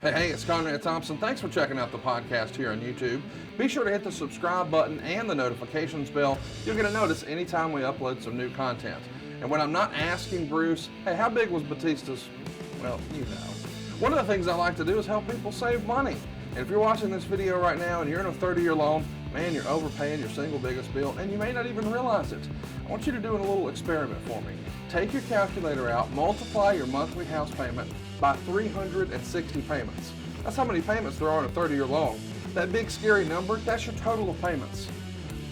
Hey, it's Conrad Thompson. Thanks for checking out the podcast here on YouTube. Be sure to hit the subscribe button and the notifications bell. You'll get a notice anytime we upload some new content. And when I'm not asking Bruce, hey, how big was Batista's? Well, you know. One of the things I like to do is help people save money. And if you're watching this video right now and you're in a 30-year loan, man, you're overpaying your single biggest bill and you may not even realize it. I want you to do a little experiment for me. Take your calculator out, multiply your monthly house payment by 360 payments. That's how many payments there are in a 30-year loan. That big scary number, that's your total of payments.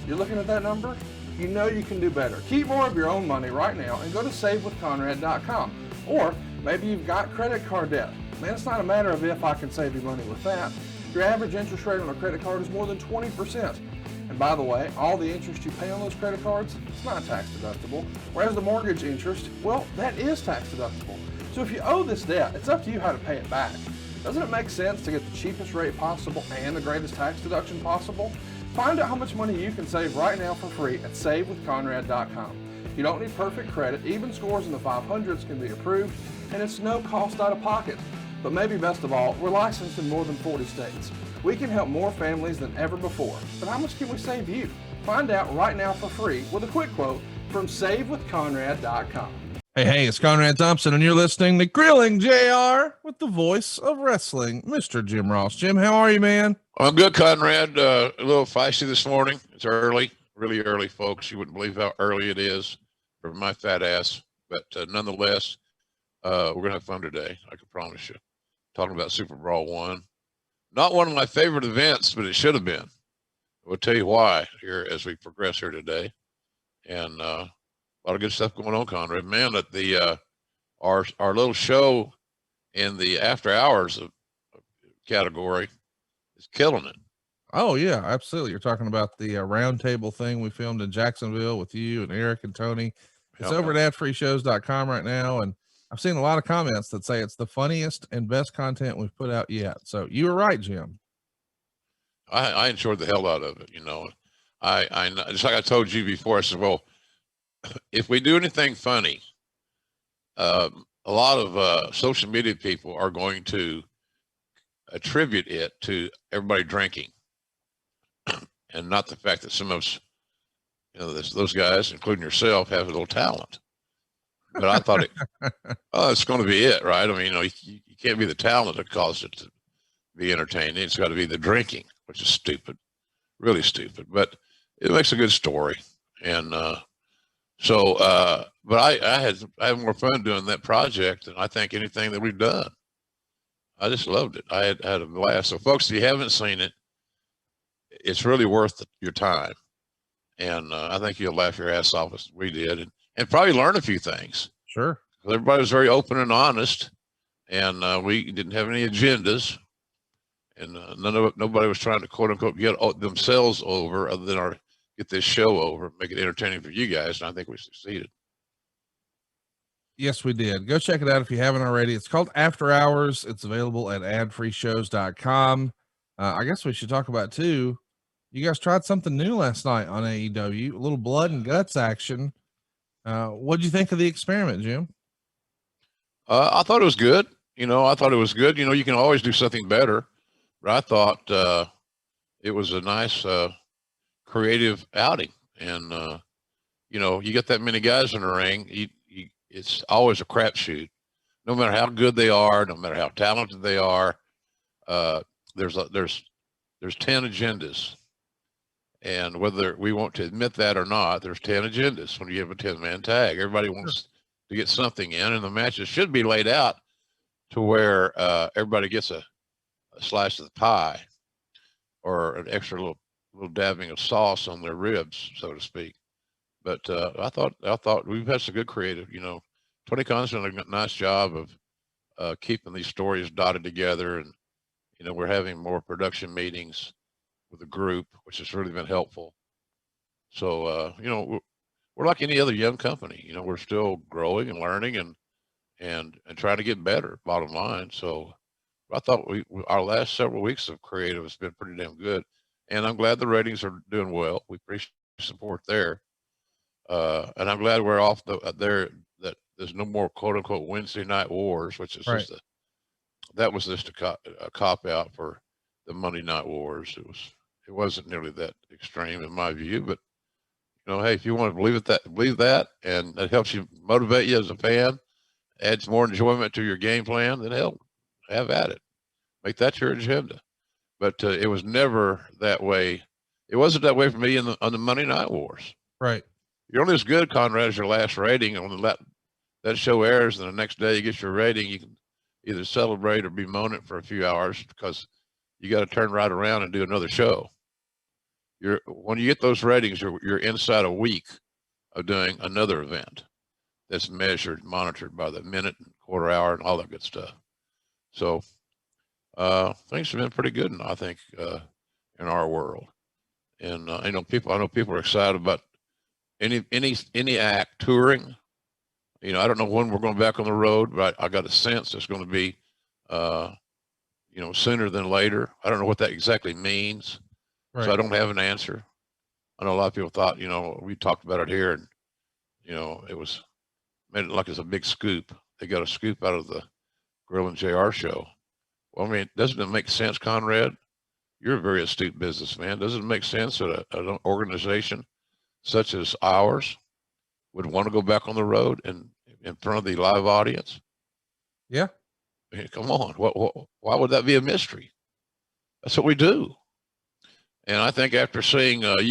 You're looking at that number? You know you can do better. Keep more of your own money right now and go to savewithconrad.com. Or maybe you've got credit card debt. Man, it's not a matter of if I can save you money with that. Your average interest rate on a credit card is more than 20%. And by the way, all the interest you pay on those credit cards, it's not tax deductible. Whereas the mortgage interest, well, that is tax deductible. So if you owe this debt, it's up to you how to pay it back. Doesn't it make sense to get the cheapest rate possible and the greatest tax deduction possible? Find out how much money you can save right now for free at savewithconrad.com. You don't need perfect credit. Even scores in the 500s can be approved, and it's no cost out of pocket. But maybe best of all, we're licensed in more than 40 states. We can help more families than ever before. But how much can we save you? Find out right now for free with a quick quote from savewithconrad.com. Hey, it's Conrad Thompson, and you're listening to Grilling JR with the voice of wrestling, Mr. Jim Ross. Jim, how are you, man? I'm good, Conrad. A little feisty this morning. It's early, really early, folks. You wouldn't believe how early it is for my fat ass. But nonetheless, we're going to have fun today, I can promise you. Talking about SuperBrawl I. Not one of my favorite events, but it should have been. We'll tell you why here as we progress here today. And a lot of good stuff going on, Conrad. Man, at the our little show in the after hours category is killing it. Oh yeah, absolutely. You're talking about the round table thing we filmed in Jacksonville with you and Eric and Tony. It's over at adfreeshows.com right now, and I've seen a lot of comments that say it's the funniest and best content we've put out yet. So you were right, Jim. I enjoyed the hell out of it. You know, I just like I told you before. I said, well, if we do anything funny, a lot of social media people are going to attribute it to everybody drinking, and not the fact that some of us, you know, those guys, including yourself, have a little talent. But I thought, it's going to be it, right? I mean, you know, you can't be the talent that caused it to be entertaining. It's got to be the drinking, which is stupid, really stupid. But it makes a good story, and but I had more fun doing that project than I think anything that we've done. I just loved it. I had a blast. So, folks, if you haven't seen it, it's really worth your time, and I think you'll laugh your ass off as we did, and probably learn a few things. Sure. Everybody was very open and honest, and we didn't have any agendas, and nobody was trying to quote unquote get themselves over other than get this show over, make it entertaining for you guys. And I think we succeeded. Yes, we did. Go check it out if you haven't already. It's called After Hours. It's available at adfreeshows.com. I guess we should talk about too. You guys tried something new last night on AEW, a little blood and guts action. What'd you think of the experiment, Jim? I thought it was good. You know, I thought it was good. You know, you can always do something better, but I thought it was a nice creative outing. And you know, you get that many guys in the ring, it's always a crapshoot. No matter how good they are, no matter how talented they are, there's 10 agendas. And whether we want to admit that or not, there's 10 agendas when you have a 10-man tag. Everybody wants to get something in, and the matches should be laid out to where everybody gets a slice of the pie or an extra little dabbing of sauce on their ribs, so to speak. But I thought we've had some good creative. You know, Tony Khan's done a nice job of keeping these stories dotted together, and you know, we're having more production meetings with the group, which has really been helpful. So, you know, we're like any other young company. You know, we're still growing and learning and trying to get better, bottom line. So I thought our last several weeks of creative has been pretty damn good. And I'm glad the ratings are doing well. We appreciate support there. And I'm glad we're off there, that there's no more quote unquote Wednesday night wars, which is just that was just a cop out for the Monday Night Wars. It wasn't nearly that extreme in my view, but hey, if you want to believe that, and it helps you motivate you as a fan, adds more enjoyment to your game plan, then hell, have at it. Make that your agenda. But it was never that way. It wasn't that way for me on the Monday Night Wars. Right. You're only as good, Conrad, as your last rating. And when that show airs, and the next day you get your rating, you can either celebrate or bemoan it for a few hours because you got to turn right around and do another show. When you get those ratings, you're inside a week of doing another event that's measured, monitored by the minute and quarter hour and all that good stuff. So things have been pretty good, I think, in our world. And I know people are excited about any act touring. I don't know when we're going back on the road, but I got a sense it's going to be, sooner than later. I don't know what that exactly means. Right. So I don't have an answer. I know a lot of people thought, we talked about it here, and it was made it like it's a big scoop. They got a scoop out of the Grill and JR show. Well, I mean, doesn't it make sense, Conrad? You're a very astute businessman. Doesn't it make sense that an organization such as ours would want to go back on the road and in front of the live audience? Yeah. I mean, come on. Why would that be a mystery? That's what we do. And I think after seeing attending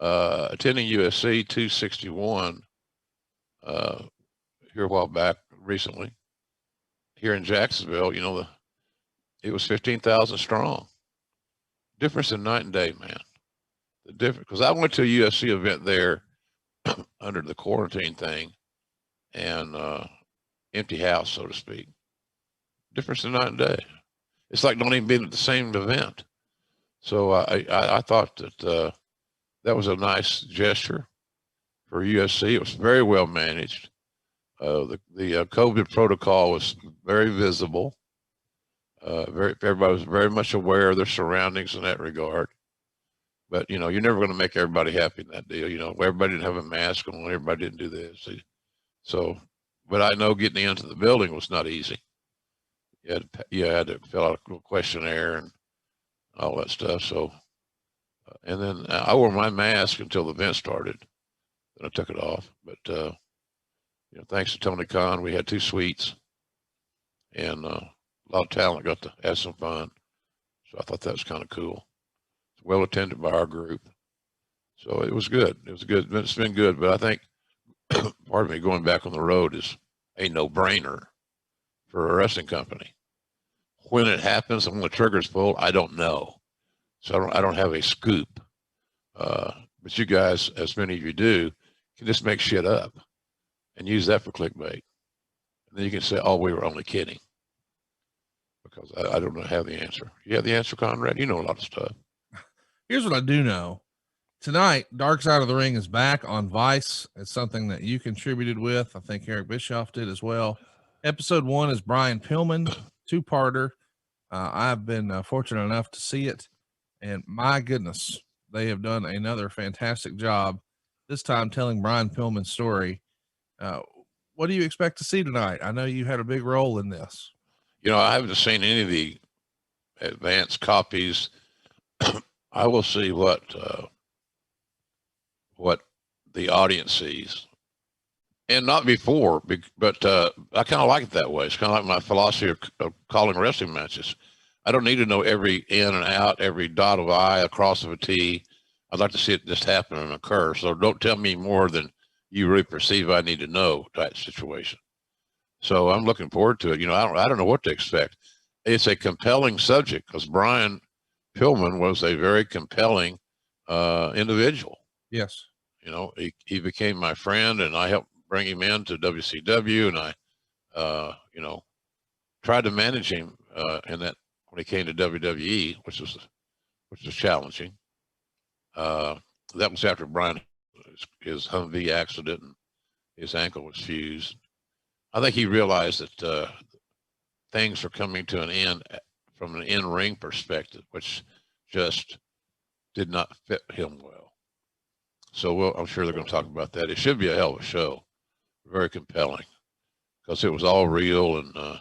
USC 261 here a while back recently, here in Jacksonville, it was 15,000 strong. Difference in night and day, man. The difference, because I went to a USC event there under the quarantine thing, and empty house, so to speak. Difference in night and day. It's like not even being at the same event. So I thought that that was a nice gesture for USC. It was very well managed. The COVID protocol was very visible. Everybody was very much aware of their surroundings in that regard. But you're never going to make everybody happy in that deal. Everybody didn't have a mask on. Everybody didn't do this. So, but I know getting into the building was not easy. You had to fill out a little questionnaire and all that stuff. So, and then I wore my mask until the event started. Then I took it off. But thanks to Tony Khan, we had 2 suites, and a lot of talent got to have some fun. So I thought that was kind of cool. It's well attended by our group. So it was good. It was good. It's been good. But I think, pardon me, going back on the road is a no-brainer for a wrestling company. When it happens and when the trigger's pulled, I don't know. So I don't have a scoop. But you guys, as many of you do, can just make shit up and use that for clickbait. And then you can say, oh, we were only kidding. Because I don't have the answer. You have the answer, Conrad? You know a lot of stuff. Here's what I do know. Tonight, Dark Side of the Ring is back on Vice. It's something that you contributed with. I think Eric Bischoff did as well. Episode 1 is Brian Pillman, 2-parter. I've been fortunate enough to see it, and my goodness, they have done another fantastic job, this time telling Brian Pillman's story. What do you expect to see tonight? I know you had a big role in this. I haven't seen any of the advanced copies. I will see what the audience sees, and not before, but I kind of like it that way. It's kind of like my philosophy of calling wrestling matches. I don't need to know every in and out, every dot of I, a cross of a T. I'd like to see it just happen and occur. So don't tell me more than you really perceive I need to know type situation. So I'm looking forward to it. I don't know what to expect. It's a compelling subject because Brian Pillman was a very compelling individual. Yes. He became my friend, and I helped bring him into WCW, and I, tried to manage him in that when he came to WWE, which was challenging. That was after Brian, his Humvee accident, and his ankle was fused. I think he realized that things are coming to an end from an in-ring perspective, which just did not fit him well. So I'm sure they're going to talk about that. It should be a hell of a show. Very compelling because it was all real, and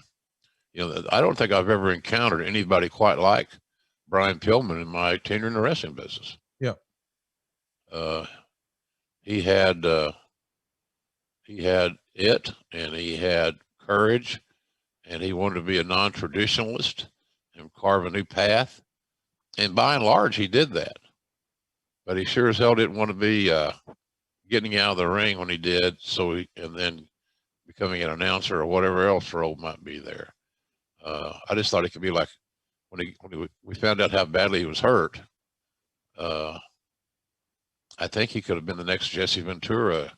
I don't think I've ever encountered anybody quite like Brian Pillman in my tenure in the wrestling business. Yeah. He had it, and he had courage, and he wanted to be a non-traditionalist and carve a new path. And by and large, he did that. But he sure as hell didn't want to be getting out of the ring when he did. And then becoming an announcer or whatever else role might be there. I just thought it could be like when we found out how badly he was hurt. I think he could have been the next Jesse Ventura,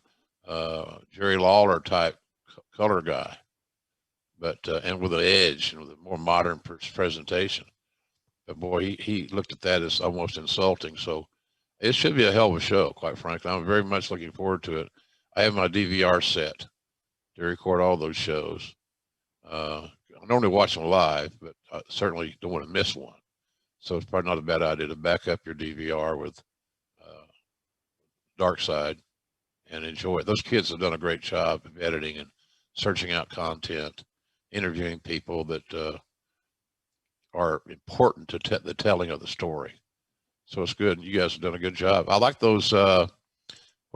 Jerry Lawler type color guy, but and with an edge and with a more modern presentation. But boy, he looked at that as almost insulting. So it should be a hell of a show, quite frankly. I'm very much looking forward to it. I have my DVR set to record all those shows. I normally watch them live, but I certainly don't want to miss one. So it's probably not a bad idea to back up your DVR with Dark Side and enjoy it. Those kids have done a great job of editing and searching out content, interviewing people that are important to the telling of the story. So it's good. You guys have done a good job. I like those, what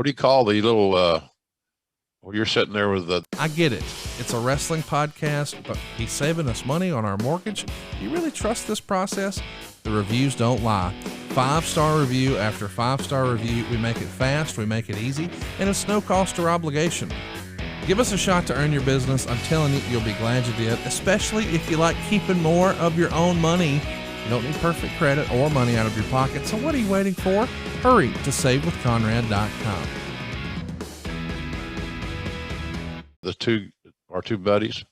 do you call the little, well, you're sitting there with the... I get it. It's a wrestling podcast, but he's saving us money on our mortgage. Do you really trust this process? The reviews don't lie. 5-star review after 5-star review. We make it fast, we make it easy, and it's no cost or obligation. Give us a shot to earn your business. I'm telling you, you'll be glad you did, especially if you like keeping more of your own money. You don't need perfect credit or money out of your pocket, so what are you waiting for? Hurry to savewithconrad.com. Our two buddies.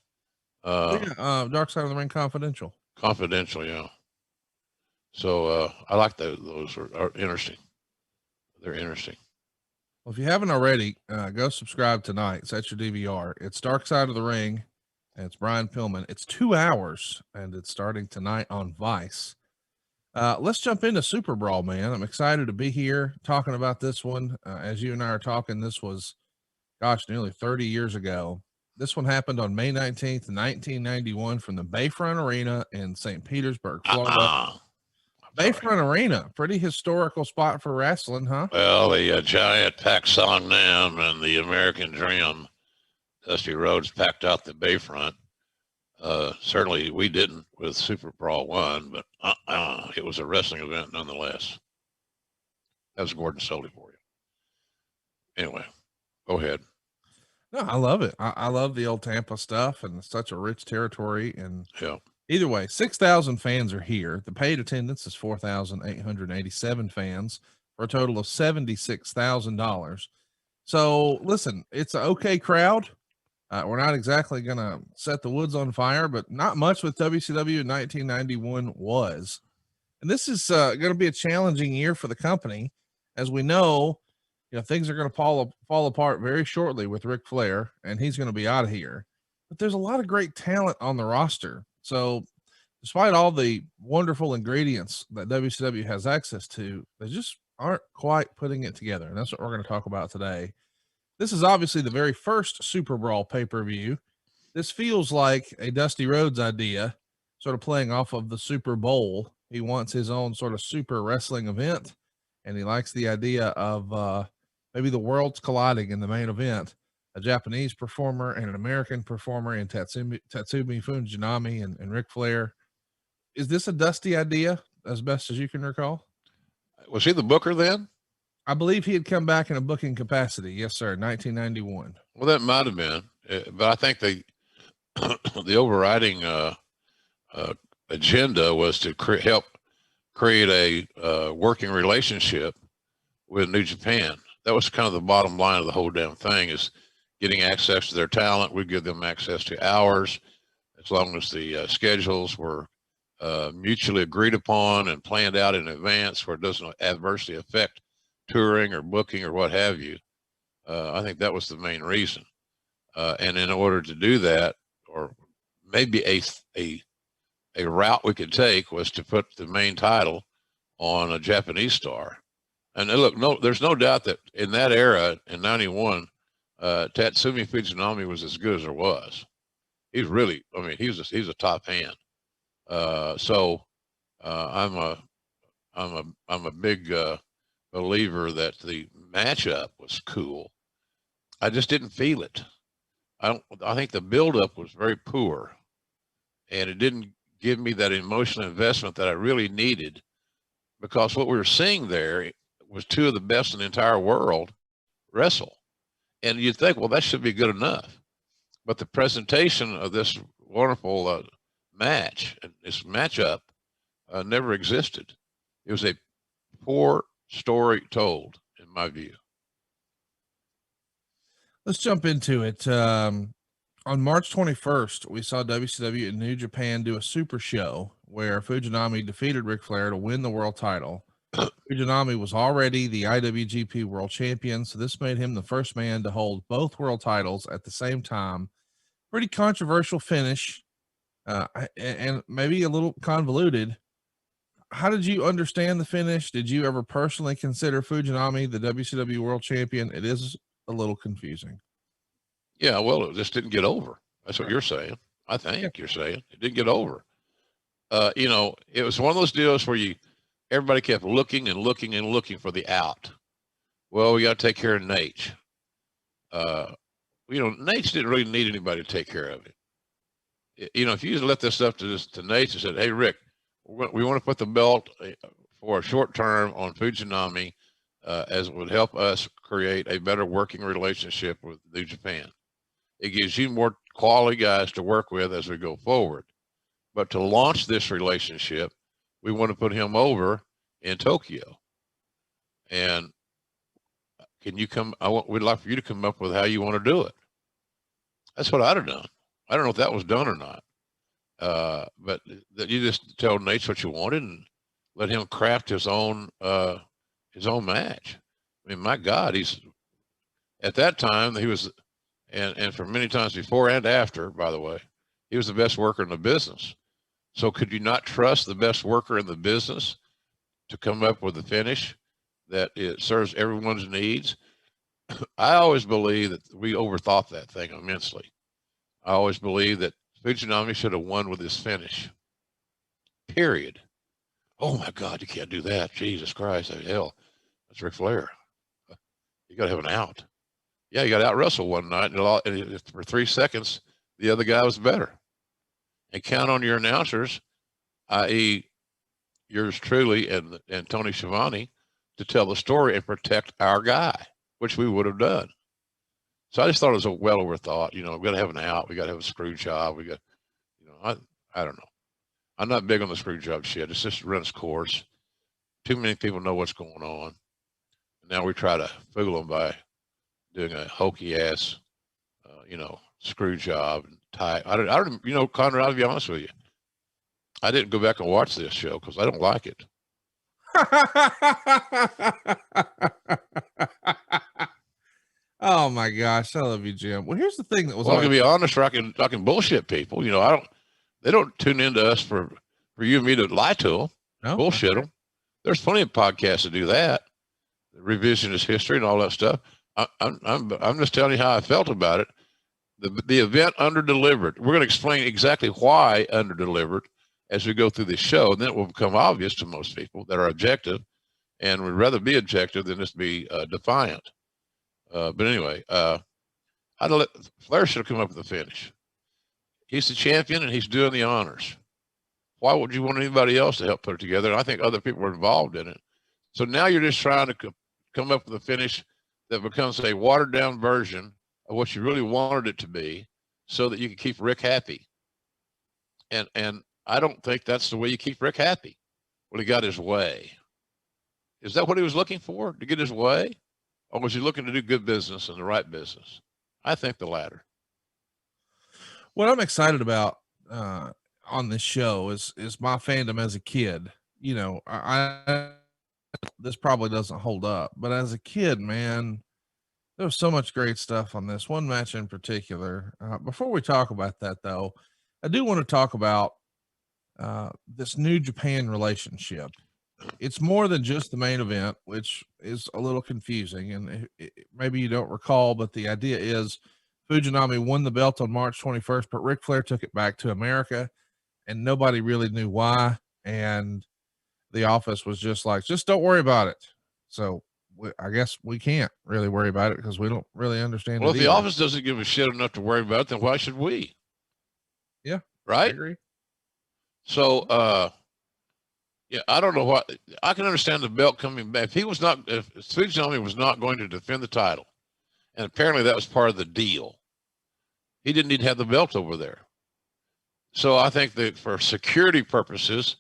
Dark Side of the Ring Confidential. Confidential, yeah. So I like those. Those are interesting. They're interesting. Well, if you haven't already, go subscribe tonight. Set your DVR. It's Dark Side of the Ring, and it's Brian Pillman. It's 2 hours, and it's starting tonight on Vice. Let's jump into SuperBrawl, man. I'm excited to be here talking about this one. As you and I are talking, this was, nearly 30 years ago. This one happened on May 19th, 1991 from the Bayfront Arena in St. Petersburg, Florida. Bayfront Arena, pretty historical spot for wrestling, huh? Well, the giant Pac Song Nam and the American Dream, Dusty Rhodes packed out the Bayfront. Certainly we didn't with SuperBrawl I, but it was a wrestling event nonetheless. That was Gordon Soley for you. Anyway, go ahead. No, I love it. I love the old Tampa stuff, and it's such a rich territory. And yeah. Either way, 6,000 fans are here. The paid attendance is 4,887 fans for a total of $76,000. So listen, it's an okay crowd. We're not exactly going to set the woods on fire, but not much with WCW in 1991 was. And this is going to be a challenging year for the company. As we know, things are going to fall apart very shortly with Ric Flair, and he's going to be out of here. But there's a lot of great talent on the roster. So despite all the wonderful ingredients that WCW has access to, they just aren't quite putting it together. And that's what we're going to talk about today. This is obviously the very first SuperBrawl pay-per-view. This feels like a Dusty Rhodes idea, sort of playing off of the Super Bowl. He wants his own sort of super wrestling event, and he likes the idea of maybe the worlds colliding in the main event. A Japanese performer and an American performer in Tatsumi Fujinami and Ric Flair. Is this a Dusty idea, as best as you can recall? Was he the booker then? I believe he had come back in a booking capacity. Yes, sir. 1991. Well, that might have been, but I think the overriding agenda was to help create a working relationship with New Japan. That was kind of the bottom line of the whole damn thing, is getting access to their talent. We give them access to ours, as long as the schedules were mutually agreed upon and planned out in advance, where it doesn't adversely affect touring or booking or what have you. I think that was the main reason. And in order to do that, or maybe a route we could take, was to put the main title on a Japanese star. And look, there's no doubt that in that era, in 91, Tatsumi Fujinami was as good as there was. He's really, I mean, he's a top hand. So I'm a big believer that the matchup was cool. I just didn't feel it. I think the buildup was very poor, and it didn't give me that emotional investment that I really needed, because what we were seeing there was two of the best in the entire world wrestle. And you'd think, well, that should be good enough. But the presentation of this wonderful match, and this matchup, never existed. It was a poor story told, in my view. Let's jump into it. On March 21st, we saw WCW and New Japan do a super show where Fujinami defeated Ric Flair to win the world title. Fujinami was already the IWGP World Champion, so this made him the first man to hold both world titles at the same time. Pretty controversial finish, and maybe a little convoluted. How did you understand the finish? Did you ever personally consider Fujinami the WCW World Champion? It is a little confusing. Yeah, well, it just didn't get over. That's what you're saying. I think you're saying it didn't get over. It was one of those deals where everybody kept looking and looking and looking for the out. Well, we got to take care of Nate. Nate didn't really need anybody to take care of it. If you just let this stuff to Nate and said, "Hey, Rick, we want to put the belt for a short term on Fujinami, as it would help us create a better working relationship with New Japan. It gives you more quality guys to work with as we go forward. But to launch this relationship, we want to put him over in Tokyo. And we'd like for you to come up with how you want to do it." That's what I'd have done. I don't know if that was done or not. But that you just tell Nate what you wanted and let him craft his own match. I mean, my God, at that time he was, and for many times before and after, by the way, he was the best worker in the business. So could you not trust the best worker in the business to come up with a finish that it serves everyone's needs? I always believe that we overthought that thing immensely. I always believe that Fujinami should have won with his finish. Period. Oh my God, you can't do that. Jesus Christ, hell, that's Ric Flair. You got to have an out. Yeah, you got out wrestle one night, and for 3 seconds, the other guy was better. And count on your announcers, i.e., yours truly and Tony Schiavone, to tell the story and protect our guy, which we would have done. So I just thought it was a well overthought. We got to have an out. We got to have a screw job. We got, I don't know. I'm not big on the screw job shit. It's just run its course. Too many people know what's going on. Now we try to fool them by doing a hokey ass, screw job and tie. I don't, Conrad, I'll be honest with you. I didn't go back and watch this show because I don't like it. Oh my gosh, I love you, Jim. Well, here's the thing that was. I'm gonna be honest, or I can bullshit people. They don't tune into us for you and me to lie to them, bullshit them. There's plenty of podcasts that do that, revisionist history and all that stuff. I'm just telling you how I felt about it. The event underdelivered. We're going to explain exactly why underdelivered as we go through this show, and then it will become obvious to most people that are objective, and would rather be objective than just be defiant. But anyway, Flair should have come up with a finish. He's the champion and he's doing the honors. Why would you want anybody else to help put it together? And I think other people were involved in it. So now you're just trying to come up with a finish that becomes a watered down version of what you really wanted it to be, so that you can keep Rick happy. And I don't think that's the way you keep Rick happy. Well, he got his way. Is that what he was looking for, to get his way? Or was he looking to do good business and the right business? I think the latter. What I'm excited about on this show is my fandom as a kid. I this probably doesn't hold up, but as a kid, man, there was so much great stuff on this one match in particular. Before we talk about that, though, I do want to talk about this New Japan relationship. It's more than just the main event, which is a little confusing, and maybe you don't recall, but the idea is Fujinami won the belt on March 21st, but Ric Flair took it back to America, and nobody really knew why. And the office was just like, just don't worry about it. So I guess we can't really worry about it because we don't really understand. Well, if the office doesn't give a shit enough to worry about, then why should we? Yeah. Right. I agree. So, yeah, I don't know what, I can understand the belt coming back. If Fujinami was not going to defend the title, and apparently that was part of the deal, he didn't need to have the belt over there. So I think that for security purposes,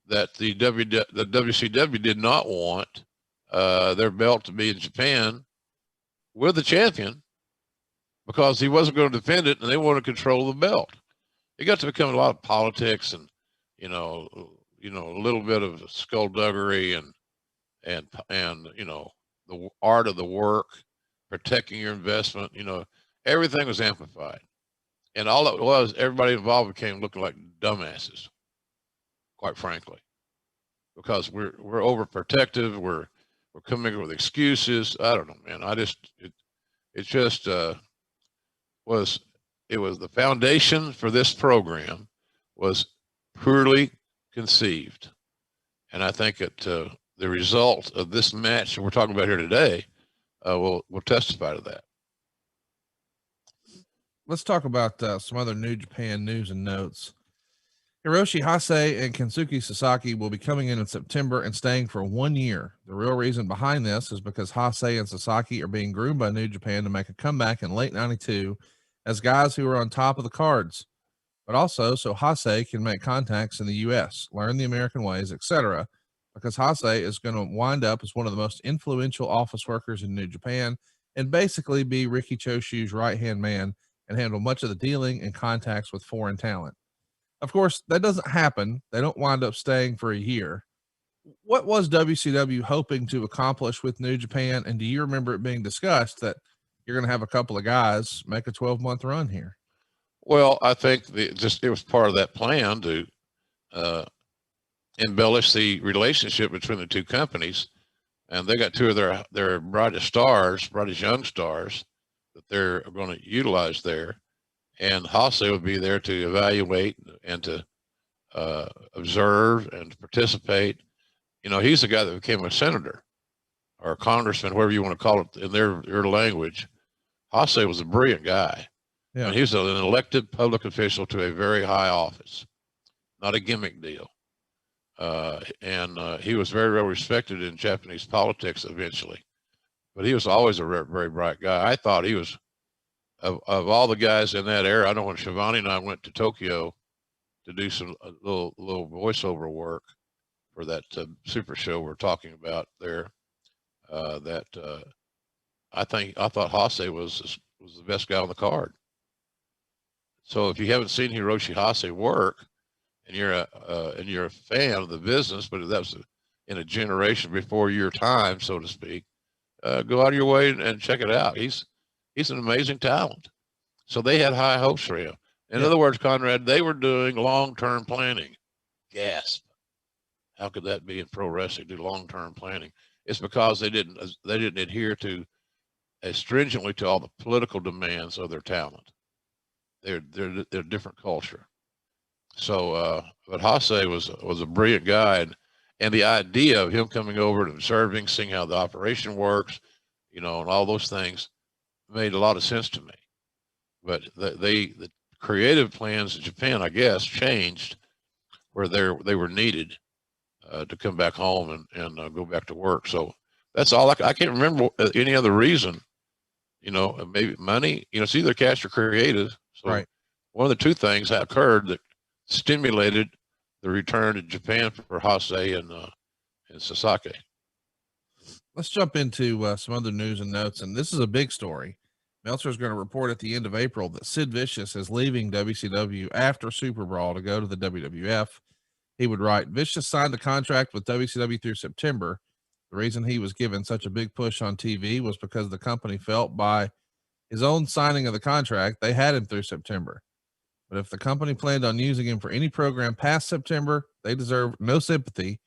that the WCW did not want their belt to be in Japan with the champion because he wasn't going to defend it, and they wanted to control the belt. It got to become a lot of politics and, you know, a little bit of skullduggery and the art of the work, protecting your investment. Everything was amplified, and all it was, everybody involved became looking like dumbasses, quite frankly, because we're overprotective. We're coming up with excuses. I don't know, man. It was the foundation for this program was poorly conceived. And I think that the result of this match that we're talking about here today will testify to that. Let's talk about some other New Japan news and notes. Hiroshi, Hase, and Kensuke Sasaki will be coming in September and staying for 1 year. The real reason behind this is because Hase and Sasaki are being groomed by New Japan to make a comeback in late '92 as guys who are on top of the cards, but also so Hase can make contacts in the U.S., learn the American ways, etc., because Hase is going to wind up as one of the most influential office workers in New Japan and basically be Riki Choshu's right-hand man and handle much of the dealing and contacts with foreign talent. Of course, that doesn't happen. They don't wind up staying for a year. What was WCW hoping to accomplish with New Japan? And do you remember it being discussed that you're going to have a couple of guys make a 12-month run here? Well, I think it was part of that plan to embellish the relationship between the two companies. And they got two of their brightest young stars that they're going to utilize there. And Hase would be there to evaluate and to observe and to participate. He's the guy that became a senator or a congressman, whatever you want to call it in their language. Hase was a brilliant guy. Yeah. And he was an elected public official to a very high office, not a gimmick deal. And he was very well respected in Japanese politics eventually, but he was always a very bright guy. I thought he was, of all the guys in that era. I know when Shivani and I went to Tokyo to do some little voiceover work for that super show we're talking about there, I thought Hase was the best guy on the card. So if you haven't seen Hiroshi Hase work, and you're a fan of the business, but that was in a generation before your time, so to speak, go out of your way and check it out. He's an amazing talent. So they had high hopes for him. In other words, Conrad, they were doing long-term planning. Gasp. How could that be in pro wrestling, do long-term planning? It's because they didn't adhere to as stringently to all the political demands of their talent. They're a different culture. So, but Hase was a brilliant guy, and the idea of him coming over and observing, seeing how the operation works, and all those things made a lot of sense to me. But the creative plans in Japan, I guess, changed where they were needed to come back home and go back to work. So that's all. I can't remember any other reason. Maybe money. It's either cash or creative. So right. One of the two things that occurred that stimulated the return to Japan for Hase and Sasaki. Let's jump into some other news and notes, and this is a big story. Meltzer is going to report at the end of April that Sid Vicious is leaving WCW after SuperBrawl to go to the WWF. He would write, Vicious signed a contract with WCW through September. The reason he was given such a big push on TV was because the company felt by his own signing of the contract, they had him through September. But if the company planned on using him for any program past September, they deserve no sympathy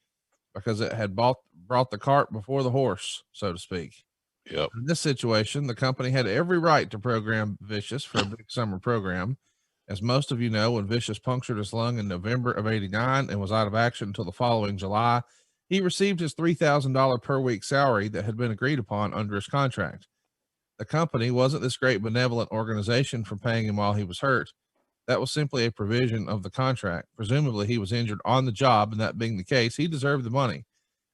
because it had brought the cart before the horse, so to speak. Yep. In this situation, the company had every right to program Vicious for a big summer program. As most of you know, when Vicious punctured his lung in November of '89 and was out of action until the following July, he received his $3,000 per week salary that had been agreed upon under his contract. The company wasn't this great benevolent organization for paying him while he was hurt. That was simply a provision of the contract. Presumably, he was injured on the job, and that being the case, he deserved the money.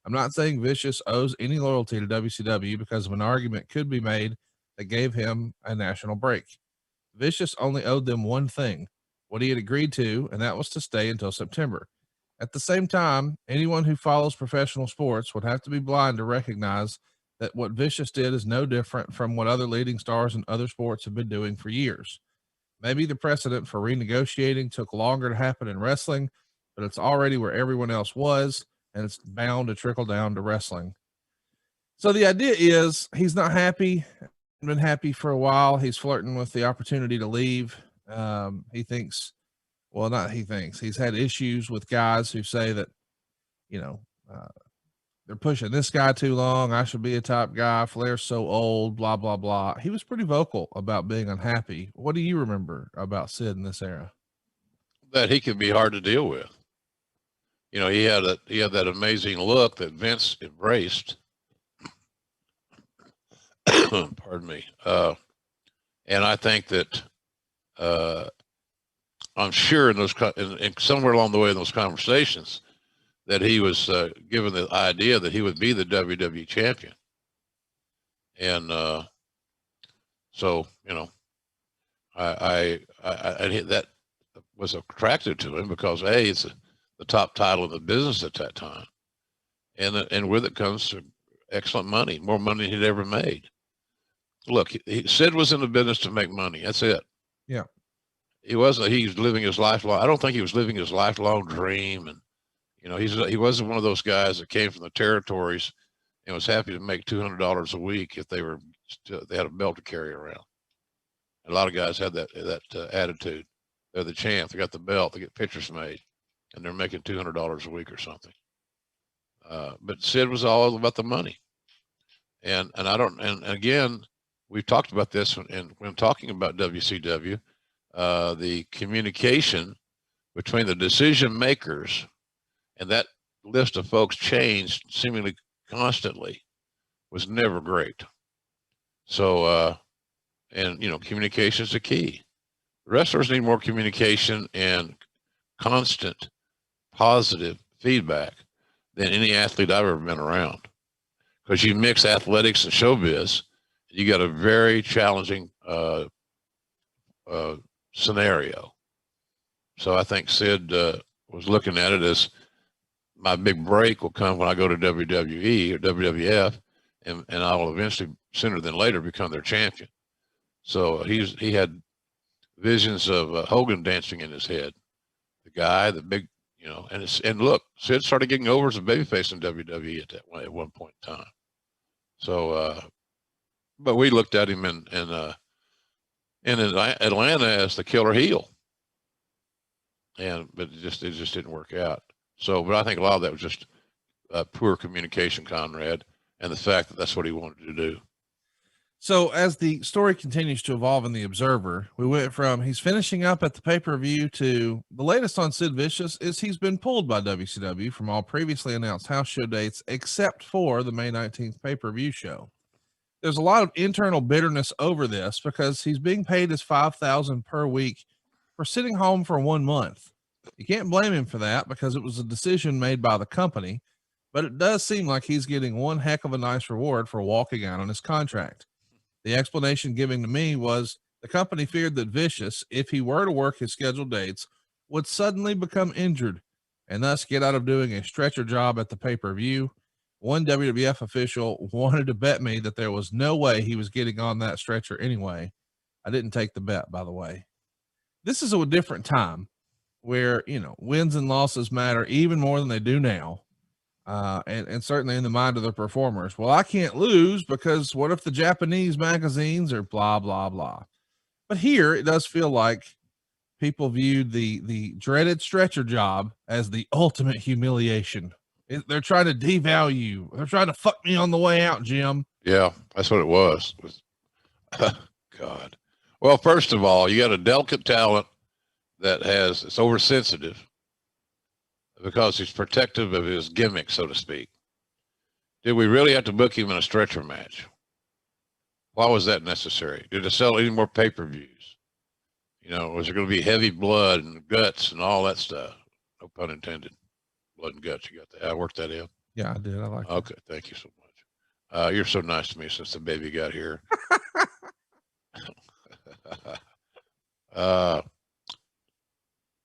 I'm not saying Vicious owes any loyalty to WCW because of an argument could be made that gave him a national break. Vicious only owed them one thing, what he had agreed to, and that was to stay until September. At the same time, anyone who follows professional sports would have to be blind to recognize that what Vicious did is no different from what other leading stars in other sports have been doing for years. Maybe the precedent for renegotiating took longer to happen in wrestling, but it's already where everyone else was, and it's bound to trickle down to wrestling. So the idea is he's not happy, been happy for a while. He's flirting with the opportunity to leave. He thinks, well, not he thinks, he's had issues with guys who say that, you know, they're pushing this guy too long. I should be a top guy. Flair's so old, blah, blah, blah. He was pretty vocal about being unhappy. What do you remember about Sid in this era? That he can be hard to deal with. You know, he had that amazing look that Vince embraced. Pardon me. And I think that I'm sure in those in somewhere along the way in those conversations that he was given the idea that he would be the WWE champion. And so, you know, I that was attractive to him because it's the top title in the business at that time, and with it comes excellent money, more money than he'd ever made. Look, Sid was in the business to make money. That's it. Yeah, he wasn't. He's living his lifelong. I don't think he was living his lifelong dream, and you know, he wasn't one of those guys that came from the territories and was happy to make $200 a week if they had a belt to carry around. A lot of guys had that attitude. They're the champ. They got the belt. They get pictures made, and they're making $200 a week or something. But Sid was all about the money, and again, we've talked about this when talking about WCW, the communication between the decision makers and that list of folks changed seemingly constantly was never great. So, and you know, communication is the key. Wrestlers need more communication and constant positive feedback than any athlete I've ever been around. Because you mix athletics and showbiz, you got a very challenging scenario. So I think Sid was looking at it as my big break will come when I go to WWE or WWF, and I will eventually, sooner than later, become their champion. So he had visions of Hogan dancing in his head, the guy, the big, you know, and look, Sid started getting over as a babyface in WWE at one point in time. So, but we looked at him in Atlanta as the killer heel, but it just didn't work out. So, but I think a lot of that was just poor communication, Conrad, and the fact that that's what he wanted to do. So as the story continues to evolve in the Observer, we went from he's finishing up at the pay-per-view to the latest on Sid Vicious is he's been pulled by WCW from all previously announced house show dates, except for the May 19th pay-per-view show. There's a lot of internal bitterness over this because he's being paid his $5,000 per week for sitting home for 1 month. You can't blame him for that because it was a decision made by the company, but it does seem like he's getting one heck of a nice reward for walking out on his contract. The explanation given to me was the company feared that Vicious, if he were to work his scheduled dates, would suddenly become injured and thus get out of doing a stretcher job at the pay-per-view. One WWF official wanted to bet me that there was no way he was getting on that stretcher anyway. I didn't take the bet, by the way. This is a different time where, you know, wins and losses matter even more than they do now. And certainly in the mind of the performers. Well, I can't lose because what if the Japanese magazines are blah, blah, blah. But here it does feel like people viewed the dreaded stretcher job as the ultimate humiliation. They're trying to devalue. They're trying to fuck me on the way out, Jim. Yeah, that's what it was. God. Well, first of all, you got a delicate talent it's oversensitive because he's protective of his gimmick, so to speak. Did we really have to book him in a stretcher match? Why was that necessary? Did it sell any more pay-per-views? Was there going to be heavy blood and guts and all that stuff? No pun intended. Blood and guts. You got that? I worked that in. Yeah, I did. I like that. Okay, thank you so much. You're so nice to me since the baby got here.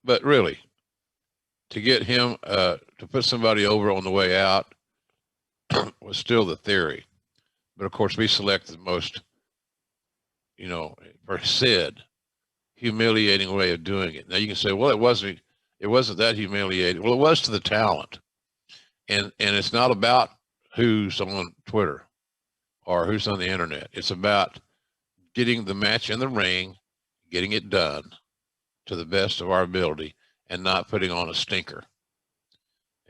But really, to get him to put somebody over on the way out was still the theory. But of course, we selected the most, for Sid, humiliating way of doing it. Now you can say, well, it wasn't that humiliating. Well, it was to the talent, and it's not about who's on Twitter or who's on the internet. It's about getting the match in the ring, getting it done to the best of our ability, and not putting on a stinker.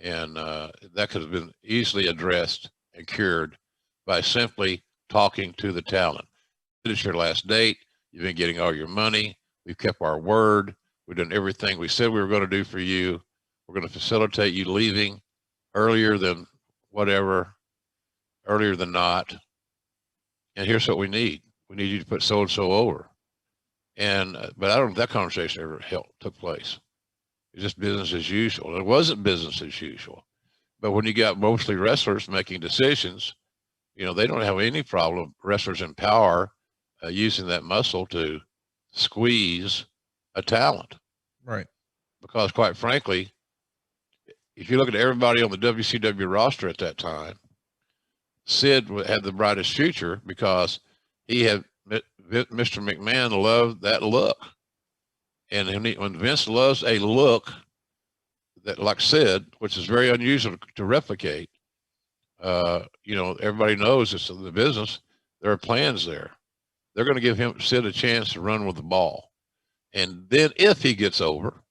And that could have been easily addressed and cured by simply talking to the talent. It's your last date. You've been getting all your money. We've kept our word. We've done everything we said we were going to do for you. We're going to facilitate you leaving earlier than not. And here's what we need. We need you to put so-and-so over. But I don't think that conversation ever took place. It's just business as usual. It wasn't business as usual. But when you got mostly wrestlers making decisions, they don't have any problem, wrestlers in power, using that muscle to squeeze a talent. Right. Because quite frankly, if you look at everybody on the WCW roster at that time, Sid had the brightest future because he had Mr. McMahon loved that look. And when Vince loves a look that like Sid, which is very unusual to replicate, everybody knows it's in the business. There are plans there. They're going to give Sid a chance to run with the ball. And then if he gets over,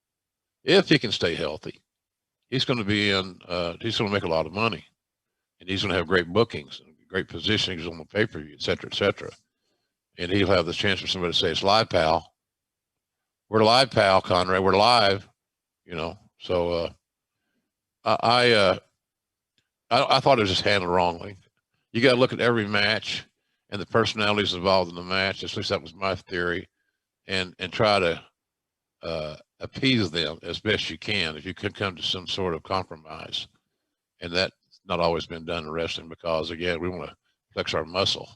if he can stay healthy, he's going to he's going to make a lot of money. And he's going to have great bookings, great positionings on the pay-per-view, et cetera, et cetera. And he'll have the chance for somebody to say, it's live, pal. We're live, pal, Conrad. We're live, So I thought it was just handled wrongly. You got to look at every match and the personalities involved in the match. At least that was my theory, and try to appease them as best you can. If you could come to some sort of compromise, and that's not always been done in wrestling because again, we want to flex our muscle.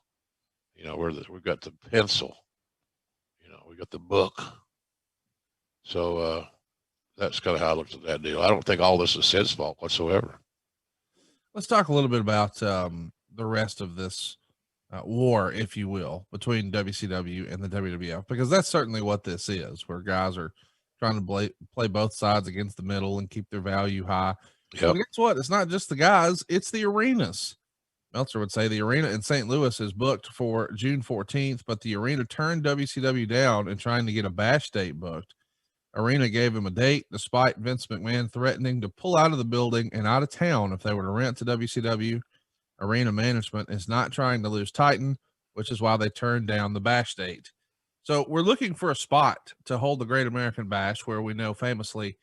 We've got the pencil. We got the book. So that's kind of how I looked at that deal. I don't think all this is Sid's fault whatsoever. Let's talk a little bit about the rest of this war, if you will, between WCW and the WWF, because that's certainly what this is, where guys are trying to play both sides against the middle and keep their value high. Yep. Well, guess what? It's not just the guys, it's the arenas. Meltzer would say the arena in St. Louis is booked for June 14th, but the arena turned WCW down and trying to get a bash date booked. Arena gave him a date despite Vince McMahon threatening to pull out of the building and out of town if they were to rent to WCW. Arena management is not trying to lose Titan, which is why they turned down the bash date. So we're looking for a spot to hold the Great American Bash, where we know famously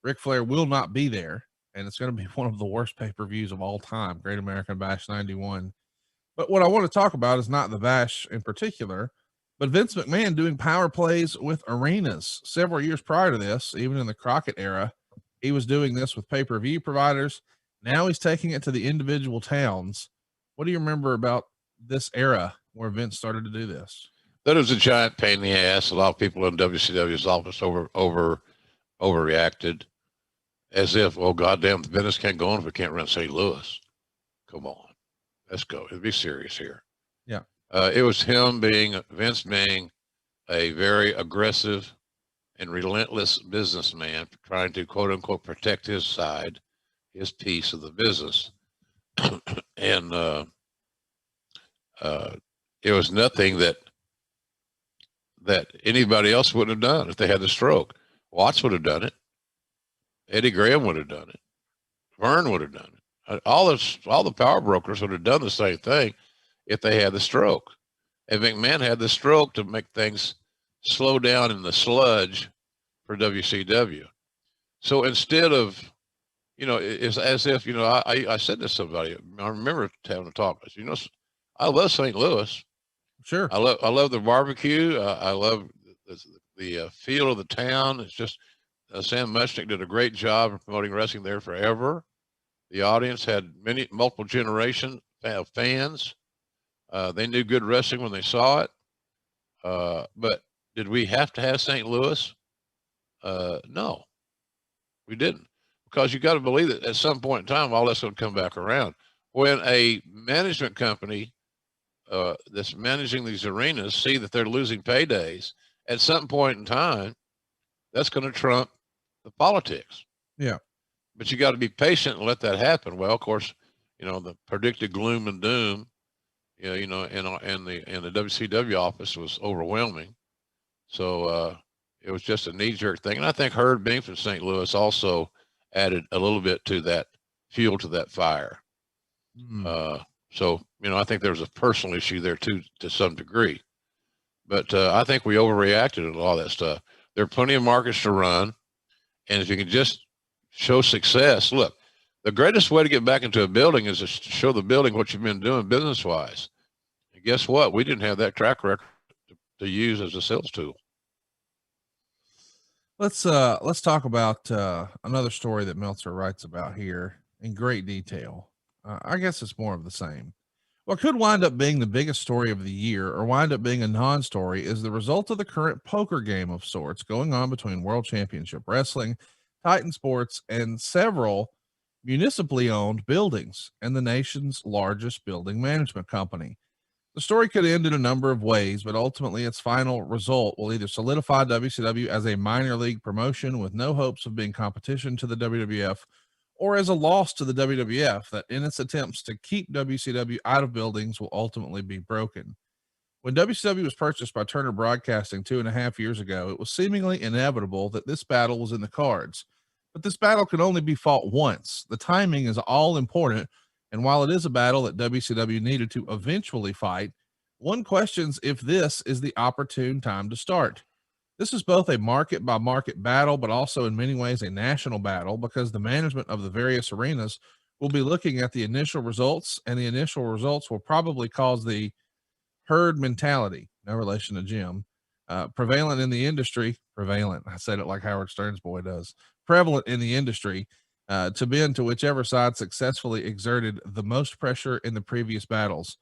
Ric Flair will not be there. And it's going to be one of the worst pay-per-views of all time, Great American Bash 91. But what I want to talk about is not the Bash in particular, but Vince McMahon doing power plays with arenas. Several years prior to this, even in the Crockett era, he was doing this with pay-per-view providers. Now he's taking it to the individual towns. What do you remember about this era where Vince started to do this? That was a giant pain in the ass. A lot of people in WCW's office overreacted. As if, well, goddamn, the business can't go on if we can't run St. Louis. Come on, let's go. Let's be serious here. Yeah. It was Vince being a very aggressive and relentless businessman, trying to quote unquote protect his side, his piece of the business. And it was nothing that anybody else wouldn't have done if they had the stroke. Watts would have done it. Eddie Graham would have done it. Vern would have done it. All the power brokers would have done the same thing. if they had the stroke. And McMahon had the stroke to make things slow down in the sludge for WCW. So instead of, it's as if, I said to somebody, I remember having a talk. I said, I love St. Louis. Sure. I love the barbecue. I love the feel of the town. It's just Sam Muchnick did a great job of promoting wrestling there forever. The audience had multiple generation of fans. They knew good wrestling when they saw it. But did we have to have St. Louis? No, we didn't, because you got to believe that at some point in time, all that's going to come back around. When a management company that's managing these arenas see that they're losing paydays, at some point in time, that's going to trump the politics. Yeah. But you got to be patient and let that happen. Well, of course, the predicted gloom and doom, in the WCW office was overwhelming. So it was just a knee-jerk thing. And I think Herd being from St. Louis also added a little bit to that fuel to that fire. So, I think there's a personal issue there too, to some degree. But I think we overreacted to all that stuff. There are plenty of markets to run. And if you can just show success, look, the greatest way to get back into a building is to show the building what you've been doing business-wise. And guess what? We didn't have that track record to use as a sales tool. Let's talk about another story that Meltzer writes about here in great detail. I guess it's more of the same. What could wind up being the biggest story of the year, or wind up being a non-story, is the result of the current poker game of sorts going on between World Championship Wrestling, Titan Sports, and several municipally owned buildings and the nation's largest building management company. The story could end in a number of ways, but ultimately its final result will either solidify WCW as a minor league promotion with no hopes of being competition to the WWF, or as a loss to the WWF that in its attempts to keep WCW out of buildings will ultimately be broken. When WCW was purchased by Turner Broadcasting 2.5 years ago, it was seemingly inevitable that this battle was in the cards. But this battle can only be fought once. The timing is all important, and while it is a battle that WCW needed to eventually fight, one questions if this is the opportune time to start. This is both a market-by-market battle, but also in many ways a national battle, because the management of the various arenas will be looking at the initial results, and the initial results will probably cause the herd mentality, no relation to Jim, prevalent in the industry, I said it like Howard Stern's boy does, prevalent in the industry, to bend to whichever side successfully exerted the most pressure in the previous battles.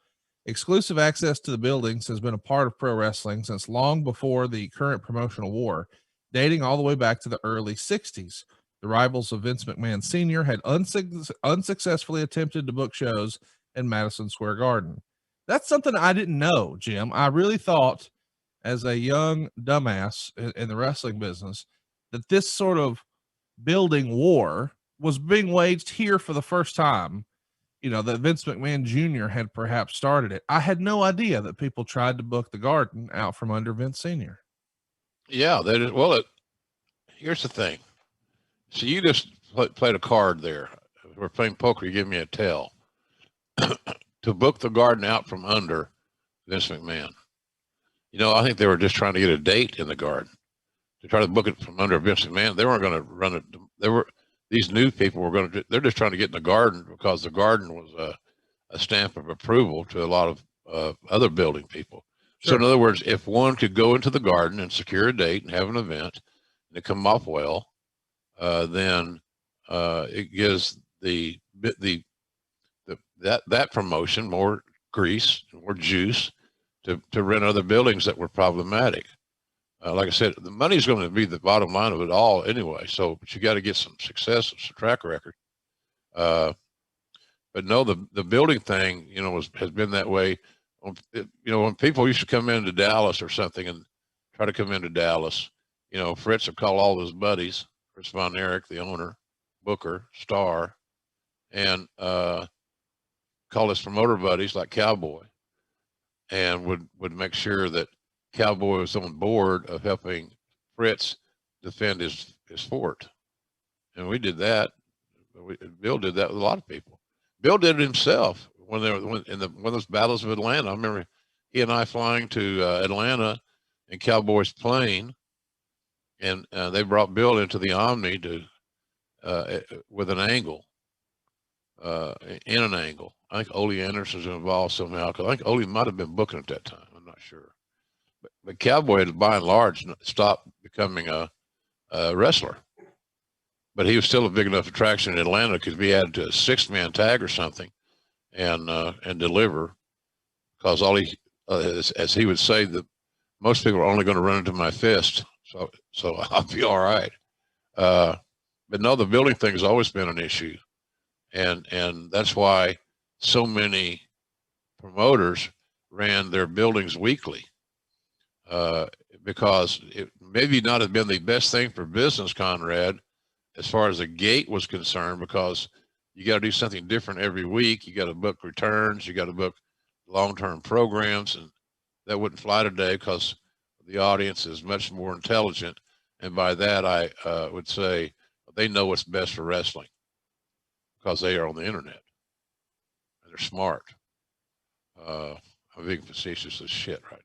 Exclusive access to the buildings has been a part of pro wrestling since long before the current promotional war, dating all the way back to the early 60s. The rivals of Vince McMahon Sr. had unsuccessfully attempted to book shows in Madison Square Garden. That's something I didn't know, Jim. I really thought, as a young dumbass in the wrestling business, that this sort of building war was being waged here for the first time. That Vince McMahon Jr. had perhaps started it. I had no idea that people tried to book the Garden out from under Vince Sr. Yeah, that is. Well, here's the thing. So you just played a card there. We're playing poker. You give me a tell to book the Garden out from under Vince McMahon. I think they were just trying to get a date in the Garden to try to book it from under Vince McMahon. They weren't going to run it. These new people they're just trying to get in the Garden because the Garden was a stamp of approval to a lot of other building people. Sure. So in other words, if one could go into the Garden and secure a date and have an event and it come off well, then it gives that promotion more grease, more juice to rent other buildings that were problematic. Like I said, the money's going to be the bottom line of it all anyway. So, but you got to get some success, some track record. But no, the building thing, has been that way. When people used to come into Dallas or something and try to come into Dallas, Fritz would call all his buddies, Fritz Von Erich, the owner, Booker, Starr, and call his promoter buddies like Cowboy, and would make sure that Cowboy was on board of helping Fritz defend his fort. And we did that. Bill did that with a lot of people. Bill did it himself when they were when one of those battles of Atlanta. I remember he and I flying to Atlanta in Cowboys plane, and they brought Bill into the Omni to with an angle, in an angle. I think Ole Anderson was involved somehow. Cause I think Ole might have been booking at that time. I'm not sure, but Cowboy had by and large stopped becoming a wrestler. But he was still a big enough attraction in Atlanta because we added to a 6-man tag or something, and deliver. Because all he, as he would say, that most people are only going to run into my fist, so I'll be all right. But no, the building thing has always been an issue, and that's why so many promoters ran their buildings weekly, because it maybe not have been the best thing for business, Conrad, as far as the gate was concerned, because you got to do something different every week. You got to book returns, you got to book long-term programs, and that wouldn't fly today because the audience is much more intelligent. And by that, I would say they know what's best for wrestling because they are on the internet and they're smart. I'm being facetious as shit right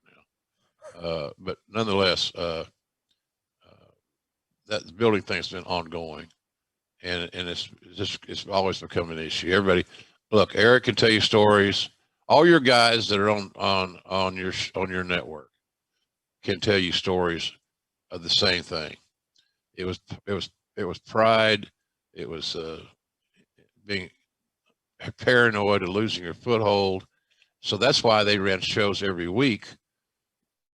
now. But nonetheless, that building thing's been ongoing, and it's always become an issue. Everybody, look, Eric can tell you stories. All your guys that are on your network can tell you stories of the same thing. It was pride. It was being paranoid of losing your foothold. So that's why they ran shows every week,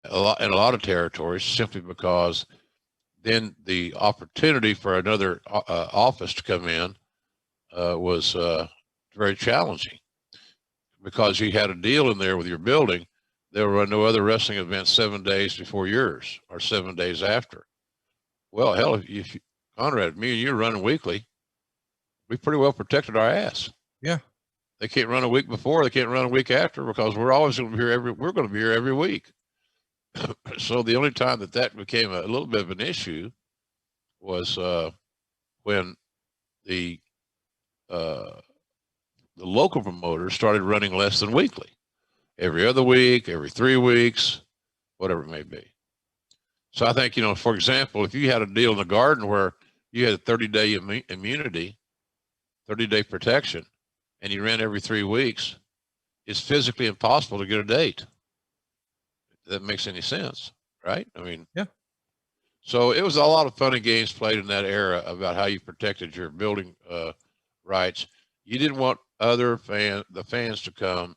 in a lot of territories, simply because then the opportunity for another office to come in was very challenging, because you had a deal in there with your building. There were no other wrestling events 7 days before yours or 7 days after. Well, hell, if Conrad, me and you are running weekly, we pretty well protected our ass. Yeah. They can't run a week before, they can't run a week after, because we're always going to be here we're going to be here every week. So the only time that became a little bit of an issue was when the local promoters started running less than weekly, every other week, every 3 weeks, whatever it may be. So I think, for example, if you had a deal in the Garden where you had a 30-day immunity, 30-day protection, and you ran every 3 weeks, it's physically impossible to get a date. If that makes any sense, right? I mean, yeah. So it was a lot of fun and games played in that era about how you protected your building rights. You didn't want the fans to come,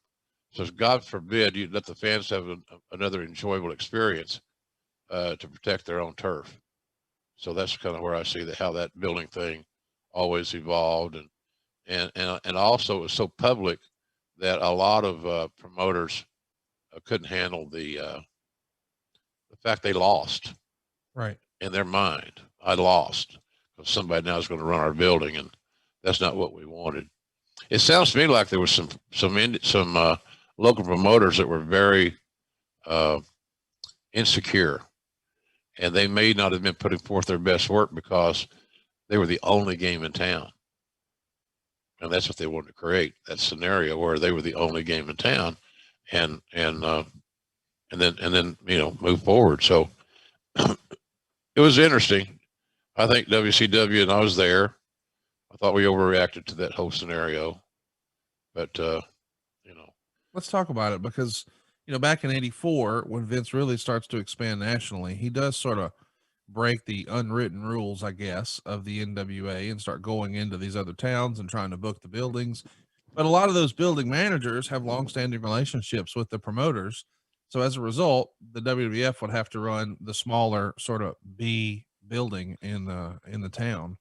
so God forbid you let the fans have another enjoyable experience to protect their own turf. So that's kind of where I see how that building thing always evolved, and also it was so public that a lot of promoters couldn't handle the fact they lost. Right. In their mind, I lost because somebody now is going to run our building, and that's not what we wanted. It sounds to me like there was some local promoters that were very insecure, and they may not have been putting forth their best work because they were the only game in town, and that's what they wanted to create, that scenario where they were the only game in town, and then move forward. So it was interesting. I think WCW, and I was there, I thought we overreacted to that whole scenario, but let's talk about it, because back in '84, when Vince really starts to expand nationally, he does sort of break the unwritten rules, I guess, of the NWA and start going into these other towns and trying to book the buildings. But a lot of those building managers have longstanding relationships with the promoters. So as a result, the WWF would have to run the smaller sort of B building in the town.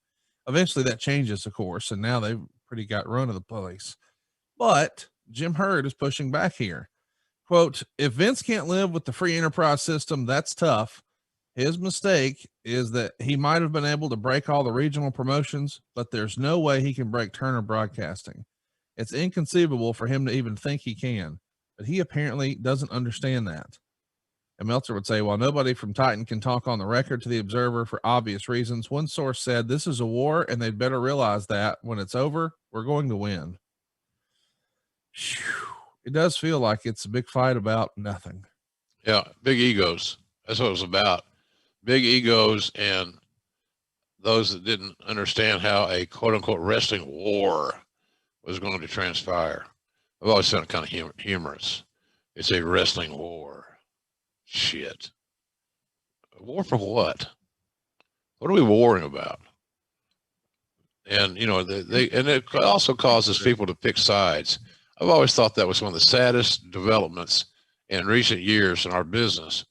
Eventually that changes, of course, and now they've pretty got run of the place. But Jim Hurd is pushing back here. Quote, if Vince can't live with the free enterprise system, that's tough. His mistake is that he might have been able to break all the regional promotions, but there's no way he can break Turner Broadcasting. It's inconceivable for him to even think he can, but he apparently doesn't understand that. And Meltzer would say, while nobody from Titan can talk on the record to the Observer for obvious reasons, one source said, this is a war and they'd better realize that when it's over, we're going to win. It does feel like it's a big fight about nothing. Yeah, big egos. That's what it was about. Big egos and those that didn't understand how a quote unquote wrestling war was going to transpire. I've always found it kind of humorous. It's a wrestling war. Shit. A war for what? What are we warring about? And you know, and it also causes people to pick sides. I've always thought that was one of the saddest developments in recent years in our business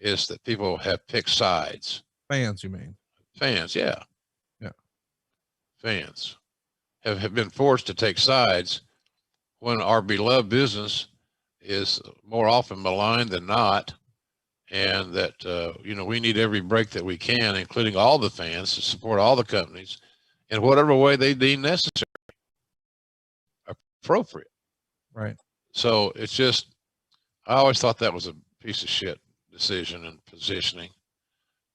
is that people have picked sides. Fans, you mean? Fans, yeah. Yeah. Fans have been forced to take sides when our beloved business is more often maligned than not. And that, you know, we need every break that we can, including all the fans, to support all the companies in whatever way they deem necessary, appropriate. Right. So it's just, I always thought that was a piece of shit decision and positioning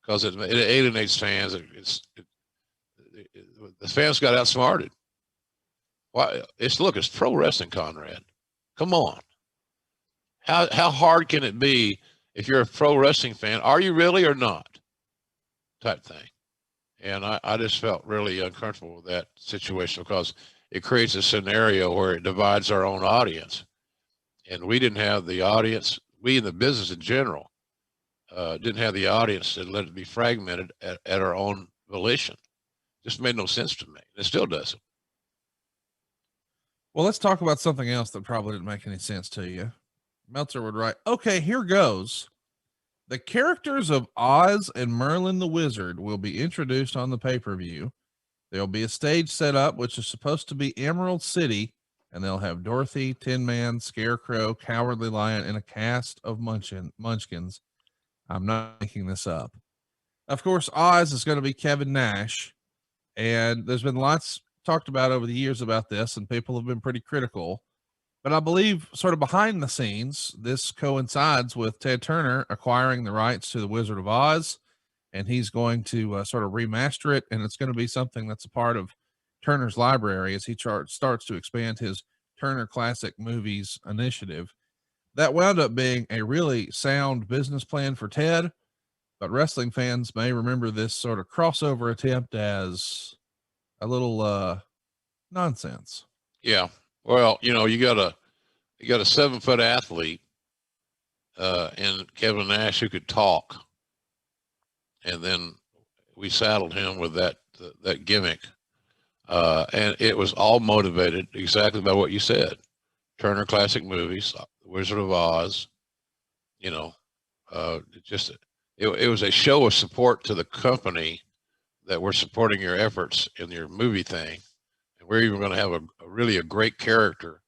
because it alienates fans. The fans got outsmarted. Why? It's pro wrestling, Conrad. Come on. How hard can it be if you're a pro wrestling fan? Are you really or not? Type thing. And I just felt really uncomfortable with that situation because it creates a scenario where it divides our own audience. And we didn't have the audience, we in the business in general, didn't have the audience that let it be fragmented at our own volition. Just made no sense to me. It still doesn't. Well, let's talk about something else that probably didn't make any sense to you. Meltzer would write, okay, here goes. The characters of Oz and Merlin the Wizard will be introduced on the pay-per-view. There'll be a stage set up, which is supposed to be Emerald City, and they'll have Dorothy, Tin Man, Scarecrow, Cowardly Lion, and a cast of munchkins. I'm not making this up. Of course, Oz is going to be Kevin Nash, and there's been lots talked about over the years about this, and people have been pretty critical. But I believe sort of behind the scenes, this coincides with Ted Turner acquiring the rights to the Wizard of Oz, and he's going to sort of remaster it. And it's going to be something that's a part of Turner's library as he starts to expand his Turner Classic Movies initiative. That wound up being a really sound business plan for Ted, but wrestling fans may remember this sort of crossover attempt as a little nonsense. Yeah. Well, you know, you got a 7-foot athlete, and Kevin Nash who could talk, and then we saddled him with that gimmick, and it was all motivated exactly by what you said: Turner Classic Movies, Wizard of Oz. You know, it was a show of support to the company that we're supporting your efforts in your movie thing. We're even going to have a great character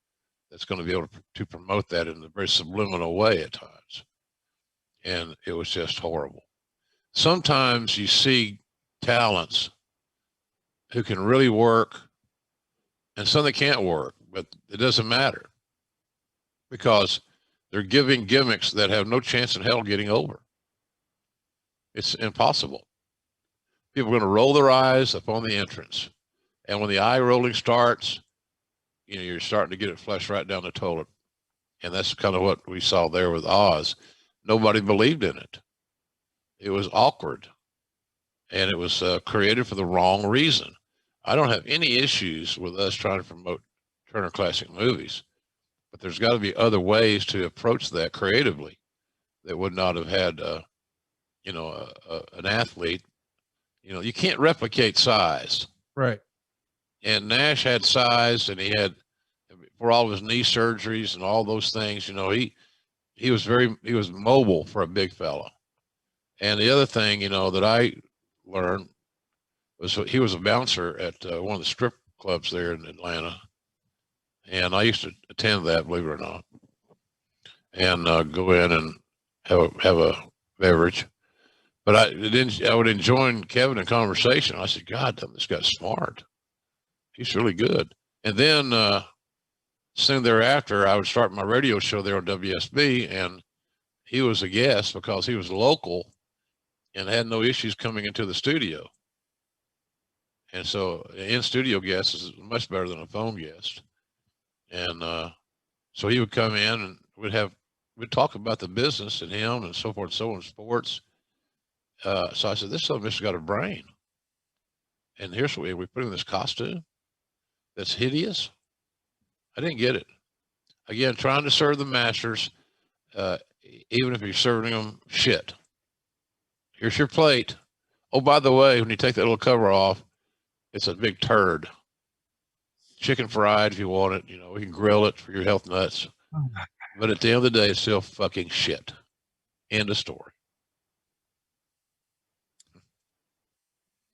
that's going to be able to promote that in a very subliminal way at times. And it was just horrible. Sometimes you see talents who can really work and some that can't work, but it doesn't matter because they're giving gimmicks that have no chance in hell getting over. It's impossible. People are going to roll their eyes upon the entrance. And when the eye rolling starts, you know, you're starting to get it flushed right down the toilet. And that's kind of what we saw there with Oz. Nobody believed in it. It was awkward. And it was created for the wrong reason. I don't have any issues with us trying to promote Turner Classic Movies. But there's got to be other ways to approach that creatively that would not have had, you know, an athlete. You know, you can't replicate size. Right. And Nash had size, and he had, for all of his knee surgeries and all those things, you know, he was mobile for a big fellow. And the other thing, you know, that I learned was he was a bouncer at one of the strip clubs there in Atlanta. And I used to attend that, believe it or not, and go in and have a beverage. But I would join Kevin in conversation. I said, God, this guy's smart. He's really good. And then soon thereafter, I would start my radio show there on WSB, and he was a guest because he was local and had no issues coming into the studio. And so in-studio guest is much better than a phone guest. And So he would come in and we'd talk about the business and him and so forth and so on, sports. So I said, this son of a bitch has got a brain. And here's what we put in this costume that's hideous. I didn't get it. Again, trying to serve the masters, even if you're serving them shit. Here's your plate. Oh, by the way, when you take that little cover off, it's a big turd. Chicken fried if you want it. You know, we can grill it for your health nuts. But at the end of the day, it's still fucking shit. End of story.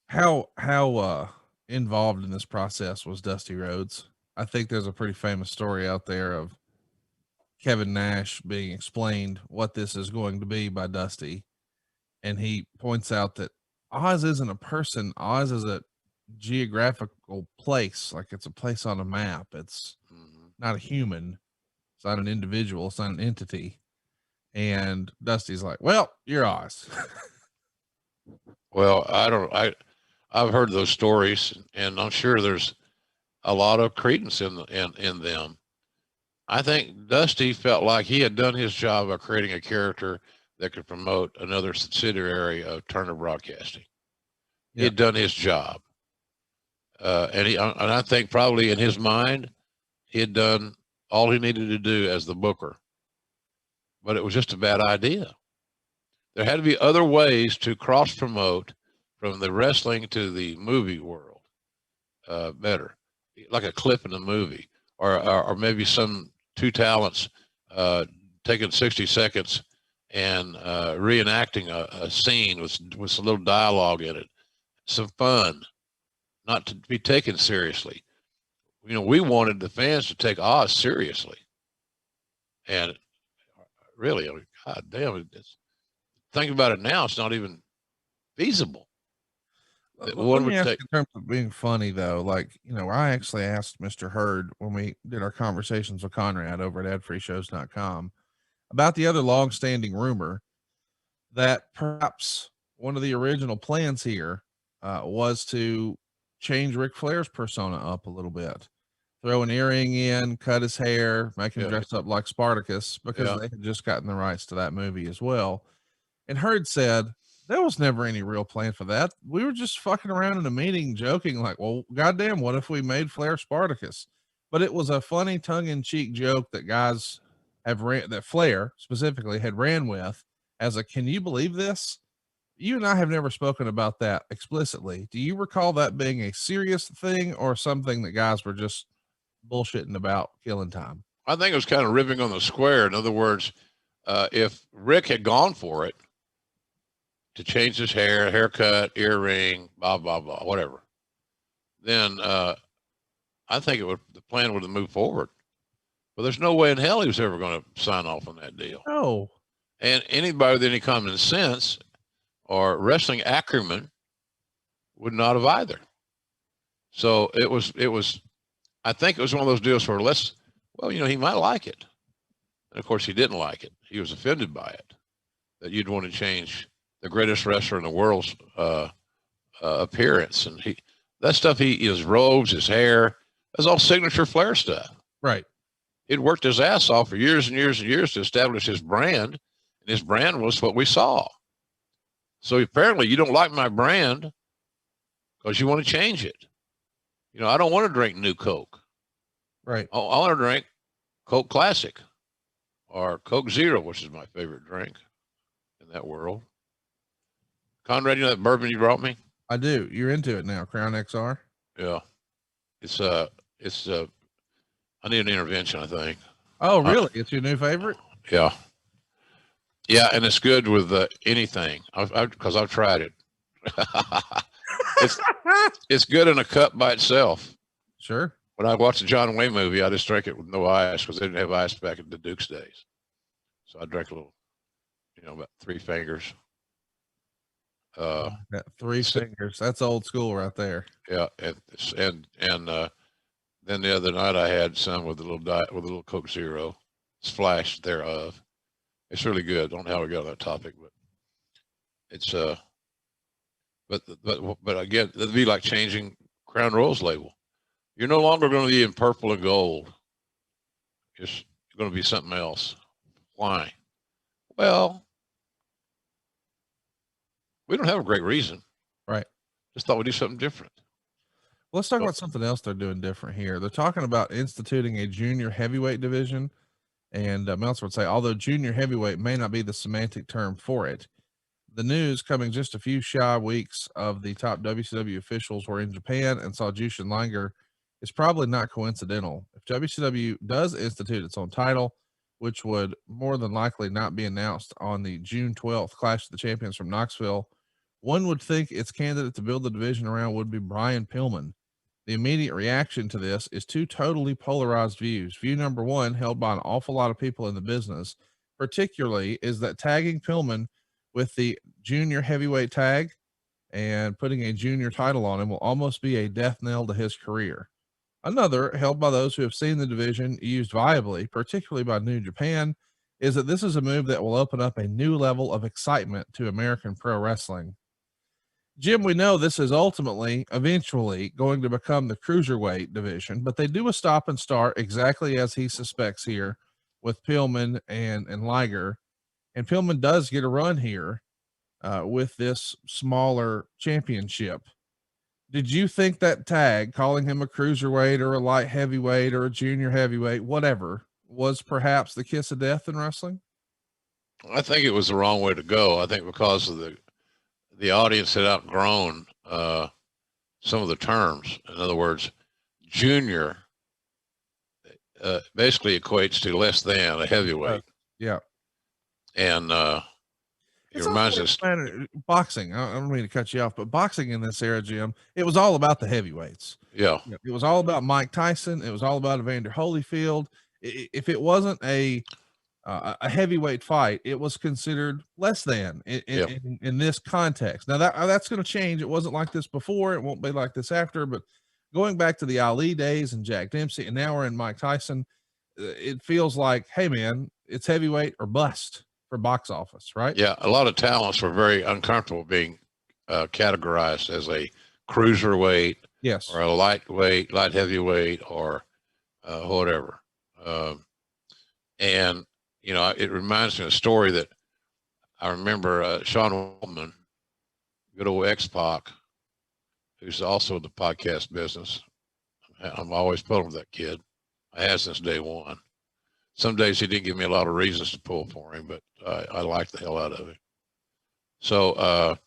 How involved in this process was Dusty Rhodes? I think there's a pretty famous story out there of Kevin Nash being explained what this is going to be by Dusty. And he points out that Oz isn't a person. Oz is a geographical place. Like it's a place on a map. It's not a human. It's not an individual. It's not an entity. And Dusty's like, well, you're Oz. Well, I've heard those stories, and I'm sure there's a lot of credence in them. I think Dusty felt like he had done his job of creating a character that could promote another subsidiary of Turner Broadcasting. He had done his job. And I think probably in his mind, he had done all he needed to do as the booker. But it was just a bad idea. There had to be other ways to cross promote from the wrestling to the movie world better, like a clip in a movie, or maybe some two talents taking 60 seconds and reenacting a scene with some little dialogue in it, some fun, not to be taken seriously. You know, we wanted the fans to take Oz seriously, and really, I mean, God damn it! Think about it now; it's not even feasible. Let me ask, in terms of being funny though, like, you know, I actually asked Mr. Hurd when we did our conversations with Conrad over at adfreeshows.com about the other long-standing rumor that perhaps one of the original plans here was to change Ric Flair's persona up a little bit, throw an earring in, cut his hair, make him dress up like Spartacus, because they had just gotten the rights to that movie as well. And Hurd said, there was never any real plan for that. We were just fucking around in a meeting joking like, well, goddamn, what if we made Flair Spartacus? But it was a funny tongue-in-cheek joke that guys that Flair specifically had ran with as a, can you believe this? You and I have never spoken about that explicitly. Do you recall that being a serious thing or something that guys were just bullshitting about killing time? I think it was kind of ripping on the square. In other words, if Rick had gone for it, to change his hair, haircut, earring, blah, blah, blah, whatever, then I think the plan would have moved forward. But there's no way in hell he was ever going to sign off on that deal. No. And anybody with any common sense or wrestling acumen would not have either. So it was, I think it was one of those deals where you know, he might like it. And of course he didn't like it. He was offended by it, that you'd want to change the greatest wrestler in the world's appearance. And that stuff, his robes, his hair, that's all signature Flair stuff. Right. He'd worked his ass off for years and years and years to establish his brand. And his brand was what we saw. So apparently you don't like my brand because you want to change it. You know, I don't want to drink New Coke. Right. I want to drink Coke Classic or Coke Zero, which is my favorite drink in that world. Conrad, you know that bourbon you brought me? I do. You're into it now, Crown XR? Yeah. I need an intervention, I think. Oh, really? It's your new favorite? Yeah. Yeah, and it's good with anything. Because I've tried it. It's good in a cup by itself. Sure. When I watched the John Wayne movie, I just drank it with no ice because they didn't have ice back in the Duke's days. So I drank a little, about 3 fingers. Three fingers. That's old school right there. Yeah, and then the other night I had some with a little Coke Zero, splash thereof. It's really good. I don't know how we got on that topic, but it's but again, it'd be like changing Crown Royal's label. You're no longer going to be in purple and gold. Just going to be something else. Why? Well, we don't have a great reason. Right. Just thought we'd do something different. Let's talk about something else they're doing different here. They're talking about instituting a junior heavyweight division. And Meltzer would say, although junior heavyweight may not be the semantic term for it, the news coming just a few shy weeks of the top WCW officials were in Japan and saw Jushin Liger is probably not coincidental. If WCW does institute its own title, which would more than likely not be announced on the June 12th Clash of the Champions from Knoxville, one would think its candidate to build the division around would be Brian Pillman. The immediate reaction to this is two totally polarized views. View number one, held by an awful lot of people in the business, particularly, is that tagging Pillman with the junior heavyweight tag and putting a junior title on him will almost be a death knell to his career. Another, held by those who have seen the division used viably, particularly by New Japan, is that this is a move that will open up a new level of excitement to American pro wrestling. Jim, we know this is eventually going to become the cruiserweight division, but they do a stop and start exactly as he suspects here with Pillman and Liger. And Pillman does get a run here with this smaller championship. Did you think that tag, calling him a cruiserweight or a light heavyweight or a junior heavyweight, whatever, was perhaps the kiss of death in wrestling? I think it was the wrong way to go. I think because of the audience had outgrown some of the terms. In other words, junior basically equates to less than a heavyweight. Yeah. And it reminds us boxing. I don't mean to cut you off, but boxing in this era, Jim, it was all about the heavyweights. Yeah. It was all about Mike Tyson. It was all about Evander Holyfield. If it wasn't a heavyweight fight, it was considered less than in this context. Now that's going to change. It wasn't like this before. It won't be like this after, but going back to the Ali days and Jack Dempsey, and now we're in Mike Tyson, it feels like, hey man, it's heavyweight or bust for box office, right? Yeah. A lot of talents were very uncomfortable being categorized as a cruiserweight, yes, or a lightweight, light heavyweight, or whatever. And you know, it reminds me of a story that I remember. Sean Waltman, good old X-Pac, who's also in the podcast business. I'm always pulling with that kid. I have since day one. Some days he didn't give me a lot of reasons to pull for him, but I like the hell out of him. So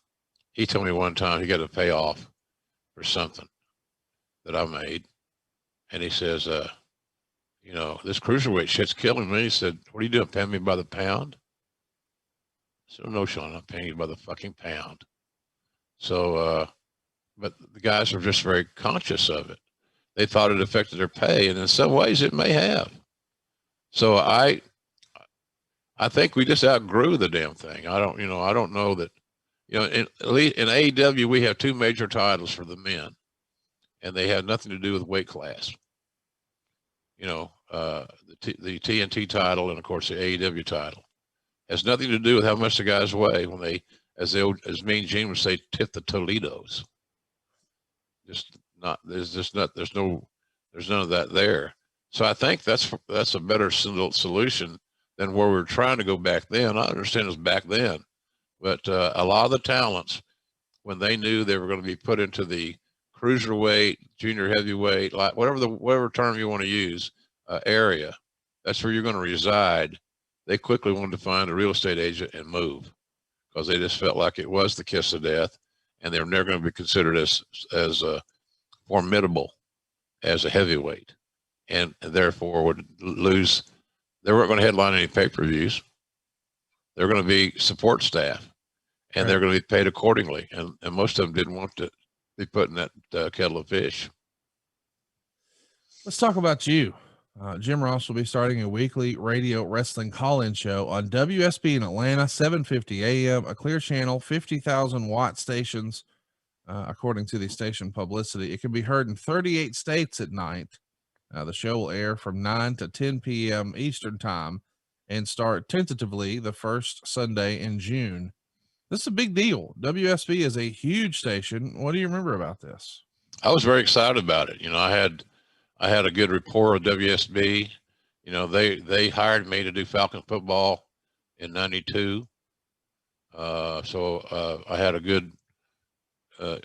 he told me one time he got a payoff for something that I made. And he says, you know, this cruiserweight shit's killing me. He said, what are you doing, paying me by the pound? I said, no, Sean, I'm paying you by the fucking pound. So, but the guys are just very conscious of it. They thought it affected their pay, and in some ways it may have. So I think we just outgrew the damn thing. I don't know that, you know, at least in AEW, we have two major titles for the men, and they have nothing to do with weight class. You know, the TNT title and of course the AEW title has nothing to do with how much the guys weigh when they, as Mean Gene would say, tip the Toledos. There's none of that there. So I think that's a better solution than where we were trying to go back then. I understand it was back then, but a lot of the talents, when they knew they were going to be put into the cruiserweight, junior heavyweight, like whatever term you want to use, area, that's where you're going to reside. They quickly wanted to find a real estate agent and move, because they just felt like it was the kiss of death, and they were never going to be considered as formidable as a heavyweight, and therefore would lose. They weren't going to headline any pay-per-views. They're going to be support staff, and they're going to be paid accordingly. And most of them didn't want to be put in that kettle of fish. Let's talk about you. Jim Ross will be starting a weekly radio wrestling call-in show on WSB in Atlanta, 7:50 a.m., a clear channel, 50,000 watt stations, according to the station publicity. It can be heard in 38 states at night. The show will air from 9 to 10 p.m. Eastern time and start tentatively the first Sunday in June. This is a big deal. WSB is a huge station. What do you remember about this? I was very excited about it. You know, I had a good rapport with WSB, You know, they hired me to do Falcon football in '92. So I had a good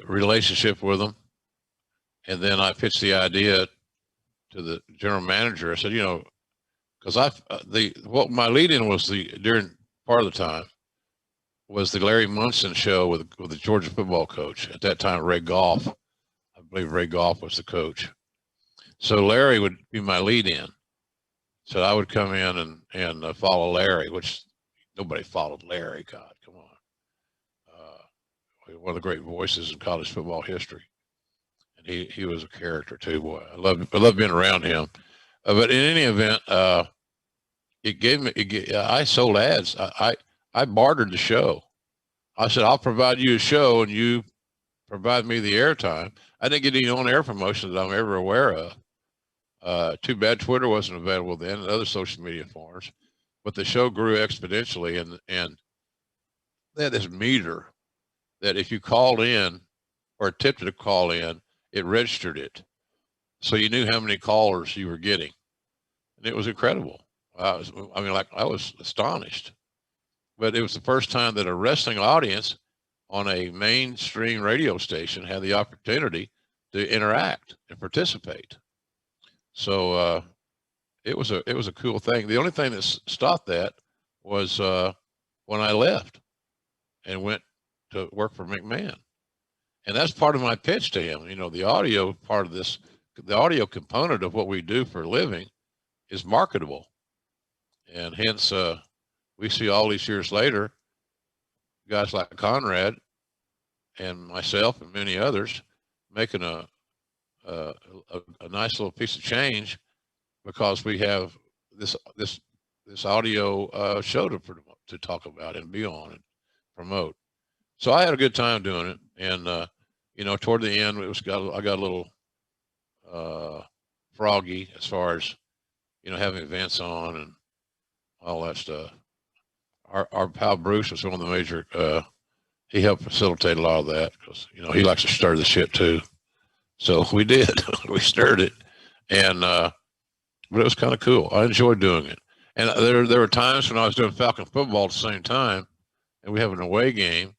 relationship with them. And then I pitched the idea to the general manager. I said, you know, because what my lead-in was during part of the time was the Larry Munson show with the Georgia football coach at that time, Ray Goff. I believe Ray Goff was the coach. So Larry would be my lead-in. So I would come in and follow Larry, which nobody followed Larry. God, come on. One of the great voices in college football history. And he was a character too, boy. I love being around him. But in any event, I sold ads. I bartered the show. I said, I'll provide you a show and you provide me the airtime. I didn't get any on-air promotion that I'm ever aware of. Too bad Twitter wasn't available then and other social media forms. But the show grew exponentially, and they had this meter that if you called in or attempted to call in, it registered it. So you knew how many callers you were getting. And it was incredible. I was astonished. But it was the first time that a wrestling audience on a mainstream radio station had the opportunity to interact and participate. So it was a cool thing. The only thing that stopped that was when I left and went to work for McMahon. And that's part of my pitch to him. You know, the audio part of this, the audio component of what we do for a living is marketable. And hence, we see all these years later, guys like Conrad and myself and many others making a nice little piece of change because we have this audio show to talk about and be on and promote. So I had a good time doing it, and you know, toward the end, I got a little froggy as far as, you know, having events on and all that stuff. Our pal Bruce was one of the major. He helped facilitate a lot of that because, you know, he likes to stir the shit too. So we did. We stirred it, and but it was kind of cool. I enjoyed doing it. And there were times when I was doing Falcon football at the same time, and we have an away game.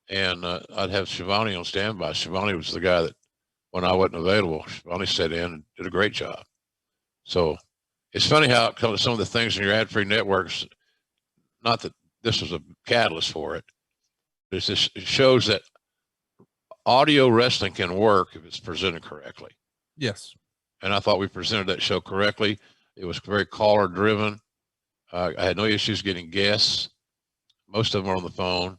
And I'd have Shivani on standby. Shivani was the guy that, when I wasn't available, Shivani sat in and did a great job. So it's funny how some of the things in your ad-free networks, not that this was a catalyst for it, but it shows that audio wrestling can work if it's presented correctly. Yes. And I thought we presented that show correctly. It was very caller-driven. I had no issues getting guests. Most of them were on the phone.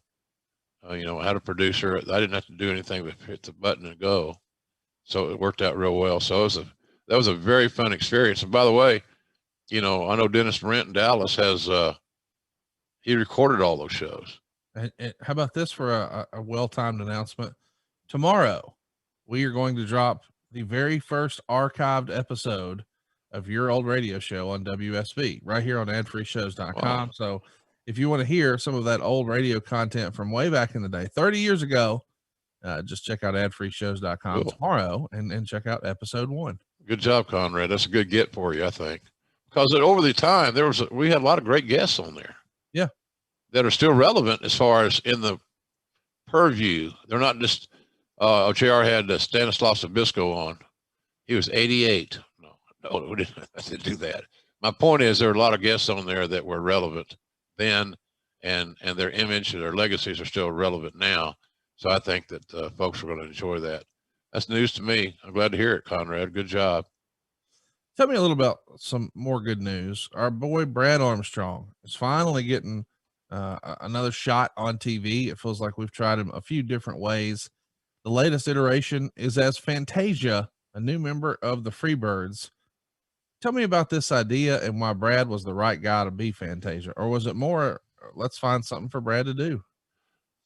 You know, I had a producer. I didn't have to do anything but hit the button and go. So it worked out real well. So that was a very fun experience. And by the way, you know, I know Dennis Brent in Dallas has, he recorded all those shows. And how about this for a well-timed announcement? Tomorrow, we are going to drop the very first archived episode of Your Old Radio Show on WSB right here on adfreeshows.com. Wow. So if you want to hear some of that old radio content from way back in the day, 30 years ago, just check out adfreeshows.com tomorrow and check out episode 1. Good job, Conrad. That's a good get for you, I think. Because over the time, we had a lot of great guests on there. Yeah. That are still relevant as far as in the purview. They're not just, JR had Stanislav Sabisco on. He was 88. No, we didn't do that. My point is there are a lot of guests on there that were relevant then, and their image and their legacies are still relevant now. So I think that folks are going to enjoy that. That's news to me. I'm glad to hear it, Conrad. Good job. Tell me a little about some more good news. Our boy Brad Armstrong is finally getting another shot on TV. It feels like we've tried him a few different ways. The latest iteration is as Fantasia, a new member of the Freebirds. Tell me about this idea and why Brad was the right guy to be Fantasia, or was it more, let's find something for Brad to do?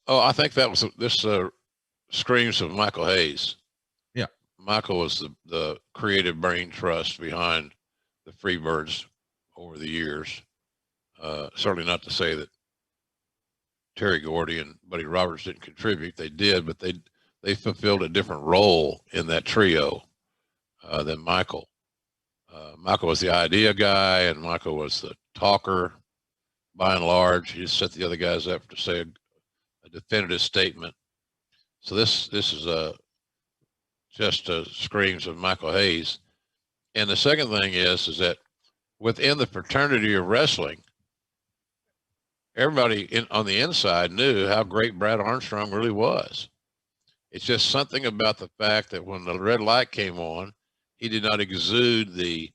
Oh, I think that was this screams of Michael Hase. Yeah. Michael was the creative brain trust behind the Freebirds over the years. Certainly not to say that Terry Gordy and Buddy Roberts didn't contribute. They did, but they fulfilled a different role in that trio than Michael. Michael was the idea guy, and Michael was the talker. By and large, he just set the other guys up to say a definitive statement. So this is just screams of Michael Hase. And the second thing is that within the fraternity of wrestling, everybody on the inside knew how great Brad Armstrong really was. It's just something about the fact that when the red light came on, he did not exude the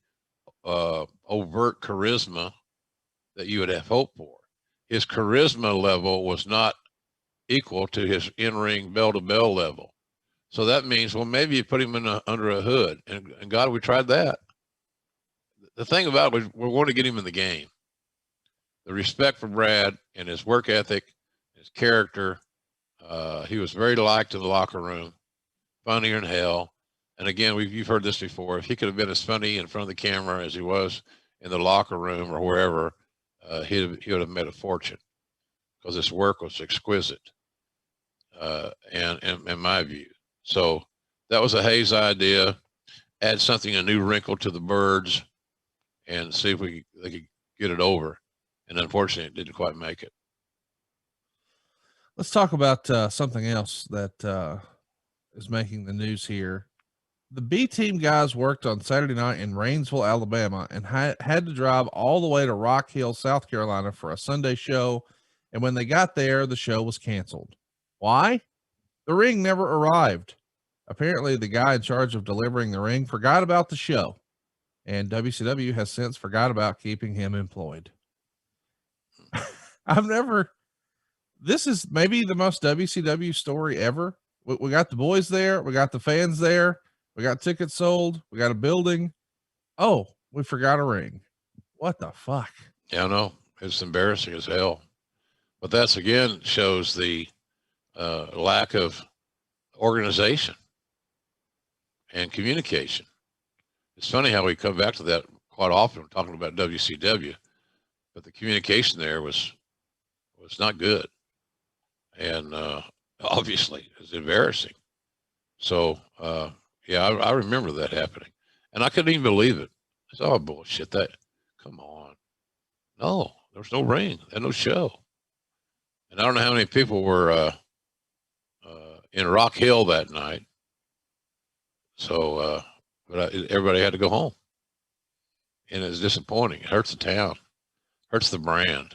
overt charisma that you would have hoped for. His charisma level was not equal to his in-ring bell-to-bell level. So that means, well, maybe you put him in under a hood. And God, we tried that. The thing about it was we want to get him in the game. The respect for Brad and his work ethic, his character. He was very liked in the locker room, funnier than hell. And again, you've heard this before. If he could have been as funny in front of the camera as he was in the locker room or wherever, he would have made a fortune, because his work was exquisite, and in my view. So that was a Hase idea. Add something, a new wrinkle to the birds, and see if they could get it over. And unfortunately, it didn't quite make it. Let's talk about something else that is making the news here. The B team guys worked on Saturday night in Rainsville, Alabama, and had to drive all the way to Rock Hill, South Carolina for a Sunday show. And when they got there, the show was canceled. Why? The ring never arrived. Apparently, the guy in charge of delivering the ring forgot about the show, and WCW has since forgot about keeping him employed. This is maybe the most WCW story ever. We got the boys there. We got the fans there. We got tickets sold. We got a building. Oh, we forgot a ring. What the fuck? Yeah, I know. It's embarrassing as hell. But that's, again, shows the lack of organization and communication. It's funny how we come back to that quite often, talking about WCW, but the communication there was not good. And obviously it's embarrassing. So, yeah, I remember that happening, and I couldn't even believe it. I said, oh, bullshit, come on. No, there was no ring. There was no show. And I don't know how many people were in Rock Hill that night. So, but everybody had to go home. And it's disappointing. It hurts the town, hurts the brand.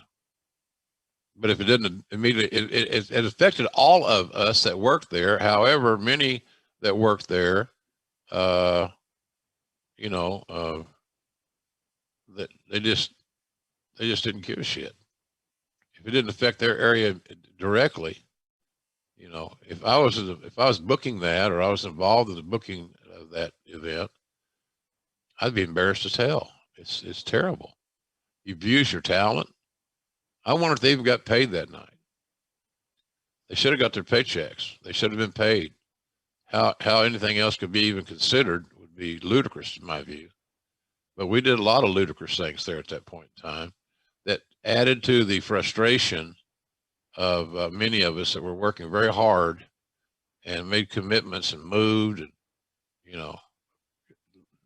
But if it didn't immediately, it affected all of us that worked there. However, many that worked there, that they just didn't give a shit. If it didn't affect their area directly, if I was booking that, or I was involved in the booking of that event, I'd be embarrassed as hell. It's terrible. You abuse your talent. I wonder if they even got paid that night. They should have got their paychecks. They should have been paid. How anything else could be even considered would be ludicrous in my view. But we did a lot of ludicrous things there at that point in time that added to the frustration of many of us that were working very hard and made commitments and moved and,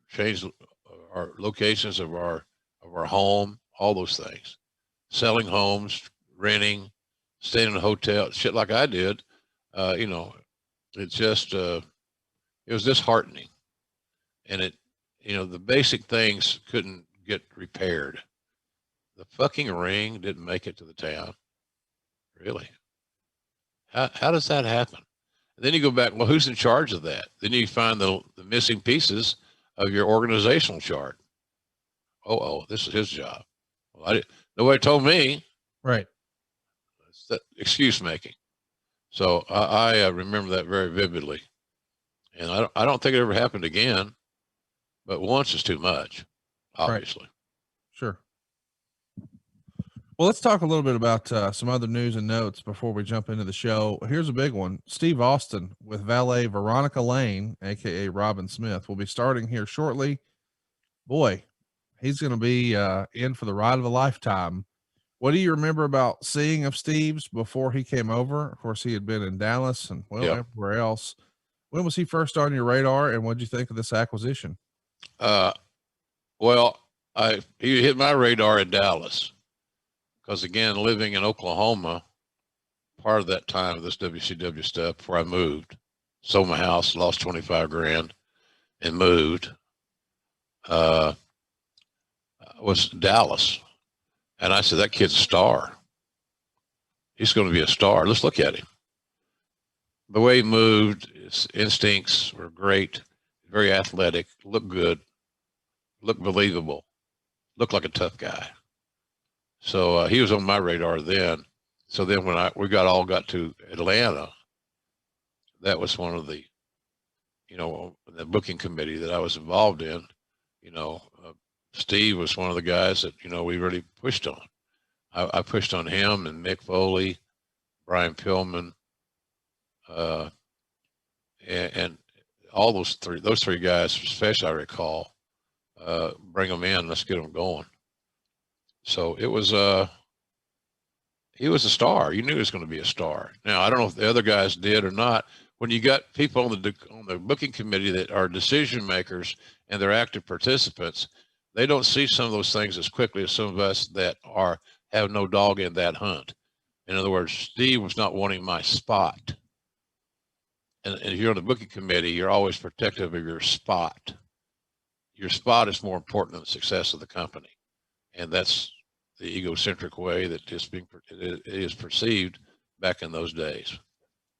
changed our locations of our home, all those things, selling homes, renting, staying in a hotel, shit like I did. It's just, it was disheartening, and the basic things couldn't get repaired. The fucking ring didn't make it to the town. Really? How does that happen? And then you go back, well, who's in charge of that? Then you find the missing pieces of your organizational chart. Oh, this is his job. Well, nobody told me. Right. It's that excuse making. So I remember that very vividly, and I don't think it ever happened again, but once is too much, obviously. Right. Sure. Well, let's talk a little bit about some other news and notes before we jump into the show. Here's a big one. Steve Austin with valet Veronica Lane, aka Robin Smith, will be starting here shortly. Boy, he's going to be in for the ride of a lifetime. What do you remember about seeing of Steve's before he came over? Of course, he had been in Dallas and everywhere else. When was he first on your radar, and what did you think of this acquisition? Well, he hit my radar in Dallas because, again, living in Oklahoma, part of that time of this WCW stuff before I moved, sold my house, lost 25 grand, and moved, was Dallas. And I said, that kid's a star. He's going to be a star. Let's look at him. The way he moved, his instincts were great, very athletic, looked good, looked believable, looked like a tough guy. So he was on my radar then. So then when we got to Atlanta, that was one of the, the booking committee that I was involved in. Steve was one of the guys that, we really pushed on. I pushed on him and Mick Foley, Brian Pillman, and all those three guys, especially I recall, bring them in, let's get them going. So it was, he was a star. You knew he was going to be a star. Now, I don't know if the other guys did or not. When you got people on the booking committee that are decision makers and they're active participants, they don't see some of those things as quickly as some of us that have no dog in that hunt. In other words, Steve was not wanting my spot. And if you're on the booking committee, you're always protective of your spot. Your spot is more important than the success of the company. And that's the egocentric way that it is perceived back in those days.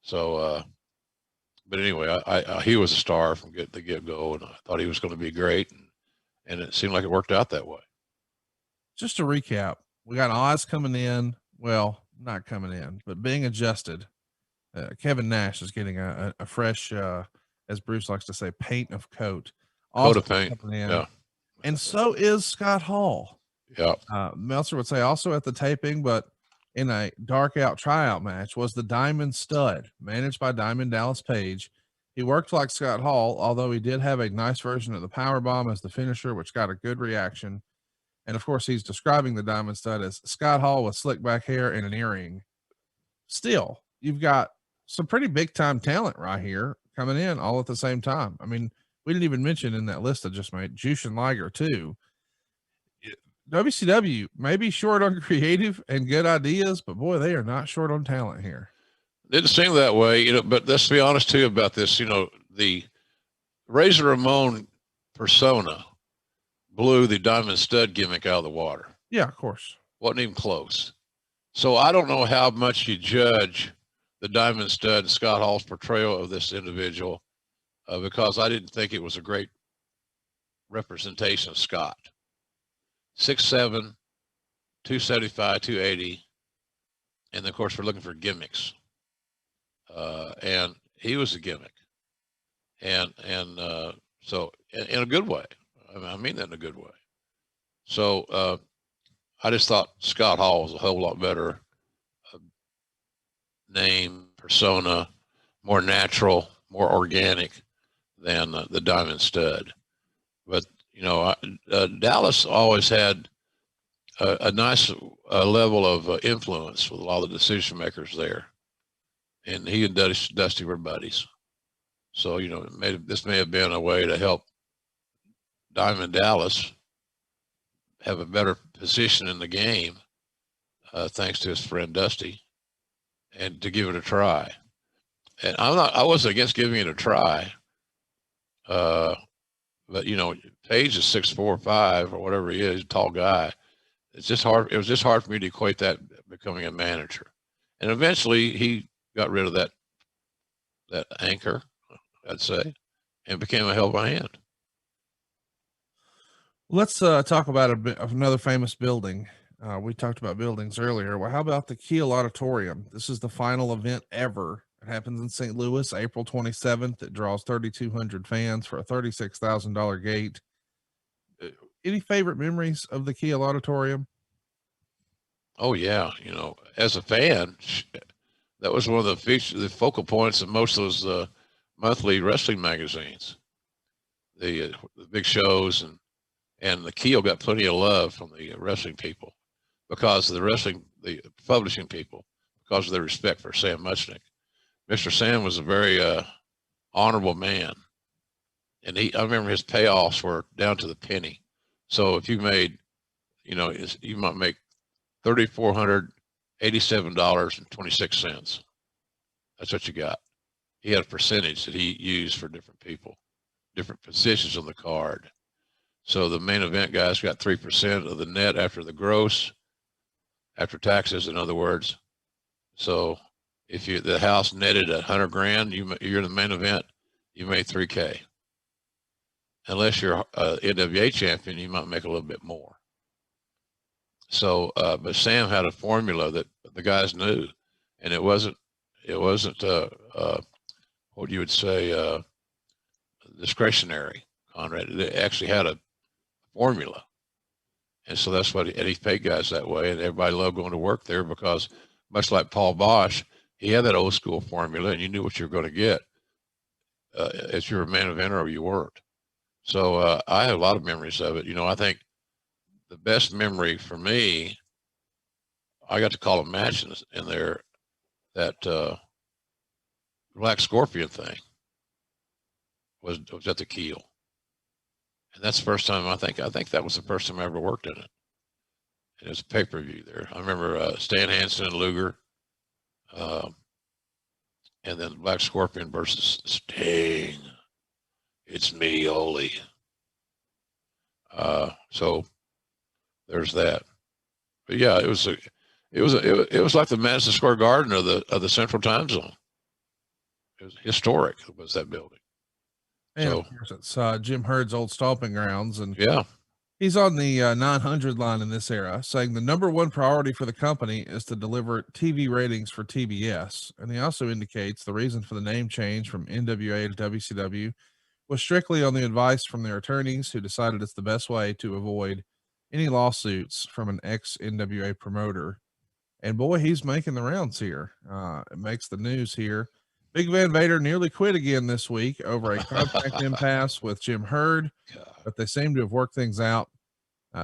So, but anyway, he was a star from the get-go, and I thought he was going to be great, and it seemed like it worked out that way. Just to recap, we got Oz coming in. Well, not coming in, but being adjusted. Kevin Nash is getting a fresh, as Bruce likes to say, paint of coat. Coat of paint, yeah. And so is Scott Hall. Yeah. Meltzer would say also at the taping, but in a dark out tryout match was the Diamond Stud, managed by Diamond Dallas Page. He worked like Scott Hall, although he did have a nice version of the power bomb as the finisher, which got a good reaction. And of course, he's describing the Diamond Stud as Scott Hall with slick back hair and an earring. Still, you've got some pretty big time talent right here coming in all at the same time. I mean, we didn't even mention in that list I just made Jushin Liger too. WCW may be short on creative and good ideas, but boy, they are not short on talent here. Didn't seem that way, but let's be honest too about this. The Razor Ramon persona blew the Diamond Stud gimmick out of the water. Yeah, of course. Wasn't even close. So I don't know how much you judge the Diamond Stud and Scott Hall's portrayal of this individual, because I didn't think it was a great representation of Scott. 6'7", 275, 280. And of course, we're looking for gimmicks. And he was a gimmick. And so in a good way. I mean that in a good way. So I just thought Scott Hall was a whole lot better name, persona, more natural, more organic than the Diamond Stud. But Dallas always had a nice level of influence with a lot of the decision makers there, and he and Dusty were buddies. So this may have been a way to help Diamond Dallas have a better position in the game, thanks to his friend Dusty, and to give it a try. And I wasn't against giving it a try. But Page is 6'4", 5", or whatever he is, a tall guy. It's just hard. It was just hard for me to equate that becoming a manager. And eventually he got rid of that anchor, I'd say, and became a hell of a hand. Let's talk about a bit of another famous building. We talked about buildings earlier. Well, how about the Kiel Auditorium? This is the final event ever. It happens in St. Louis, April 27th. It draws 3,200 fans for a $36,000 gate. Any favorite memories of the Kiel Auditorium? Oh yeah. As a fan, that was one of the focal points of most of those monthly wrestling magazines. The big shows and the Kiel got plenty of love from the wrestling people because of the publishing people, because of their respect for Sam Muchnick. Mr. Sam was a very honorable man, and I remember his payoffs were down to the penny. So if you made, you might make $3,487.26. That's what you got. He had a percentage that he used for different people, different positions on the card. So the main event guys got 3% of the net after the gross, after taxes, in other words. So if the house netted $100,000, you're the main event, you made $3K. Unless you're NWA champion, you might make a little bit more. So, but Sam had a formula that the guys knew, and it wasn't what you would say discretionary. Conrad, it actually had a formula, and so that's what he paid guys that way, and everybody loved going to work there because, much like Paul Bosch, he had that old school formula, and you knew what you were going to get if you were a main eventer or you weren't. So I have a lot of memories of it. I think the best memory for me, I got to call a match in there, that Black Scorpion thing was at the Keel. And that's the first time I think that was the first time I ever worked in it. And it was a pay-per-view there. I remember Stan Hansen and Luger, and then Black Scorpion versus Sting. It's me, Ole. So there's that. But yeah, it was like the Madison Square Garden of the Central Time Zone. It was historic. Was that building? And of course, it's Jim Herd's old stomping grounds, and yeah, he's on the 900 line in this era, saying the number one priority for the company is to deliver TV ratings for TBS. And he also indicates the reason for the name change from NWA to WCW was strictly on the advice from their attorneys, who decided it's the best way to avoid any lawsuits from an ex-NWA promoter. And boy, he's making the rounds here. It makes the news here. Big Van Vader nearly quit again this week over a contract impasse with Jim Herd, but they seem to have worked things out.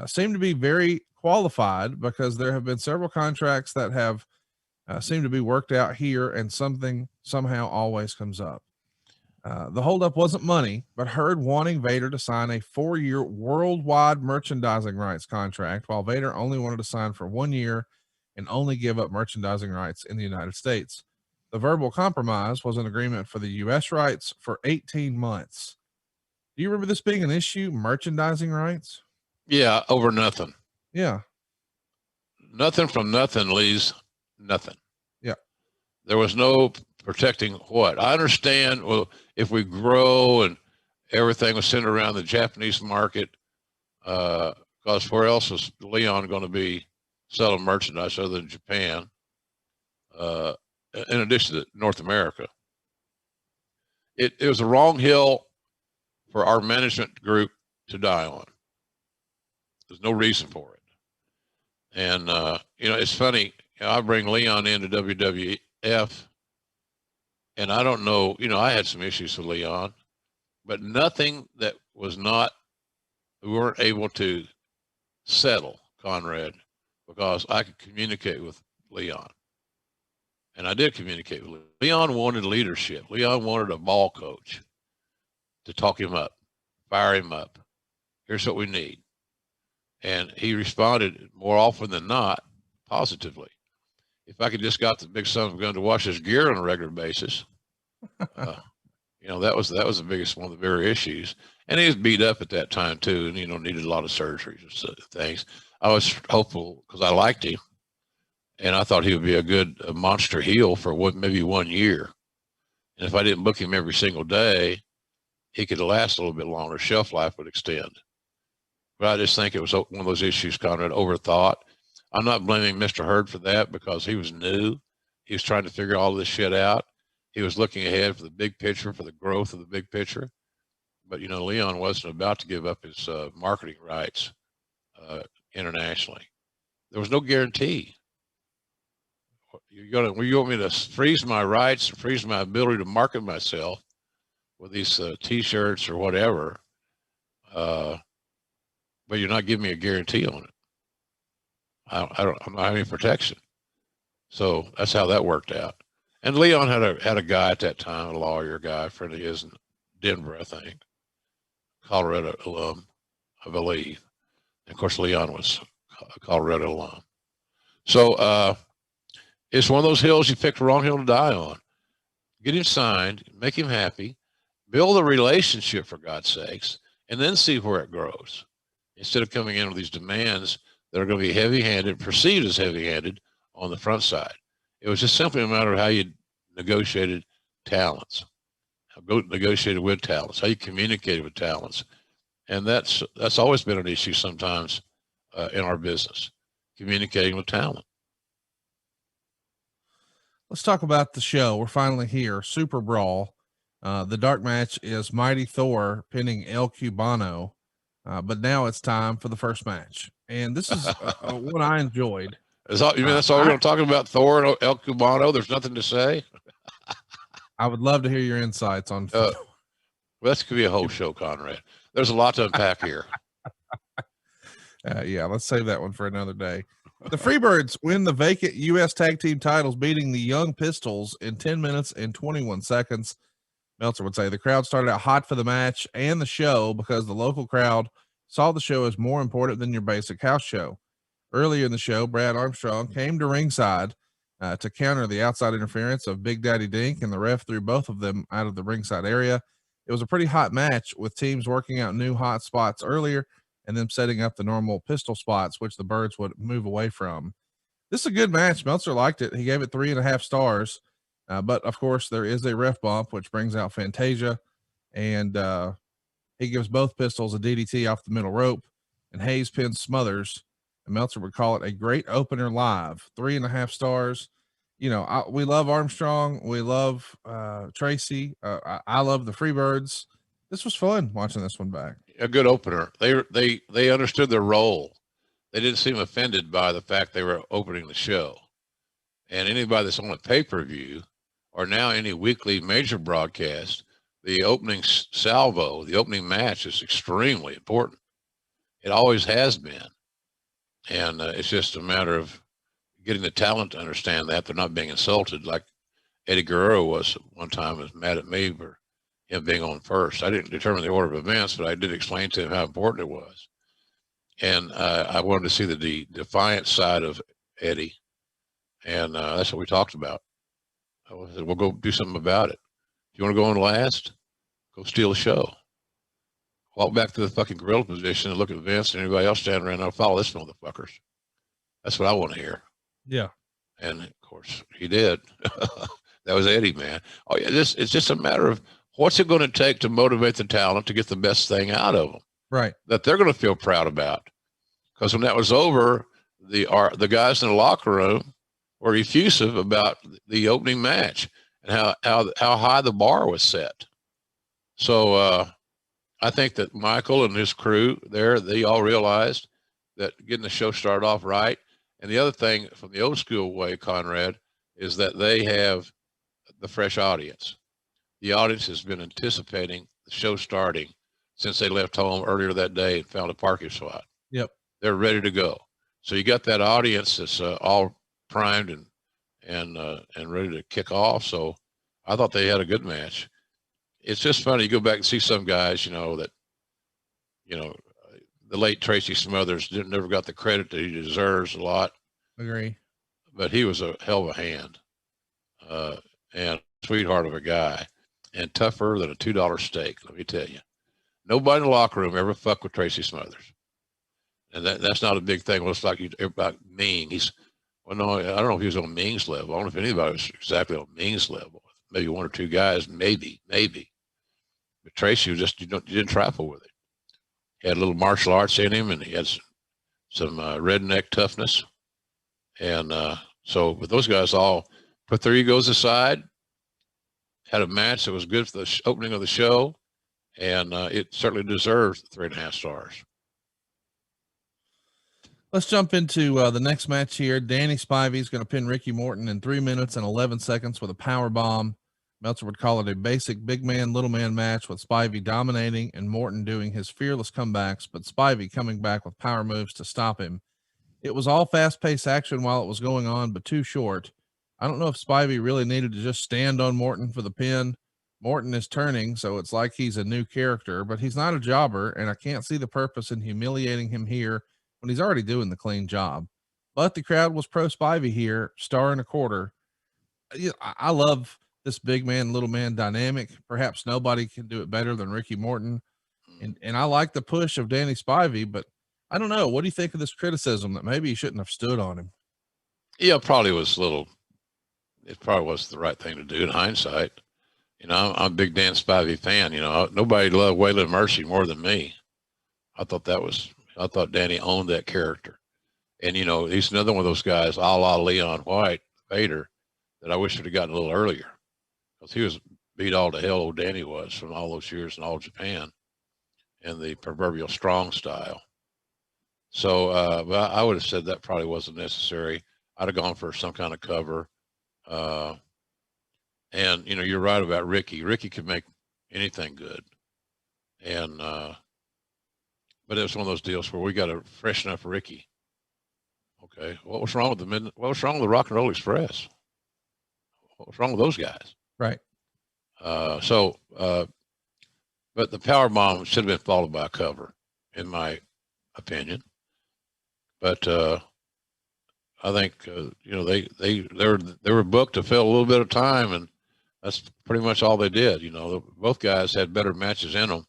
Seem to be very qualified, because there have been several contracts that have seemed to be worked out here, and something somehow always comes up. The holdup wasn't money, but Herd wanting Vader to sign a 4-year worldwide merchandising rights contract, while Vader only wanted to sign for 1 year and only give up merchandising rights in the United States. The verbal compromise was an agreement for the U.S. rights for 18 months. Do you remember this being an issue, merchandising rights? Yeah, over nothing. Yeah. Nothing from nothing leaves nothing. Yeah. There was no protecting what? I understand, well, if we grow and everything was centered around the Japanese market, because where else was Leon going to be selling merchandise other than Japan, in addition to North America? It was a wrong hill for our management group to die on. There's no reason for it. And, it's funny, I bring Leon into WWF, and I don't know, I had some issues with Leon, but nothing that was not, we weren't able to settle, Conrad, because I could communicate with Leon. And I did communicate with Leon. Leon wanted leadership. Leon wanted a ball coach to talk him up, fire him up. Here's what we need. And he responded more often than not positively. If I could just got the big son of a gun to wash his gear on a regular basis, that was the biggest, one of the bigger issues. And he was beat up at that time too, and needed a lot of surgeries and things. I was hopeful because I liked him, and I thought he would be a monster heel for maybe 1 year. And if I didn't book him every single day, he could last a little bit longer. Shelf life would extend. But I just think it was one of those issues, Conrad, overthought. I'm not blaming Mr. Herd for that, because he was new. He was trying to figure all this shit out. He was looking ahead for the big picture, for the growth of the big picture. But, Leon wasn't about to give up his marketing rights internationally. There was no guarantee. You want me to freeze my rights, freeze my ability to market myself with these T-shirts or whatever, but you're not giving me a guarantee on it. I'm not having protection. So that's how that worked out. And Leon had a guy at that time, a lawyer guy, a friend of his in Denver, I think, Colorado alum, I believe. And of course, Leon was a Colorado alum. So it's one of those hills you picked the wrong hill to die on. Get him signed, make him happy, build a relationship for God's sakes, and then see where it grows. Instead of coming in with these demands that are going to be heavy-handed, perceived as heavy-handed on the front side. It was just simply a matter of how you negotiated talents, negotiated with talents, how you communicated with talents. And that's always been an issue sometimes in our business, communicating with talent. Let's talk about the show. We're finally here. Super Brawl. The dark match is Mighty Thor pinning El Cubano. But now it's time for the first match. And this is what I enjoyed. You mean that's all we're going to talk about, Thor and El Cubano? There's nothing to say? I would love to hear your insights on well, this could be a whole show, Conrad. There's a lot to unpack here. Yeah, let's save that one for another day. The Freebirds win the vacant U.S. Tag Team titles, beating the Young Pistols in 10 minutes and 21 seconds. Meltzer would say the crowd started out hot for the match and the show because the local crowd saw the show as more important than your basic house show. Earlier in the show, Brad Armstrong came to ringside to counter the outside interference of Big Daddy Dink, and the ref threw both of them out of the ringside area. It was a pretty hot match with teams working out new hot spots earlier and then setting up the normal pistol spots, which the Birds would move away from. This is a good match. Meltzer liked it. He gave it 3.5 stars. But of course there is a ref bump, which brings out Fantasia, and he gives both pistols a DDT off the middle rope, and Hase pins Smothers, and Meltzer would call it a great opener live. 3.5 stars. You know, we love Armstrong. We love Tracy. I love the Freebirds. This was fun watching this one back. A good opener. They understood their role. They didn't seem offended by the fact they were opening the show. And anybody that's on a pay-per-view or now any weekly major broadcast, the opening salvo, the opening match is extremely important. It always has been. And it's just a matter of getting the talent to understand that they're not being insulted like Eddie Guerrero was one time, was mad at me for him being on first. I didn't determine the order of events, but I did explain to him how important it was. And I wanted to see the defiant side of Eddie. And that's what we talked about. I said, we'll go do something about it. If you want to go on last, go steal the show. Walk back to the fucking gorilla position and look at Vince and anybody else standing around. I'll follow this motherfuckers. That's what I want to hear. Yeah. And of course he did. That was Eddie, man. Oh yeah. It's just a matter of what's it going to take to motivate the talent to get the best thing out of them. Right. That they're going to feel proud about. Because when that was over, the guys in the locker room were effusive about the opening match and how high the bar was set. So I think that Michael and his crew there, they all realized that getting the show started off right. And the other thing from the old school way, Conrad, is that they have the fresh audience. The audience has been anticipating the show starting since they left home earlier that day and found a parking spot. Yep. They're ready to go. So you got that audience that's all primed and ready to kick off. So I thought they had a good match. It's just funny. You go back and see some guys, the late Tracy Smothers never got the credit that he deserves a lot. Agree. But he was a hell of a hand and sweetheart of a guy and tougher than a $2 steak. Let me tell you, nobody in the locker room ever fucked with Tracy Smothers. And that's not a big thing. Well, it's like everybody Ming. I don't know if he was on Ming's level. I don't know if anybody was exactly on Ming's level. Maybe one or two guys, maybe. But Tracy was just, you didn't trifle with it. He had a little martial arts in him, and he had some redneck toughness. And so, but those guys all put their egos aside, had a match that was good for the opening of the show, and it certainly deserves 3.5 stars. Let's jump into the next match here. Danny Spivey is going to pin Ricky Morton in 3 minutes and 11 seconds with a power bomb. Meltzer would call it a basic big man, little man match with Spivey dominating and Morton doing his fearless comebacks, but Spivey coming back with power moves to stop him. It was all fast-paced action while it was going on, but too short. I don't know if Spivey really needed to just stand on Morton for the pin. Morton is turning, so it's like he's a new character, but he's not a jobber, and I can't see the purpose in humiliating him here when he's already doing the clean job. But the crowd was pro Spivey here, star and a quarter. I love this big man, little man dynamic. Perhaps nobody can do it better than Ricky Morton. And I like the push of Danny Spivey, but I don't know. What do you think of this criticism that maybe he shouldn't have stood on him? Yeah, it probably was the right thing to do in hindsight. I'm a big Dan Spivey fan. Nobody loved Waylon Mercy more than me. I thought Danny owned that character. And, he's another one of those guys, a la Leon White, Vader, that I wish would have gotten a little earlier, because he was beat all to hell, old Danny was, from all those years in All Japan and the proverbial strong style. So but I would have said that probably wasn't necessary. I'd have gone for some kind of cover. And, you're right about Ricky. Ricky could make anything good. And, but it was one of those deals where we got to freshen up Ricky. Okay. What was wrong with the Rock and Roll Express? What was wrong with those guys? Right. But the power bomb should have been followed by a cover, in my opinion. But, I think, they were booked to fill a little bit of time, and that's pretty much all they did. Both guys had better matches in them,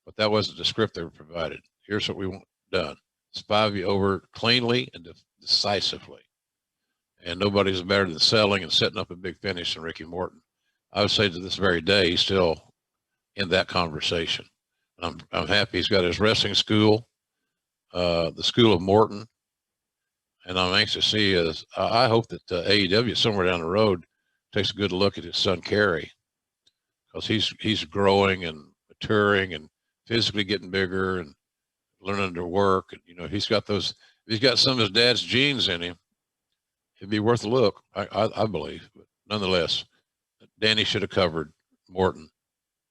but that wasn't the script they were provided. Here's what we want done. Spivey over cleanly and decisively. And nobody's better than selling and setting up a big finish than Ricky Morton. I would say to this very day, he's still in that conversation. And I'm happy he's got his wrestling school, the School of Morton. And I'm anxious to see I hope that AEW somewhere down the road takes a good look at his son Kerry, because he's growing and maturing and physically getting bigger and learning to work. And he's got some of his dad's genes in him. It'd be worth a look, I believe. But nonetheless, Danny should have covered Morton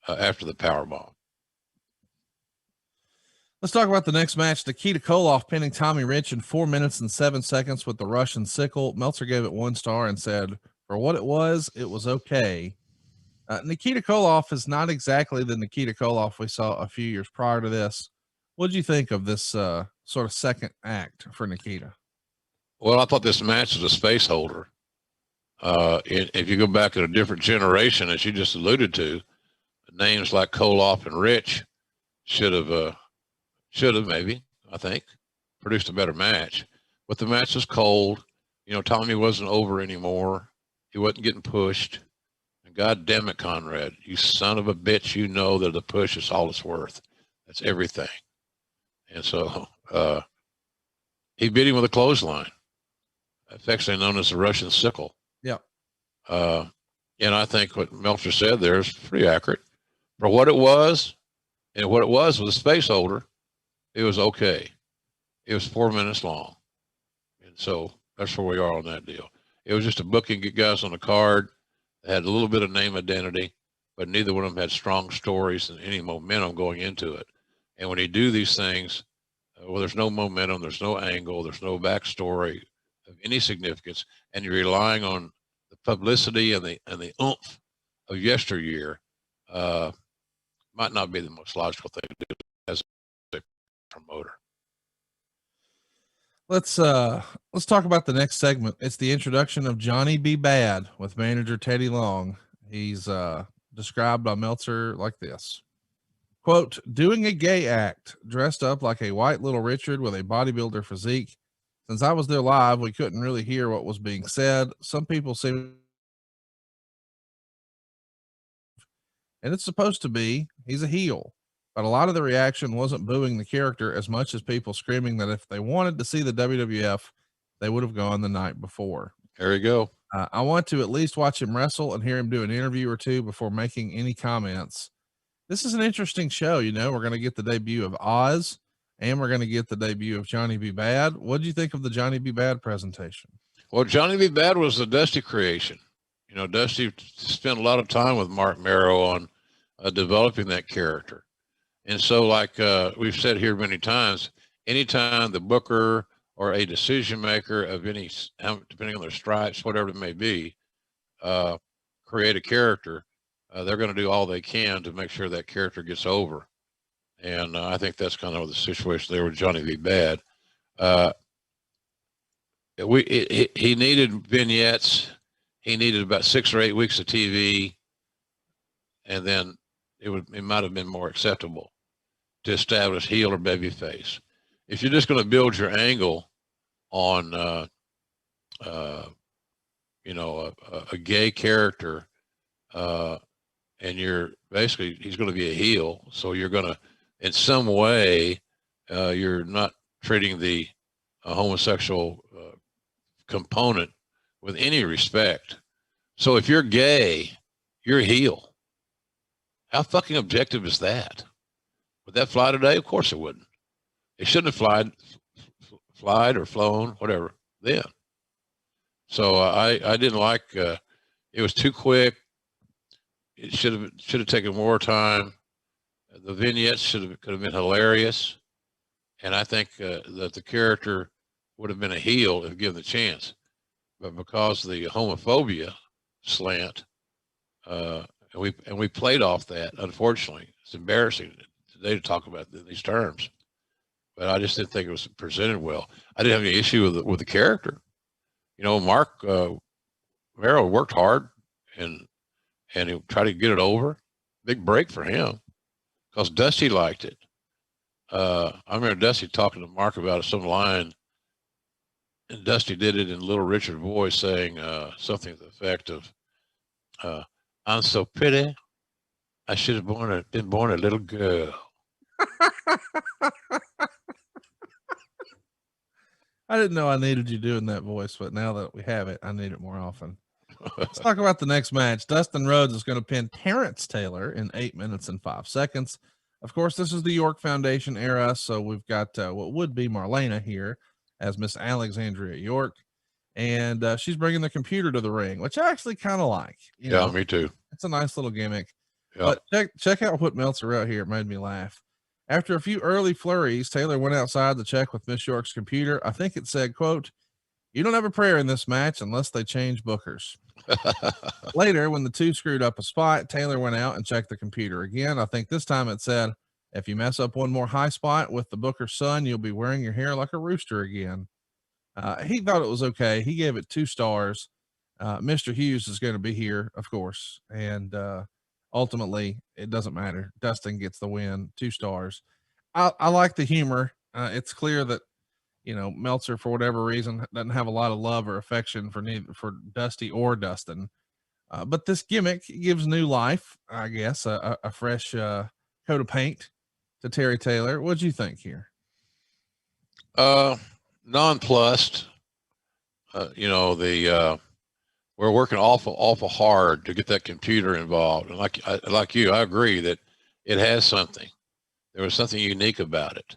after the powerbomb. Let's talk about the next match. Nikita Koloff pinning Tommy Rich in 4 minutes and 7 seconds with the Russian sickle. Meltzer gave it 1 star and said, for what it was okay. Nikita Koloff is not exactly the Nikita Koloff we saw a few years prior to this. What did you think of this sort of second act for Nikita? Well, I thought this match was a space holder. If you go back in a different generation, as you just alluded to, names like Koloff and Rich should have maybe, I think, produced a better match. But the match was cold. Tommy wasn't over anymore. He wasn't getting pushed. And God damn it, Conrad, you son of a bitch, that the push is all it's worth. That's everything. And so he beat him with a clothesline, affectionately known as the Russian sickle. Yeah. And I think what Meltzer said there is pretty accurate. For what it was, and what it was a space holder, it was okay. It was 4 minutes long. And so that's where we are on that deal. It was just a booking, get guys on the card. They had a little bit of name identity, but neither one of them had strong stories and any momentum going into it. And when you do these things, there's no momentum, there's no angle, there's no backstory of any significance, and you're relying on the publicity and the oomph of yesteryear, might not be the most logical thing to do as a promoter. Let's talk about the next segment. It's the introduction of Johnny B. Bad with manager Teddy Long. He's described by Meltzer like this. Quote, doing a gay act, dressed up like a white Little Richard with a bodybuilder physique. Since I was there live, we couldn't really hear what was being said. Some people seem, and it's supposed to be, he's a heel. But a lot of the reaction wasn't booing the character as much as people screaming that if they wanted to see the WWF, they would have gone the night before. There you go. I want to at least watch him wrestle and hear him do an interview or two before making any comments. This is an interesting show. We're going to get the debut of Oz, and we're going to get the debut of Johnny B. Bad. What did you think of the Johnny B. Bad presentation? Well, Johnny B. Bad was a Dusty creation. Dusty spent a lot of time with Mark Merrow on developing that character. And so, like we've said here many times, anytime the booker or a decision maker of any, depending on their stripes, whatever it may be, create a character, they're going to do all they can to make sure that character gets over. And I think that's kind of the situation there with Johnny B. Bad. He needed vignettes. He needed about 6 or 8 weeks of TV, and then it might have been more acceptable to establish heel or baby face. If you're just going to build your angle on, you know, a gay character, and you're basically, he's going to be a heel, so you're going to, in some way, you're not treating the homosexual component with any respect. So if you're gay, you're a heel. How fucking objective is that? Would that fly today? Of course it wouldn't. It shouldn't have flied or flown, whatever, then. So I didn't like, it was too quick. It should have taken more time. The vignettes could have been hilarious. And I think that the character would have been a heel if given the chance. But because of the homophobia slant, and we played off that, unfortunately. It's embarrassing today to talk about these terms. But I just didn't think it was presented well. I didn't have any issue with the character. You know, Mark Merrill worked hard and he tried to get it over. Big break for him because Dusty liked it. I remember Dusty talking to Mark about some line, and Dusty did it in Little Richard's voice, saying something to the effect of, "I'm so pretty, I should have been born a little girl." I didn't know I needed you doing that voice, but now that we have it, I need it more often. Let's talk about the next match. Dustin Rhodes is going to pin Terrence Taylor in 8 minutes and 5 seconds. Of course, this is the York Foundation era, so we've got what would be Marlena here as Miss Alexandria York, and she's bringing the computer to the ring, which I actually kind of like. You know, me too. it's a nice little gimmick. Yeah. But check out what Meltzer wrote here. It made me laugh. After a few early flurries, Taylor went outside to check with Miss York's computer. I think it said, quote, "You don't have a prayer in this match unless they change bookers." Later, when the two screwed up a spot, Taylor went out and checked the computer again. I think this time it said, "If you mess up one more high spot with the booker's son, you'll be wearing your hair like a rooster again." He thought it was okay. He gave it 2 stars. Mr. Hughes is going to be here, of course. And ultimately, it doesn't matter. Dustin gets the win, 2 stars. I like the humor. It's clear that, you know, Meltzer, for whatever reason, doesn't have a lot of love or affection for Dusty or Dustin. But this gimmick gives new life, I guess, a fresh coat of paint to Terry Taylor. What'd you think here? Nonplussed. You know, we're working awful hard to get that computer involved. And like you, I agree that it has something. There was something unique about it.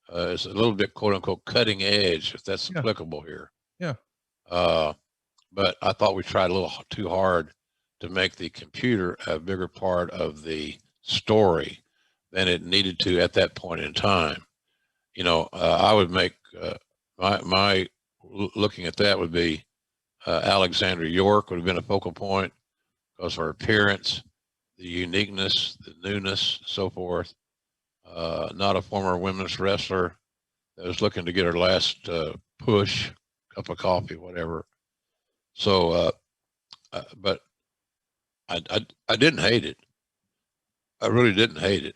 It's a little bit, quote unquote, cutting edge, if that's applicable here. Yeah. But I thought we tried a little too hard to make the computer a bigger part of the story than it needed to at that point in time. You know, I would make my looking at that would be Alexandra York would have been a focal point because of her appearance, the uniqueness, the newness, so forth. Not a former women's wrestler that was looking to get her last push, cup of coffee, whatever. So, but I didn't hate it. I really didn't hate it.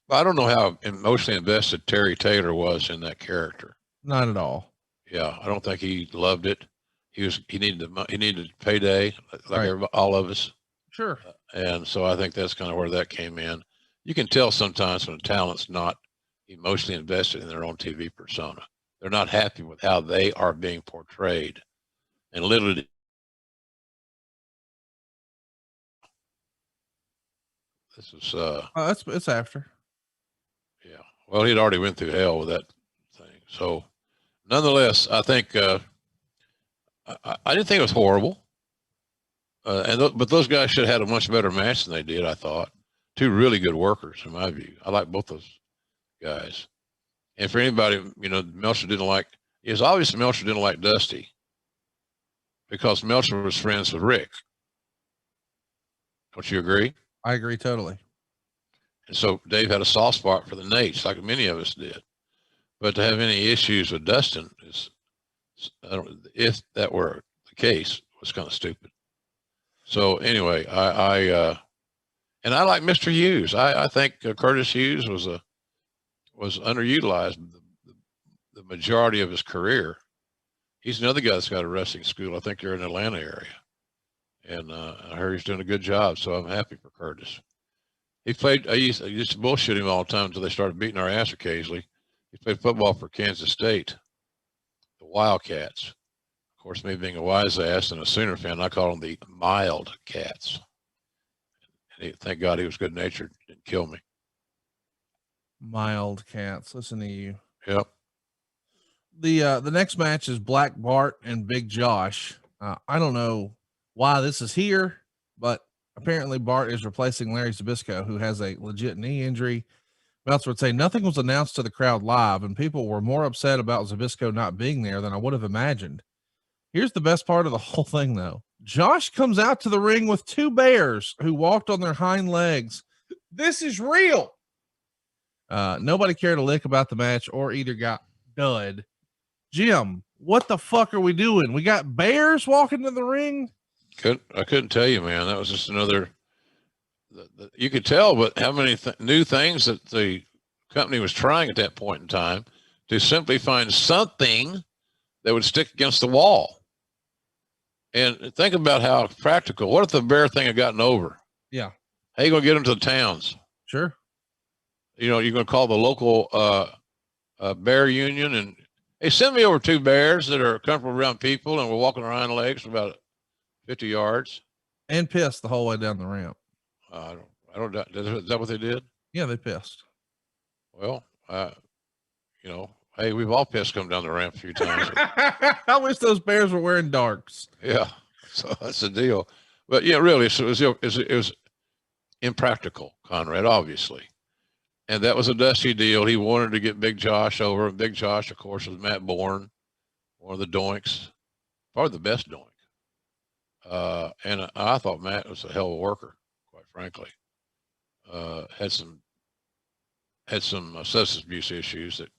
I don't know how emotionally invested Terry Taylor was in that character. Not at all. Yeah, I don't think he loved it. He needed payday, like all of us. Sure. And so I think that's kind of where that came in. You can tell sometimes when a talent's not emotionally invested in their own TV persona. They're not happy with how they are being portrayed. And literally, this is it's after. Yeah. Well, he'd already went through hell with that thing. So nonetheless, I think I didn't think it was horrible. But those guys should have had a much better match than they did, I thought. 2 really good workers, in my view. I like both those guys. And for anybody, you know, it's obvious Meltzer didn't like Dusty because Meltzer was friends with Rick. Don't you agree? I agree totally. And so Dave had a soft spot for the Nates, like many of us did. But to have any issues with Dustin is, if that were the case, was kind of stupid. So anyway, and I like Mr. Hughes. I think Curtis Hughes was underutilized the majority of his career. He's another guy that's got a wrestling school. I think they're in the Atlanta area. And I heard he's doing a good job, so I'm happy for Curtis. I used to bullshit him all the time until they started beating our ass occasionally. He played football for Kansas State, the Wildcats. Of course, me being a wise ass and a Sooner fan, I call them the Mild Cats. And thank God he was good natured, didn't kill me. Mild Cats, listen to you. Yep. The next match is Black Bart and Big Josh. I don't know why this is here, but apparently Bart is replacing Larry Zbyszko, who has a legit knee injury. Meltzer would say nothing was announced to the crowd live, and people were more upset about Zbyszko not being there than I would have imagined. Here's the best part of the whole thing, though. Josh comes out to the ring with two bears who walked on their hind legs. This is real. Nobody cared a lick about the match or either got dud. Jim, what the fuck are we doing? We got bears walking to the ring? I couldn't tell you, man. That was just another. You could tell, but how many new things that the company was trying at that point in time to simply find something that would stick against the wall. And think about how practical. What if the bear thing had gotten over? Yeah. How you going to get them to the towns? Sure. You know, you're going to call the local bear union and, hey, send me over two bears that are comfortable around people and we're walking their hind legs for about 50 yards. And pissed the whole way down the ramp. I don't. Is that what they did? Yeah, they pissed. Well, you know, hey, we've all pissed come down the ramp a few times. I wish those bears were wearing darks. Yeah, so that's the deal. But yeah, really, so it was impractical, Conrad, obviously. And that was a Dusty deal. He wanted to get Big Josh over. And Big Josh, of course, was Matt Bourne, one of the doinks, probably the best doink. And I thought Matt was a hell of a worker, quite frankly. Had some substance abuse issues that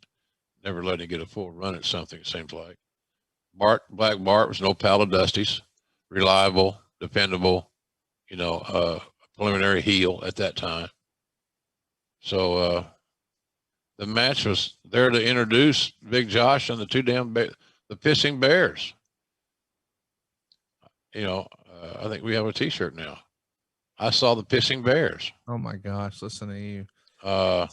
never let him get a full run at something, it seems like. Black Bart was no pal of Dusty's, reliable, dependable, you know, preliminary heel at that time. So the match was there to introduce Big Josh and the the pissing bears. You know, I think we have a T-shirt now. I saw the pissing bears. Oh my gosh, listen to you.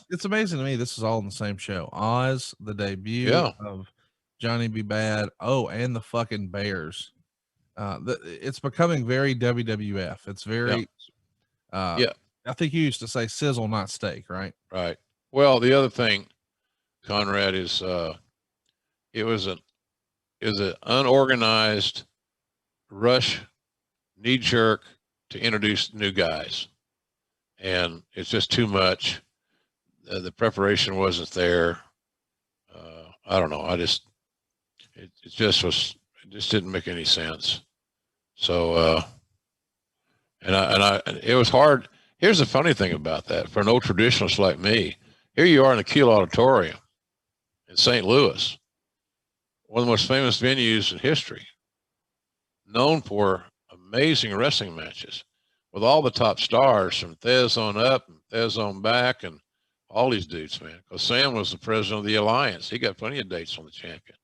It's amazing to me. This is all in the same show. Oz, the debut of Johnny B. Bad. Oh, and the fucking bears. It's becoming very WWF. It's very, I think you used to say sizzle, not steak, right? Right. Well, the other thing, Conrad, is it was an unorganized rush, knee jerk to introduce new guys, and it's just too much. The preparation wasn't there. I don't know. It just didn't make any sense. So, it was hard. Here's the funny thing about that. For an old traditionalist like me, here you are in the Kiel Auditorium in St. Louis, one of the most famous venues in history, known for amazing wrestling matches with all the top stars from Thez on up and Thez on back and all these dudes, man. Because Sam was the president of the Alliance. He got plenty of dates on the champion.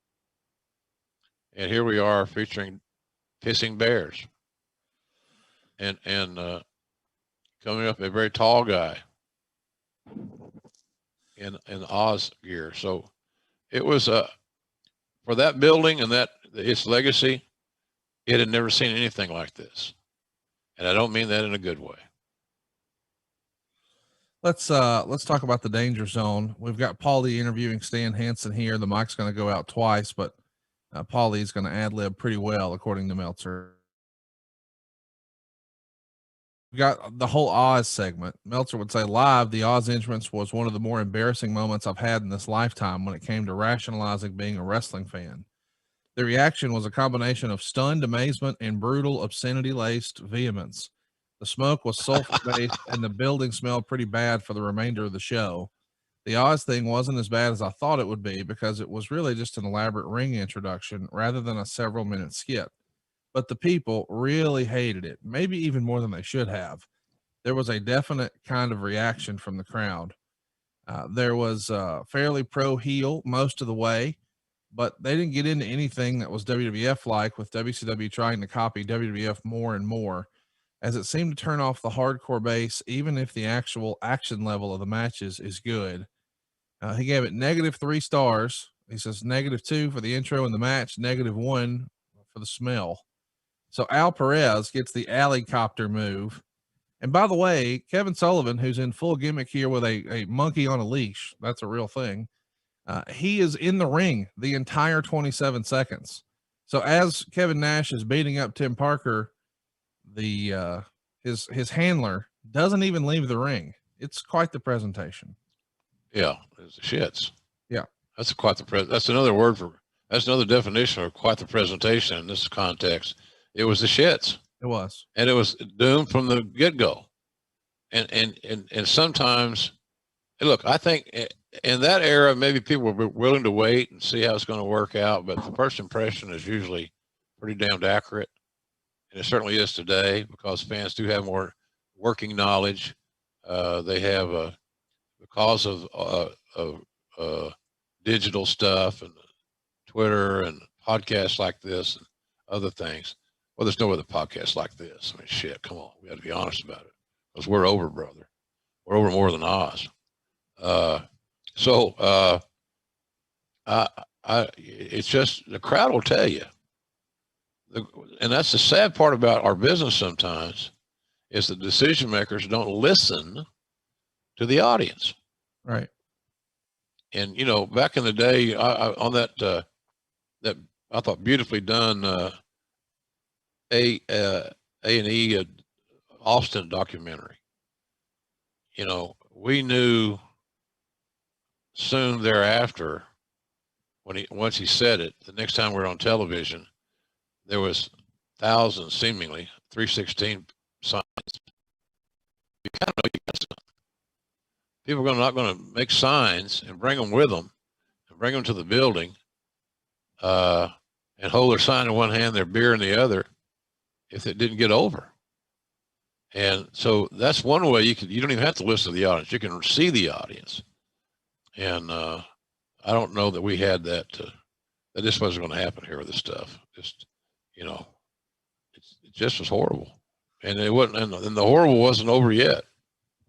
And here we are featuring pissing bears. And coming up a very tall guy in Oz gear. So it was for that building and its legacy, it had never seen anything like this. And I don't mean that in a good way. Let's talk about the Danger Zone. We've got Paulie interviewing Stan Hansen here. The mic's going to go out twice, but Paulie's going to ad-lib pretty well, according to Meltzer. We got the whole Oz segment. Meltzer would say live, the Oz entrance was one of the more embarrassing moments I've had in this lifetime when it came to rationalizing being a wrestling fan. The reaction was a combination of stunned amazement and brutal obscenity-laced vehemence. The smoke was sulfur-based and the building smelled pretty bad for the remainder of the show. The Oz thing wasn't as bad as I thought it would be because it was really just an elaborate ring introduction rather than a several minute skit. But the people really hated it, maybe even more than they should have. There was a definite kind of reaction from the crowd. There was fairly pro heel most of the way, but they didn't get into anything that was WWF like, with WCW trying to copy WWF more and more, as it seemed to turn off the hardcore base, even if the actual action level of the matches is good. He gave it -3 stars. He says -2 for the intro and the match, -1 for the smell. So Al Perez gets the alley copter move. And by the way, Kevin Sullivan, who's in full gimmick here with a monkey on a leash, that's a real thing. He is in the ring the entire 27 seconds. So as Kevin Nash is beating up Tim Parker, the his handler doesn't even leave the ring. It's quite the presentation. Yeah, it's the shits. Yeah, that's quite the that's another word for that's another definition of quite the presentation in this context. It was the shits. It was, and it was doomed from the get go. And sometimes, look, I think in that era, maybe people were willing to wait and see how it's going to work out. But the first impression is usually pretty damned accurate. And it certainly is today, because fans do have more working knowledge. They have because of digital stuff and Twitter and podcasts like this and other things. Well, there's no other podcast like this. I mean, shit, come on. We got to be honest about it, because we're over, brother. We're over more than Oz. It's just, the crowd will tell you. And that's the sad part about our business sometimes, is the decision makers don't listen to the audience. Right. And, you know, back in the day, on that I thought beautifully done A&E Austin documentary, you know, we knew soon thereafter, once he said it, the next time we were on television, there was thousands, seemingly 316 signs. You kind of know you got some. People are not going to make signs and bring them with them and bring them to the building and hold their sign in one hand, their beer in the other, if it didn't get over. And so that's one way you don't even have to listen to the audience. You can see the audience. And I don't know that we had that this wasn't going to happen here with this stuff. Just, you know, it just was horrible. And it wasn't, and the horrible wasn't over yet.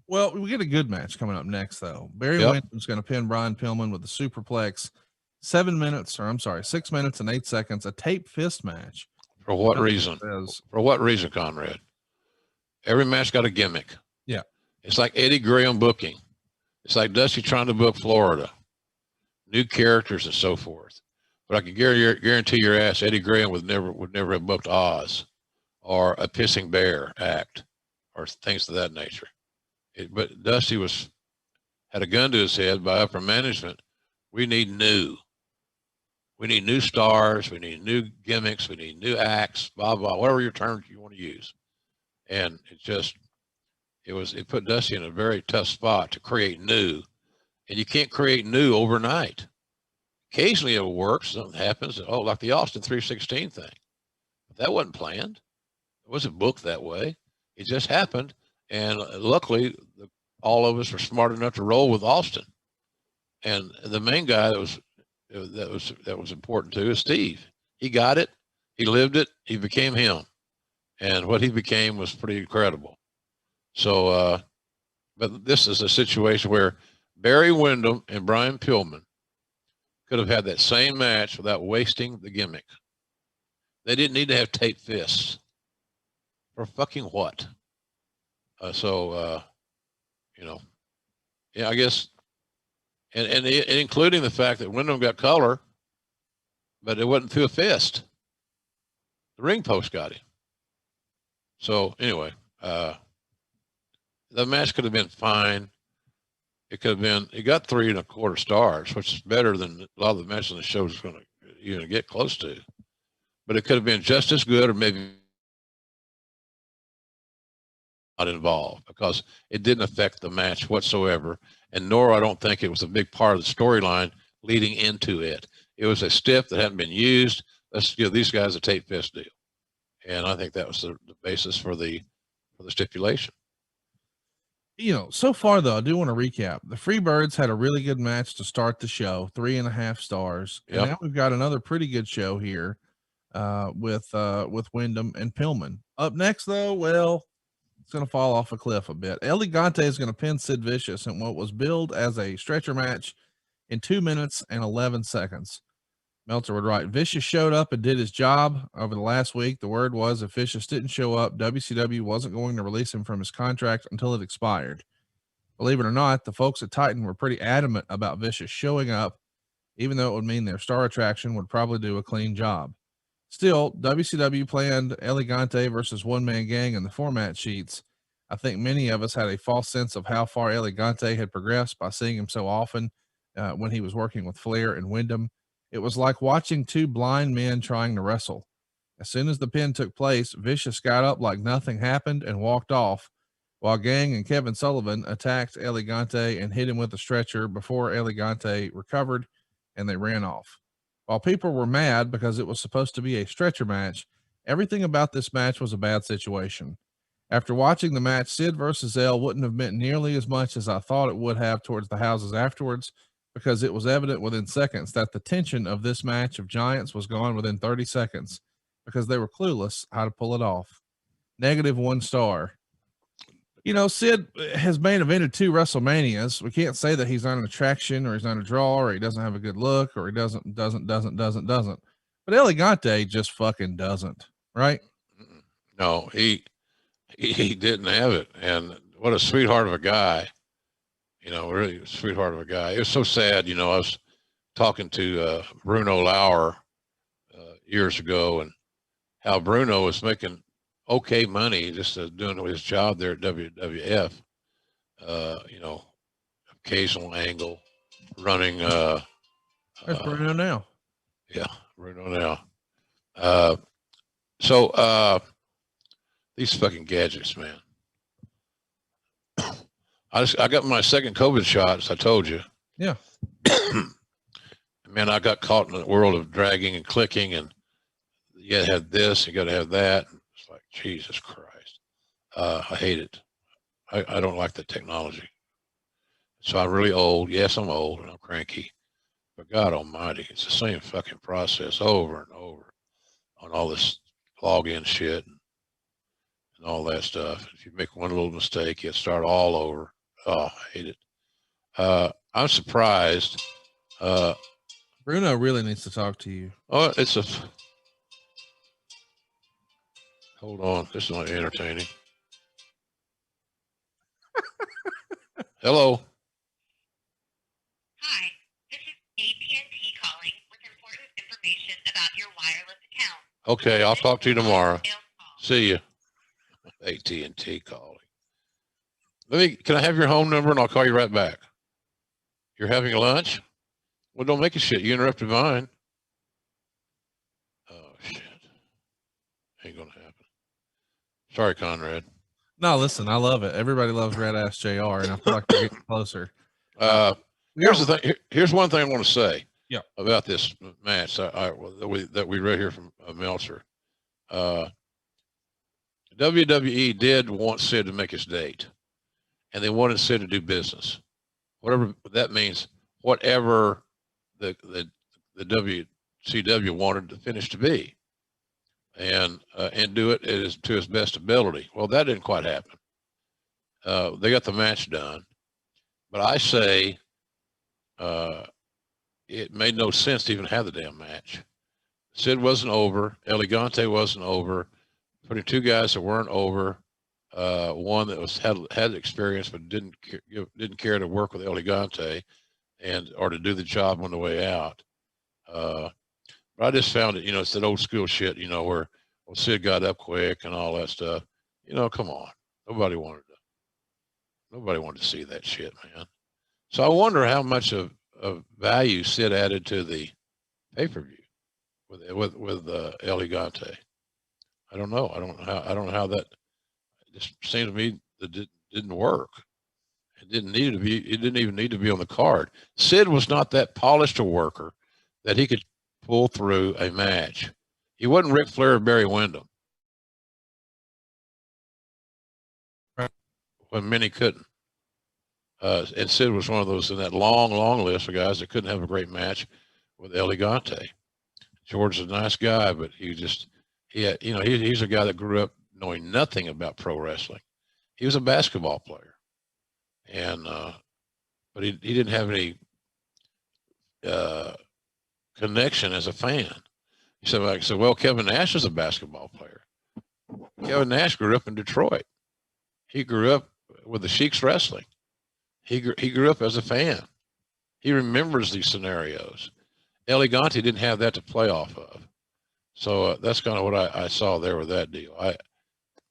Well, we get a good match coming up next, though. Barry Windham's going to pin Brian Pillman with the superplex. 6 minutes and 8 seconds, a tape fist match. For what reason? For what reason, Conrad? Every match got a gimmick. Yeah. It's like Eddie Graham booking. It's like Dusty trying to book Florida. New characters and so forth. But I can guarantee your ass Eddie Graham would never have booked Oz or a Pissing Bear act or things of that nature. But Dusty had a gun to his head by upper management. We need new. We need new stars. We need new gimmicks. We need new acts, blah, blah, whatever your terms you want to use. And it put Dusty in a very tough spot to create new. And you can't create new overnight. Occasionally it works. Something happens. Oh, like the Austin 316 thing. But that wasn't planned. It wasn't booked that way. It just happened. And luckily, all of us were smart enough to roll with Austin. And the main guy that was important too is Steve. He got it. He lived it. He became him. And what he became was pretty incredible. So, but this is a situation where Barry Windham and Brian Pillman could have had that same match without wasting the gimmick. They didn't need to have tape fists. For fucking what? You know, yeah, I guess, and including the fact that Windham got color, but it wasn't through a fist. The ring post got him. So anyway, the match could have been fine. It could have been, it got 3.25 stars, which is better than a lot of the matches on the show is going to even get close to. But it could have been just as good, or maybe not involved, because it didn't affect the match whatsoever. and nor I don't think it was a big part of the storyline leading into it. It was a stiff that hadn't been used. Let's give these guys a tape fist deal, and I think that was the basis for the stipulation. You know, so far though, I do want to recap. The Freebirds had a really good match to start the show, 3.5 stars, and Yep. now we've got another pretty good show here with Wyndham and Pillman. Up next though, well, it's going to fall off a cliff a bit. El Gigante is going to pin Sid Vicious in what was billed as a stretcher match in 2 minutes and 11 seconds. Meltzer would write, Vicious showed up and did his job over the last week. The word was if Vicious didn't show up, WCW wasn't going to release him from his contract until it expired. Believe it or not, the folks at Titan were pretty adamant about Vicious showing up, even though it would mean their star attraction would probably do a clean job. Still, WCW planned El Gigante versus One Man Gang in the format sheets. I think many of us had a false sense of how far El Gigante had progressed by seeing him so often when he was working with Flair and Wyndham. It was like watching two blind men trying to wrestle. As soon as the pin took place, Vicious got up like nothing happened and walked off, while Gang and Kevin Sullivan attacked El Gigante and hit him with a stretcher before El Gigante recovered, and they ran off. While people were mad because it was supposed to be a stretcher match, everything about this match was a bad situation. After watching the match, Sid versus El wouldn't have meant nearly as much as I thought it would have towards the houses afterwards, because it was evident within seconds that the tension of this match of giants was gone within 30 seconds because they were clueless how to pull it off. -1 star. You know, Sid has main evented 2 WrestleManias. We can't say that he's not an attraction or he's not a draw or he doesn't have a good look or he doesn't. But El Gigante just fucking doesn't, right? No, he didn't have it. And what a sweetheart of a guy. You know, really a sweetheart of a guy. It was so sad. You know, I was talking to Bruno Lauer years ago, and how Bruno was making okay money just doing his job there at WWF. You know, occasional angle, running. There's Bruno now. Yeah, Bruno now. So these fucking gadgets, man. I got my second COVID shot, as I told you. Yeah. Man, I got caught in the world of dragging and clicking, and you gotta have this, you gotta have that. It's like, Jesus Christ. I hate it. I don't like the technology. So I'm really old. Yes, I'm old and I'm cranky, but God almighty, it's the same fucking process over and over on all this login shit and all that stuff. If you make one little mistake, you start all over. Oh, I hate it. I'm surprised. Bruno really needs to talk to you. Oh, hold on. This is not entertaining. Hello. Hi, this is AT&T calling with important information about your wireless account. Okay, I'll talk to you tomorrow. See you. AT&T calling. Can I have your home number and I'll call you right back? You're having lunch? Well, don't make a shit. You interrupted mine. Oh, shit. Ain't gonna happen. Sorry, Conrad. No, listen, I love it. Everybody loves Red Ass JR, and I feel like we're getting closer. Here's the thing. Here's one thing I want to say. Yeah. About this match that we read here from Meltzer. WWE did want Sid to make his date, and they wanted Sid to do business, whatever that means. Whatever the WCW wanted the finish to be, and do it to his best ability. Well, that didn't quite happen. They got the match done, but I say it made no sense to even have the damn match. Sid wasn't over. El Gigante wasn't over. Putting 2 guys that weren't over, one that had experience but didn't care to work with El Gigante or to do the job on the way out. But I just found it, it's that old school shit, where Sid got up quick and all that stuff. Come on. Nobody wanted to see that shit, man. So I wonder how much of value Sid added to the pay-per-view with El Gigante. I don't know. I don't know how that, it just seems to me that it didn't work. It didn't need to be. It didn't even need to be on the card. Sid was not that polished a worker that he could pull through a match. He wasn't Ric Flair or Barry Windham. Right. When many couldn't. And Sid was one of those in that long list of guys that couldn't have a great match with Elegante. George is a nice guy, but he's a guy that grew up knowing nothing about pro wrestling. He was a basketball player, and but he didn't have any connection as a fan. He said, well, Kevin Nash is a basketball player. Kevin Nash grew up in Detroit. He grew up with the Sheiks wrestling. He grew up as a fan. He remembers these scenarios. Elegante didn't have that to play off of. So that's kind of what I saw there with that deal.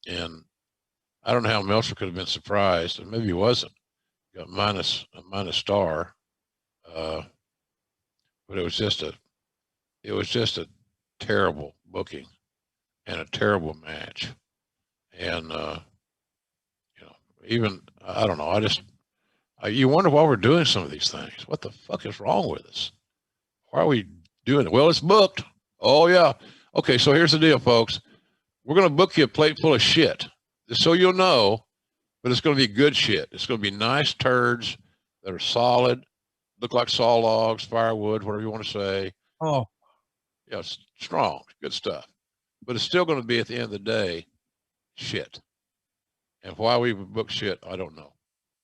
And I don't know how Meltzer could have been surprised, and maybe he wasn't. Got a minus star. But it was just a terrible booking and a terrible match. And even I don't know, you wonder why we're doing some of these things. What the fuck is wrong with us? Why are we doing it? Well, it's booked. Oh yeah. Okay, so here's the deal, folks. We're going to book you a plate full of shit, just so you'll know, but it's going to be good shit. It's going to be nice turds that are solid, look like saw logs, firewood, whatever you want to say. Oh, yeah, it's strong, good stuff. But it's still going to be, at the end of the day, shit. And why we book shit, I don't know.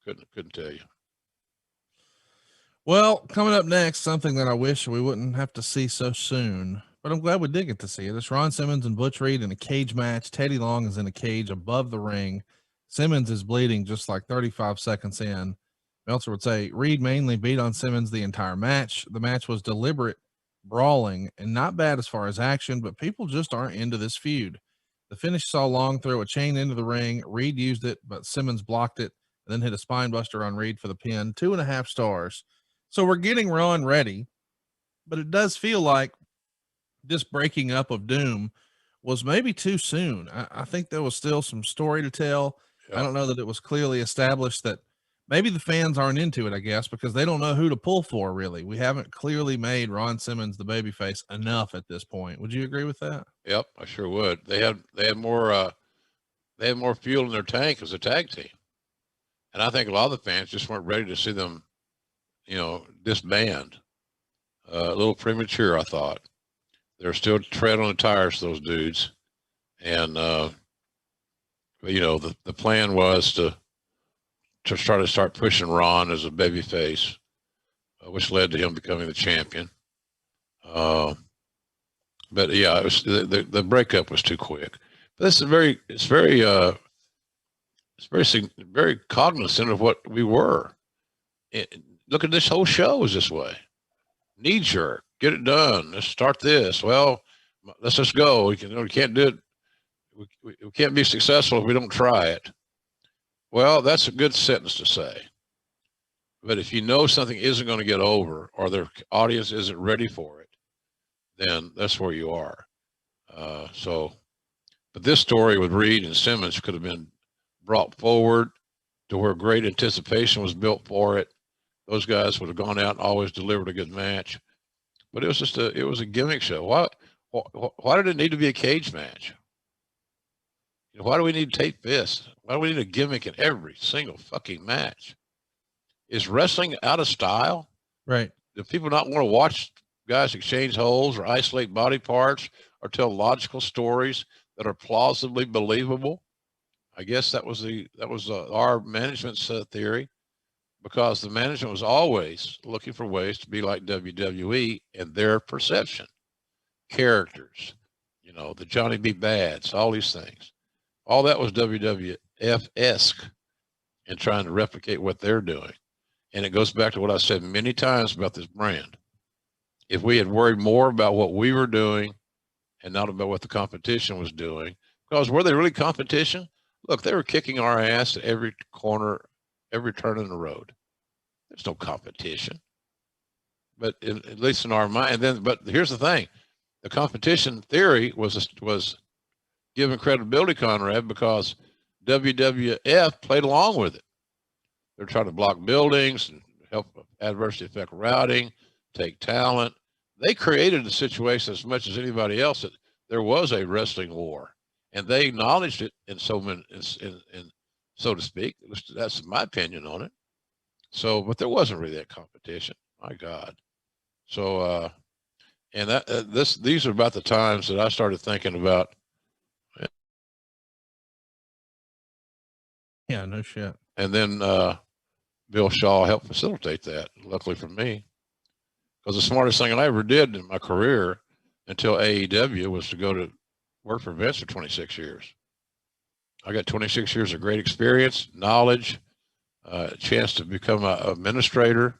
Couldn't tell you. well, coming up next, something that I wish we wouldn't have to see so soon, but I'm glad we did get to see it. It's Ron Simmons and Butch Reed in a cage match. Teddy Long is in a cage above the ring. Simmons is bleeding just like 35 seconds in. Meltzer would say Reed mainly beat on Simmons the entire match. The match was deliberate brawling and not bad as far as action, but people just aren't into this feud. The finish saw Long throw a chain into the ring. Reed used it, but Simmons blocked it and then hit a spine buster on Reed for the pin. 2.5 stars. So we're getting Ron ready, but it does feel like this breaking up of Doom was maybe too soon. I think there was still some story to tell. Yeah. I don't know that it was clearly established that maybe the fans aren't into it, I guess, because they don't know who to pull for, really. We haven't clearly made Ron Simmons the babyface enough at this point. Would you agree with that? Yep, I sure would. They had more fuel in their tank as a tag team. And I think a lot of the fans just weren't ready to see them, disband. A little premature, I thought. They're still tread on the tires, those dudes. And, the plan was to start pushing Ron as a babyface, which led to him becoming the champion. But yeah, it was the breakup was too quick. But this is very cognizant of what we were. Look at this whole show is this way. Knee jerk, get it done. Let's start this. Well, let's just go. We can't do it. We can't be successful if we don't try it. Well, that's a good sentence to say. But if you know something isn't going to get over or their audience isn't ready for it, then that's where you are. But this story with Reed and Simmons could have been brought forward to where great anticipation was built for it. Those guys would have gone out and always delivered a good match. But it was a gimmick show. Why did it need to be a cage match? Why do we need to take fists? Why do we need a gimmick in every single fucking match? Is wrestling out of style? Right. Do people not want to watch guys exchange holes or isolate body parts or tell logical stories that are plausibly believable? I guess that was our management's theory, because the management was always looking for ways to be like WWE in their perception. Characters, the Johnny B. Bads, all these things. All that was WWF-esque in trying to replicate what they're doing. And it goes back to what I said many times about this brand. If we had worried more about what we were doing and not about what the competition was doing, because were they really competition? Look, they were kicking our ass at every corner, every turn in the road. There's no competition. But at least in our mind, but here's the thing. The competition theory was given credibility, Conrad, because WWF played along with it. They're trying to block buildings and help adversely affect routing, take talent. They created the situation as much as anybody else that there was a wrestling war, and they acknowledged it in so many, in so to speak. That's my opinion on it. So, but there wasn't really that competition. My God. So, and these are about the times that I started thinking about. Yeah, no shit. And then Bill Shaw helped facilitate that, luckily for me. Because the smartest thing I ever did in my career until AEW was to go to work for Vince for 26 years. I got 26 years of great experience, knowledge, a chance to become an administrator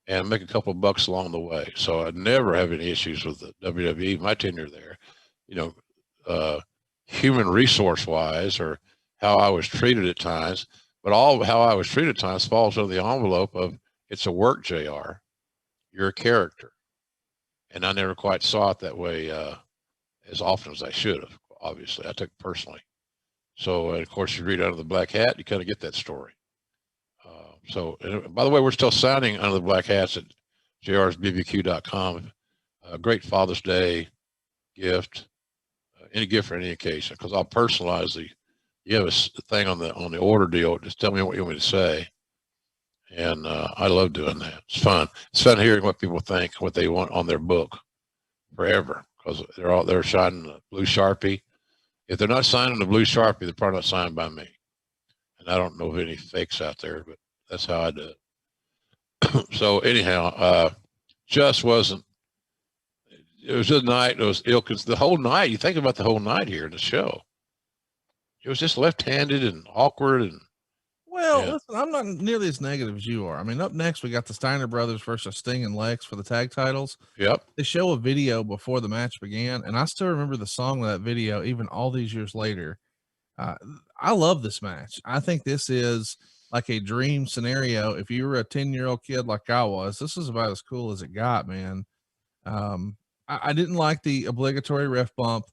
and make a couple of bucks along the way. So I never have any issues with the WWE, my tenure there, human resource wise or how I was treated at times, but all how I was treated at times falls under the envelope of it's a work, JR. You're a character. And I never quite saw it that way as often as I should have, obviously. I took it personally. So, of course, you read Under the Black Hat, you kind of get that story. By the way, we're still signing Under the Black Hats at jrsbbq.com. A great Father's Day gift, any gift for any occasion, because I'll personalize you have a thing on the order deal. Just tell me what you want me to say. And I love doing that. It's fun. It's fun hearing what people think, what they want on their book forever, because they're signing a blue Sharpie. If they're not signing the blue Sharpie, they're probably not signed by me. And I don't know of any fakes out there, but that's how I do it. So anyhow, just wasn't. It was just a night. It was ill because the whole night. You think about the whole night here in the show. It was just left-handed and awkward and. Well, listen, I'm not nearly as negative as you are. I mean, up next, we got the Steiner Brothers versus Sting and Lex for the tag titles. Yep. They show a video before the match began, and I still remember the song of that video, even all these years later. I love this match. I think this is like a dream scenario. If you were a 10-year-old kid like I was, this is about as cool as it got, man. I didn't like the obligatory ref bump.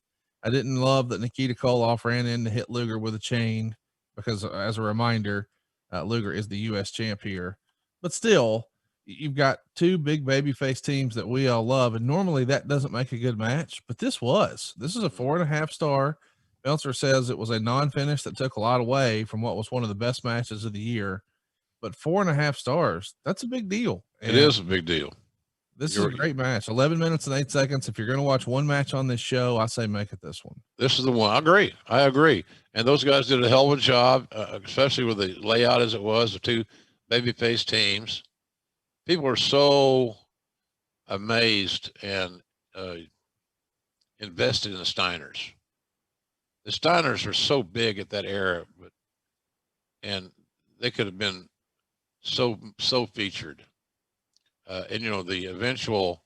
I didn't love that Nikita Koloff ran in to hit Luger with a chain because, as a reminder, Luger is the U.S. champ here. But still, you've got two big babyface teams that we all love, and normally that doesn't make a good match, but this is a 4.5 star. Meltzer says it was a non-finish that took a lot away from what was one of the best matches of the year, but 4.5 stars, that's a big deal. And it is a big deal. This is a great match. 11 minutes and 8 seconds. If you're going to watch one match on this show, I say make it this one. This is the one. I agree. And those guys did a hell of a job, especially with the layout as it was, the two babyface teams. People are so amazed and invested in the Steiners. The Steiners are so big at that era, and they could have been so featured. And the eventual,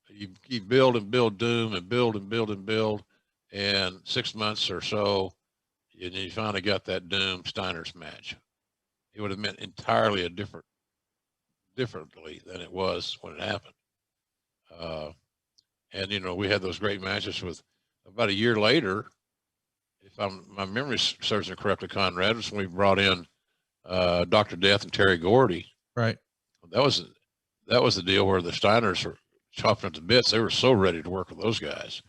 you build and build Doom and build and build and build, and 6 months or so, and you finally got that Doom Steiners match. It would have meant entirely differently than it was when it happened. And we had those great matches with about a year later. If my memory serves me correctly, Conrad, was when we brought in Dr. Death and Terry Gordy. Right. That was the deal where the Steiners were chopping up to bits. They were so ready to work with those guys,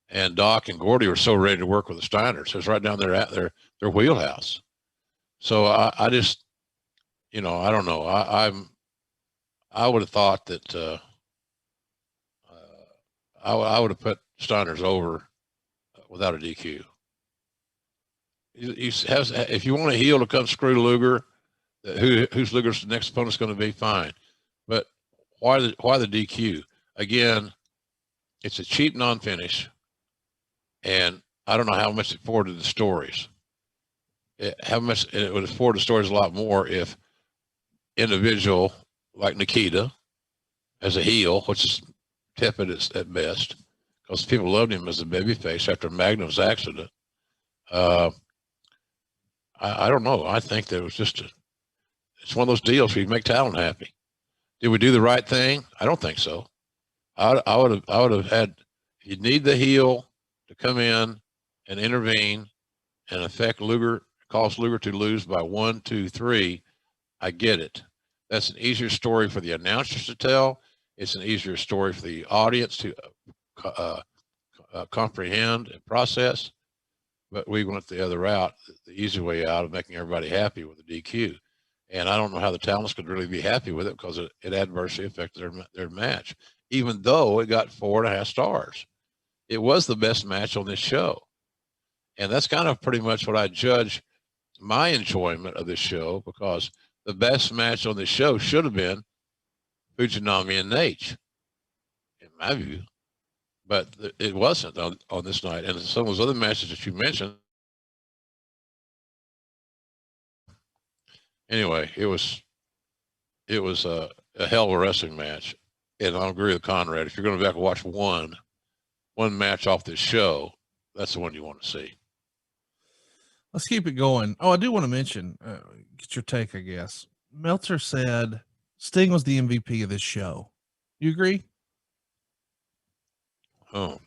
and Doc and Gordy were so ready to work with the Steiners. It was right down there at their wheelhouse. So I just, I don't know. I would have thought that I would have put Steiners over without a DQ. If you want a heel to come screw Luger, who's Luger's next opponent's going to be, fine. But why the DQ? Again, it's a cheap non-finish, and I don't know how much it forwarded the stories. It would have forwarded the stories a lot more if individual like Nikita as a heel, which is tepid at best, because people loved him as a babyface after Magnum's accident. I don't know. I think that it was it's one of those deals where you make talent happy. Did we do the right thing? I don't think so. I would have had, you need the heel to come in and intervene and affect Luger, cause Luger to lose by 1, 2, 3. I get it. That's an easier story for the announcers to tell. It's an easier story for the audience to comprehend and process. But we went the other route, the easy way out of making everybody happy with the DQ. And I don't know how the talents could really be happy with it because it adversely affected their match, even though it got 4.5 stars. It was the best match on this show. And that's kind of pretty much what I judge my enjoyment of this show, because the best match on this show should have been Fujinami and Nate, in my view. But it wasn't on this night. And some of those other matches that you mentioned, anyway, it was a hell of a wrestling match. And I agree with Conrad. If you're going to back and watch one match off this show, that's the one you want to see. Let's keep it going. Oh, I do want to mention, get your take, I guess. Meltzer said Sting was the MVP of this show. You agree? Oh,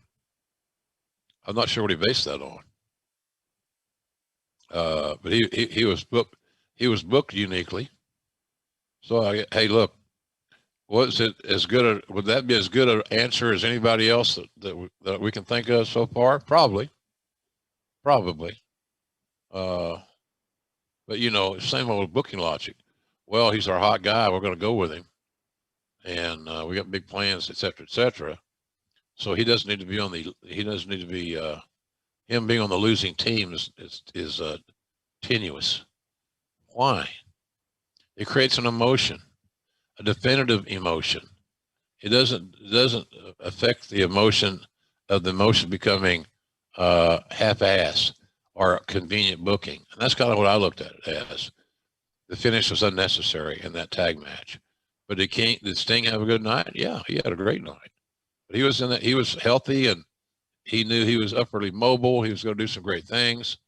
I'm not sure what he based that on. But he was booked. He was booked uniquely. So hey, look, was it as good? Would that be as good an answer as anybody else that we can think of so far? Probably. But same old booking logic. Well, he's our hot guy. We're going to go with him, and we got big plans, et cetera, et cetera. So he doesn't need to be on the. He doesn't need to be. Him being on the losing team is tenuous. Why? It creates an emotion, a definitive emotion. It doesn't affect the emotion of the emotion becoming half-ass or convenient booking. And that's kind of what I looked at it as. The finish was unnecessary in that tag match. But did Sting have a good night? Yeah, he had a great night. But he was healthy, and he knew he was upwardly mobile. He was going to do some great things.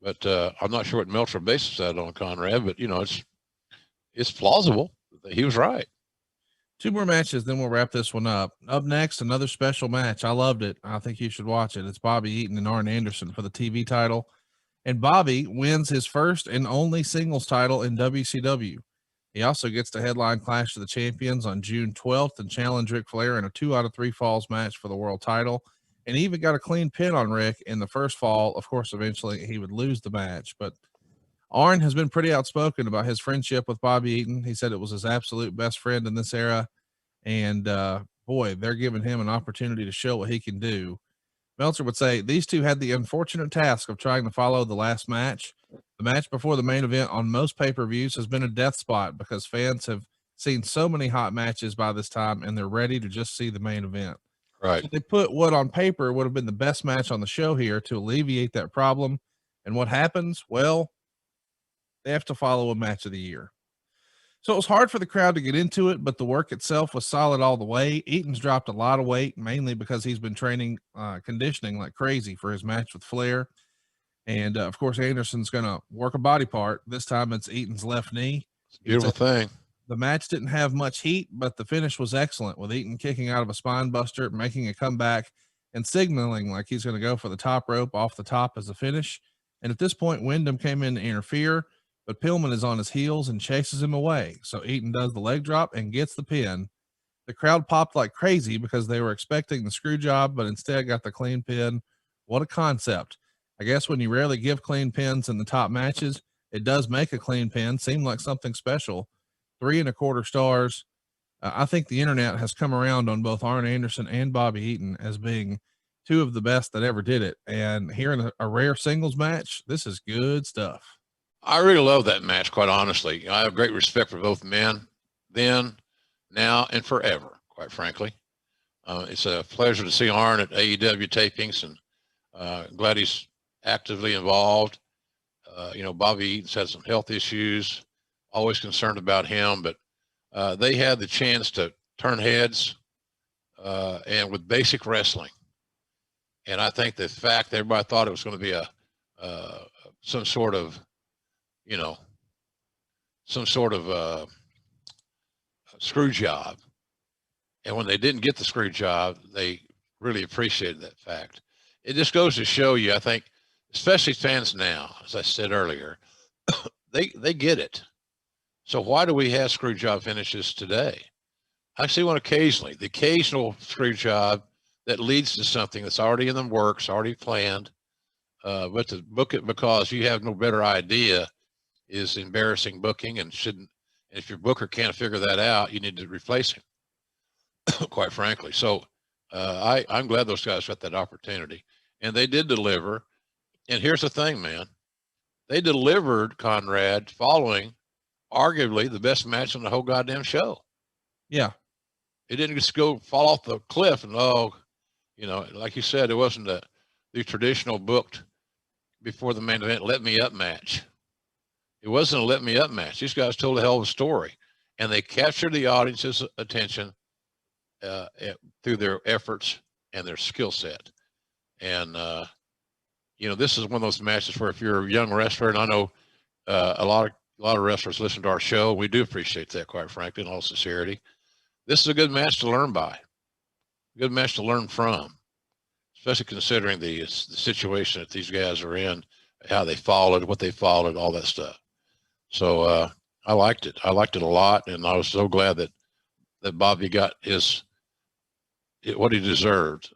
But I'm not sure what Meltzer bases that on, Conrad, but it's plausible. He was right. 2 more matches, then we'll wrap this one up. Up next, another special match. I loved it. I think you should watch it. It's Bobby Eaton and Arn Anderson for the TV title. And Bobby wins his first and only singles title in WCW. He also gets to headline Clash of the Champions on June 12th and challenge Ric Flair in a 2 out of 3 falls match for the world title. And he even got a clean pin on Rick in the first fall. Of course, eventually he would lose the match, but Arn has been pretty outspoken about his friendship with Bobby Eaton. He said it was his absolute best friend in this era. And boy, they're giving him an opportunity to show what he can do. Meltzer would say these two had the unfortunate task of trying to follow the last match. The match before the main event on most pay-per-views has been a death spot because fans have seen so many hot matches by this time and they're ready to just see the main event. Right. So they put what on paper would have been the best match on the show here to alleviate that problem. And what happens? Well, they have to follow a match of the year. So it was hard for the crowd to get into it, but the work itself was solid all the way. Eaton's dropped a lot of weight, mainly because he's been training, conditioning like crazy for his match with Flair. And of course, Anderson's going to work a body part. This time it's Eaton's left knee. Beautiful thing. The match didn't have much heat, but the finish was excellent, with Eaton kicking out of a spine buster, making a comeback, and signaling like he's going to go for the top rope off the top as a finish. And at this point, Wyndham came in to interfere, but Pillman is on his heels and chases him away. So Eaton does the leg drop and gets the pin. The crowd popped like crazy because they were expecting the screw job, but instead got the clean pin. What a concept. I guess when you rarely give clean pins in the top matches, it does make a clean pin seem like something special. 3.25 stars. I think the internet has come around on both Arn Anderson and Bobby Eaton as being 2 of the best that ever did it. And here in a rare singles match, this is good stuff. I really love that match, quite honestly. I have great respect for both men, then, now, and forever, quite frankly. It's a pleasure to see Arn at AEW tapings, and glad he's actively involved. Bobby Eaton's had some health issues, always concerned about him, but they had the chance to turn heads and with basic wrestling. And I think the fact that everybody thought it was going to be some sort of screw job. And when they didn't get the screw job, they really appreciated that fact. It just goes to show you, I think, especially fans now, as I said earlier, they get it. So why do we have screw job finishes today? I see one occasionally, the occasional screw job that leads to something that's already in the works, already planned. But to book it because you have no better idea is embarrassing booking and shouldn't. And if your booker can't figure that out, you need to replace him, quite frankly. So I'm glad those guys got that opportunity, and they did deliver. And here's the thing, man, they delivered, Conrad, following arguably the best match on the whole goddamn show. Yeah. It didn't just go fall off the cliff and, like you said, it wasn't the traditional booked before the main event let me up match. It wasn't a let me up match. These guys told a hell of a story, and they captured the audience's attention through their efforts and their skill set. And this is one of those matches where if you're a young wrestler, and I know a lot of wrestlers listen to our show, we do appreciate that, quite frankly, in all sincerity. This is a good match to learn by, a good match to learn from, especially considering the situation that these guys are in, how they followed, what they followed, all that stuff. So I liked it. I liked it a lot, and I was so glad that Bobby got what he deserved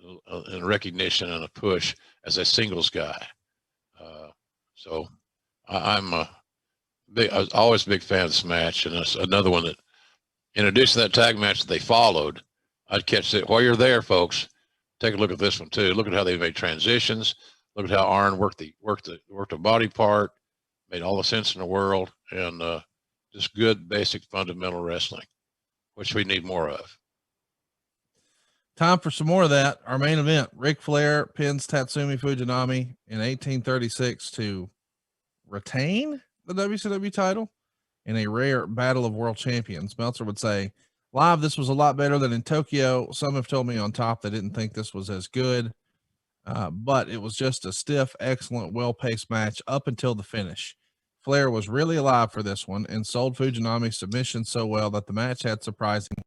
in recognition and a push as a singles guy. So I was always a big fan of this match, and it's another one that, in addition to that tag match that they followed, I'd catch it while you're there, folks. Take a look at this one too. Look at how they made transitions. Look at how Arn worked the body part, made all the sense in the world, and just good, basic, fundamental wrestling, which we need more of. Time for some more of that. Our main event, Ric Flair pins Tatsumi Fujinami in 1836 to retain the WCW title in a rare battle of world champions. Meltzer would say, live, this was a lot better than in Tokyo. Some have told me on top they didn't think this was as good, but it was just a stiff, excellent, well-paced match up until the finish. Flair was really alive for this one and sold Fujinami's submission so well that the match had surprising.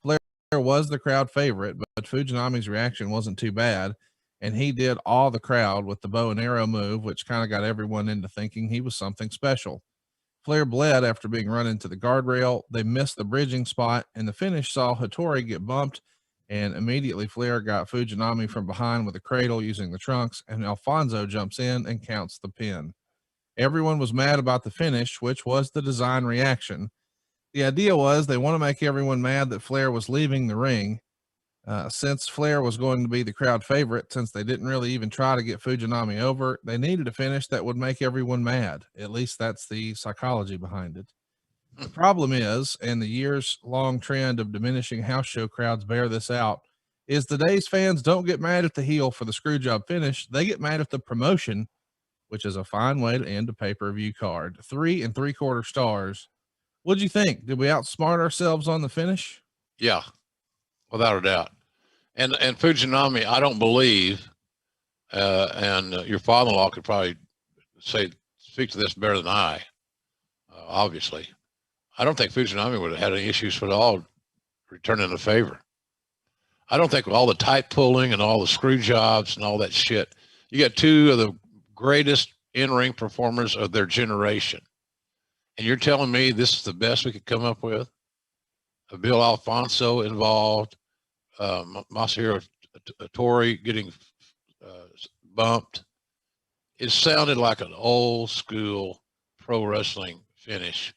Flair was the crowd favorite, but Fujinami's reaction wasn't too bad, and he did awe the crowd with the bow and arrow move, which kind of got everyone into thinking he was something special. Flair bled after being run into the guardrail. They missed the bridging spot, and the finish saw Hattori get bumped, and immediately Flair got Fujinami from behind with a cradle using the trunks, and Alfonso jumps in and counts the pin. Everyone was mad about the finish, which was the design reaction. The idea was they want to make everyone mad that Flair was leaving the ring. Since Flair was going to be the crowd favorite, since they didn't really even try to get Fujinami over, they needed a finish that would make everyone mad. At least that's the psychology behind it. The problem is, and the years-long trend of diminishing house show crowds bear this out, is today's fans don't get mad at the heel for the screwjob finish. They get mad at the promotion, which is a fine way to end a pay-per-view card. 3 3/4 stars. What'd you think? Did we outsmart ourselves on the finish? Yeah, without a doubt. And Fujinami, I don't believe, and your father-in-law could probably speak to this better than I, obviously. I don't think Fujinami would have had any issues at all returning the favor. I don't think with all the tight pulling and all the screw jobs and all that shit, you got two of the greatest in-ring performers of their generation. And you're telling me this is the best we could come up with? Bill Alfonso involved, Masahiro Hattori getting bumped. It sounded like an old school pro wrestling finish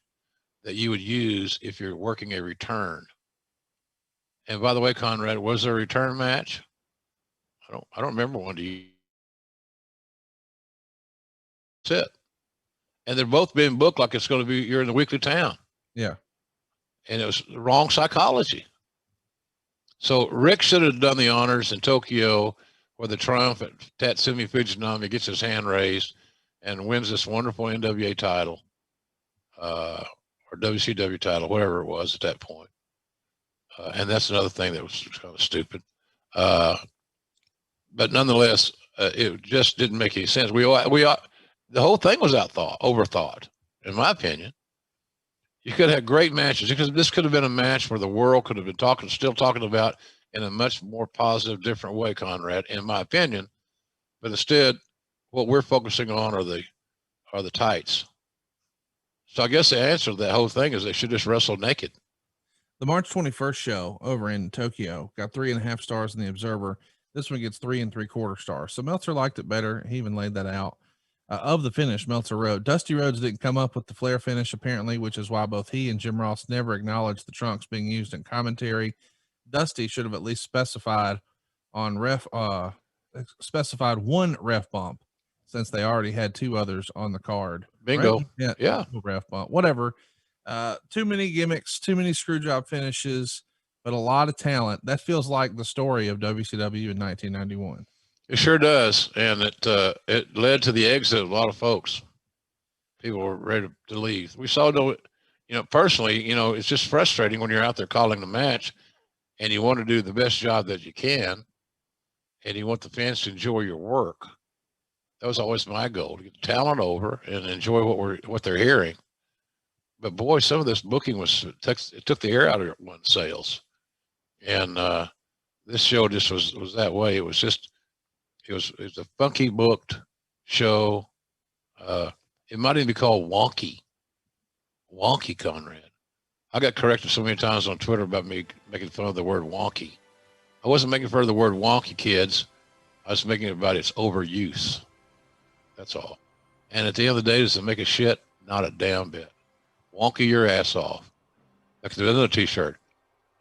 that you would use if you're working a return. And by the way, Conrad, was there a return match? I don't remember one. Do you? That's it. And they're both being booked like it's going to be, you're in the weekly town. Yeah. And it was the wrong psychology. So Rick should have done the honors in Tokyo where the triumphant Tatsumi Fujinami gets his hand raised and wins this wonderful NWA title, or WCW title, whatever it was at that point. And that's another thing that was kind of stupid. But nonetheless, it just didn't make any sense. The whole thing was overthought, in my opinion. You could have had great matches because this could have been a match where the world could have been still talking about in a much more positive, different way, Conrad, in my opinion. But instead, what we're focusing on are the tights. So I guess the answer to that whole thing is they should just wrestle naked. The March 21st show over in Tokyo got 3.5 stars in the Observer. This one gets 3 3/4 stars. So Meltzer liked it better. He even laid that out. Of the finish, Meltzer wrote, Dusty Rhodes didn't come up with the Flair finish, apparently, which is why both he and Jim Ross never acknowledged the trunks being used in commentary. Dusty should have at least specified one ref bump, since they already had 2 others on the card. Bingo. Right? Yeah. Ref bump, whatever. Too many gimmicks, too many screw job finishes, but a lot of talent. That feels like the story of WCW in 1991. It sure does, and it led to the exit of a lot of folks. People were ready to leave. We saw personally, it's just frustrating when you're out there calling the match, and you want to do the best job that you can, and you want the fans to enjoy your work. That was always my goal: to get the talent over and enjoy what they're hearing. But boy, some of this booking it took the air out of one's sails, and this show just was that way. It was a funky booked show. It might even be called wonky Conrad. I got corrected so many times on Twitter about me making fun of the word wonky. I wasn't making fun of the word wonky, kids. I was making it about its overuse. That's all. And at the end of the day, does it make a shit? Not a damn bit. Wonky your ass off. Like there's another t-shirt.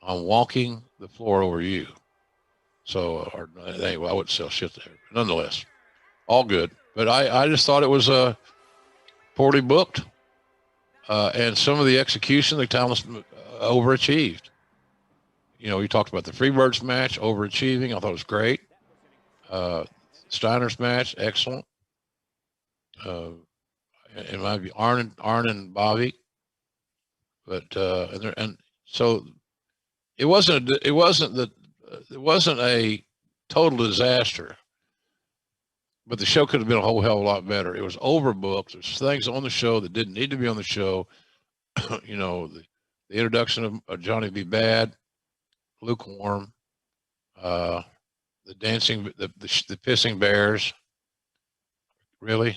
I'm wonking the floor over you. So, anyway, I wouldn't sell shit there. Nonetheless, all good. But I just thought it was poorly booked. And some of the execution, the talents overachieved. You talked about the Freebirds match, overachieving. I thought it was great. Steiner's match, excellent. In my view, Arn and Bobby. But so it wasn't a total disaster, but the show could have been a whole hell of a lot better. It was overbooked. There's things on the show that didn't need to be on the show. The introduction of Johnny B. Bad, lukewarm, the dancing, the pissing bears. Really?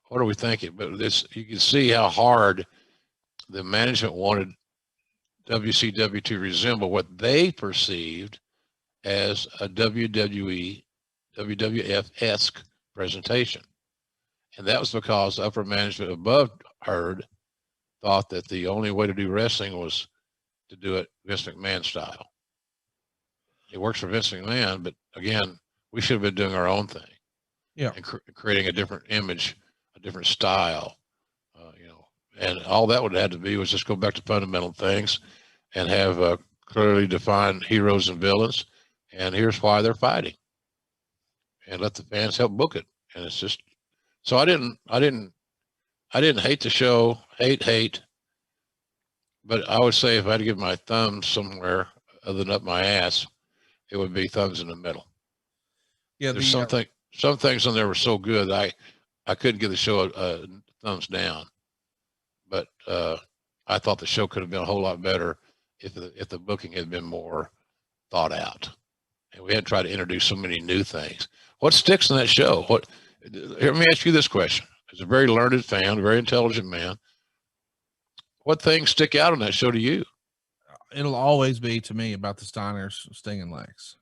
What are we thinking? But you can see how hard the management wanted WCW to resemble what they perceived as a WWF-esque presentation. And that was because upper management above Herd thought that the only way to do wrestling was to do it Vince McMahon style. It works for Vince McMahon, but again, we should have been doing our own thing. Yeah. And creating a different image, a different style. And all that would have had to be was just go back to fundamental things and have clearly defined heroes and villains. And here's why they're fighting, and let the fans help book it. And it's just, so I didn't hate the show, hate, but I would say if I had to give my thumbs somewhere other than up my ass, it would be thumbs in the middle. Yeah. There's some things on there were so good. I couldn't give the show a thumbs down. But I thought the show could have been a whole lot better if the booking had been more thought out, and we had tried to introduce so many new things. What sticks in that show? Let me ask you this question: as a very learned fan, a very intelligent man, what things stick out on that show to you? It'll always be to me about the Steiners stinging Lex.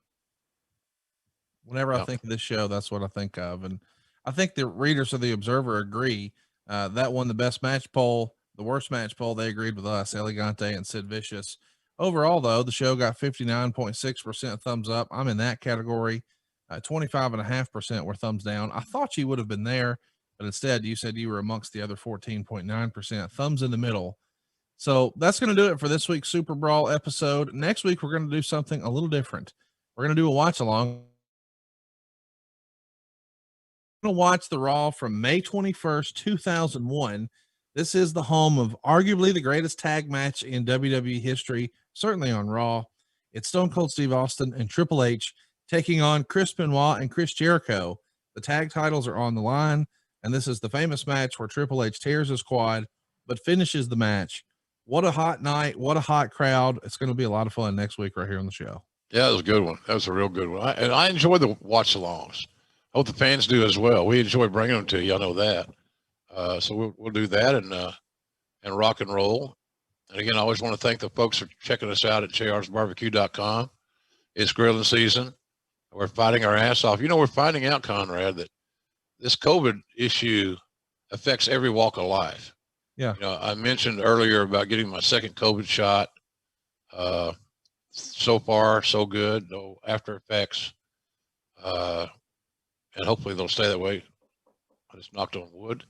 Whenever I think of this show, that's what I think of, and I think the readers of the Observer agree. That won the best match poll, the worst match poll. They agreed with us, Elegante and Sid Vicious. Overall, though, the show got 59.6% thumbs up. I'm in that category. 25.5% were thumbs down. I thought you would have been there, but instead you said you were amongst the other 14.9%. Thumbs in the middle. So that's going to do it for this week's Super Brawl episode. Next week, we're going to do something a little different. We're going to do a watch along. To watch the Raw from May 21st, 2001. This is the home of arguably the greatest tag match in WWE history, certainly on Raw. It's Stone Cold Steve Austin and Triple H taking on Chris Benoit and Chris Jericho. The tag titles are on the line, and this is the famous match where Triple H tears his quad, but finishes the match. What a hot night. What a hot crowd. It's going to be a lot of fun next week right here on the show. Yeah, that was a good one. That was a real good one. I enjoy the watch-alongs. I hope the fans do as well. We enjoy bringing them to you. I know that. So we'll do that. And and rock and roll. And again, I always want to thank the folks for checking us out at jrsbarbecue.com. It's grilling season. We're fighting our ass off. We're finding out, Conrad, that this COVID issue affects every walk of life. Yeah. I mentioned earlier about getting my second COVID shot. So far, so good. No after effects. And hopefully they'll stay that way. I just knocked on wood.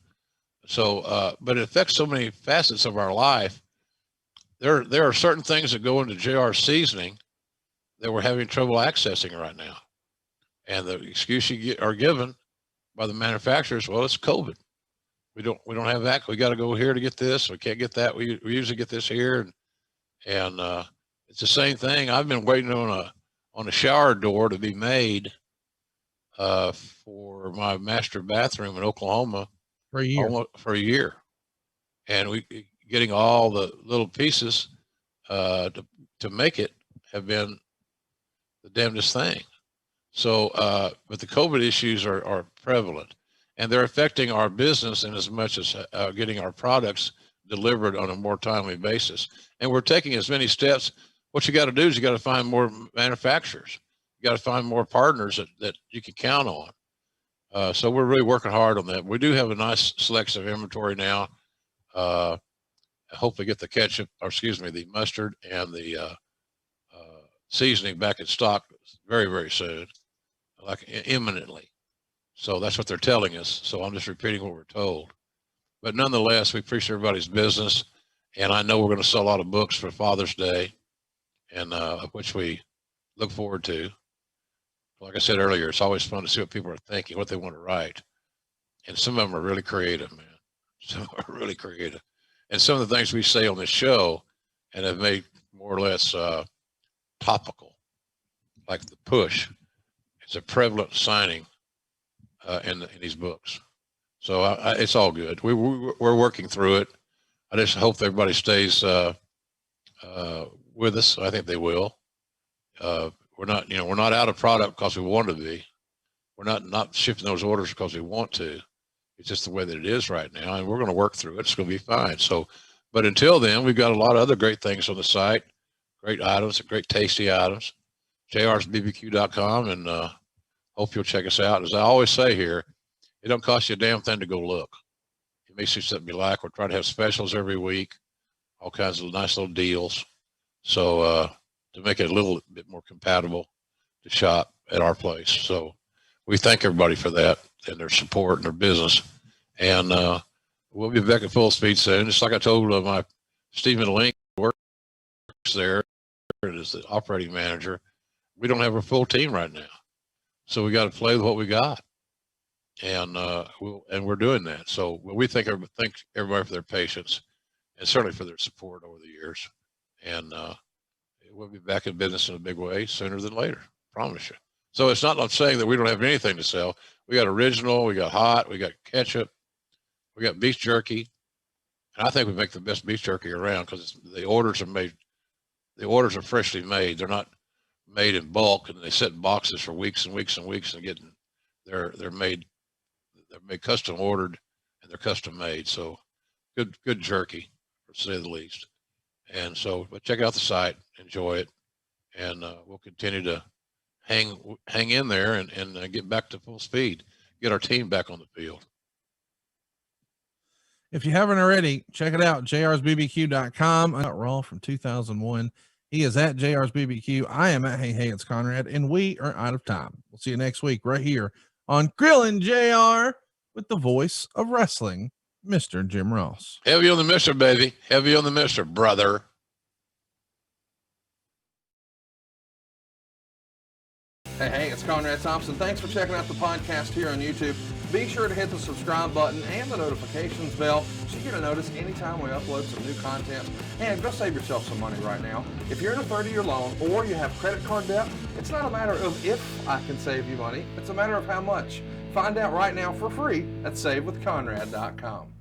So, but it affects so many facets of our life. There are certain things that go into JR seasoning that we're having trouble accessing right now. And the excuse are given by the manufacturers, well, it's COVID. We don't have that. We got to go here to get this. We can't get that. We usually get this here. And it's the same thing. I've been waiting on a shower door to be made for my master bathroom in Oklahoma For a year. almost for a year. And we getting all the little pieces to make it have been the damnedest thing. So, but the COVID issues are prevalent, and they're affecting our business in as much as getting our products delivered on a more timely basis. And we're taking as many steps. What you got to do is you got to find more manufacturers. You got to find more partners that you can count on. So we're really working hard on that. We do have a nice selection of inventory now. Hopefully get the ketchup, or excuse me, the mustard and the seasoning back in stock very, very soon, like imminently. So that's what they're telling us. So I'm just repeating what we're told. But nonetheless, we appreciate everybody's business. And I know we're going to sell a lot of books for Father's Day, and which we look forward to. Like I said earlier, it's always fun to see what people are thinking, what they want to write. And some of them are really creative, man. Some are really creative. And some of the things we say on this show and have made more or less topical, like the push. It's a prevalent signing in these books. So it's all good. We're working through it. I just hope everybody stays with us. I think they will. We're not out of product because we want to be. We're not shipping those orders because we want to. It's just the way that it is right now, and we're going to work through it. It's going to be fine. So, but until then, we've got a lot of other great things on the site, great items, great tasty items. JRsBBQ.com, and hope you'll check us out. As I always say here, it don't cost you a damn thing to go look. You may see something you like. We're trying to have specials every week, all kinds of nice little deals. So to make it a little bit more compatible to shop at our place. So we thank everybody for that and their support and their business. And we'll be back at full speed soon. Just like I told my Stephen Link works there and is the operating manager. We don't have a full team right now. So we got to play with what we got. And we're doing that. So we thank everybody for their patience and certainly for their support over the years. And we'll be back in business in a big way sooner than later. Promise you. So it's not like saying that we don't have anything to sell. We got original, we got hot, we got ketchup, we got beef jerky. And I think we make the best beef jerky around because the orders are made. The orders are freshly made. They're not made in bulk and they sit in boxes for weeks and weeks and weeks and they're made custom ordered and they're custom made. So good jerky, to say the least. And so, but check out the site, enjoy it, and we'll continue to hang in there and get back to full speed, get our team back on the field. If you haven't already, check it out, jrsbbq.com. Raw from 2001. He is at jrsbbq. I am at Hey It's Conrad, and we are out of time. We'll see you next week right here on Grillin' JR with the voice of wrestling, Mr. Jim Ross. Heavy on the Mister, baby. Heavy on the Mister, brother. Hey, it's Conrad Thompson. Thanks for checking out the podcast here on YouTube. Be sure to hit the subscribe button and the notifications bell so you get a notice anytime we upload some new content. And go save yourself some money right now. If you're in a 30-year loan or you have credit card debt, it's not a matter of if I can save you money. It's a matter of how much. Find out right now for free at SaveWithConrad.com.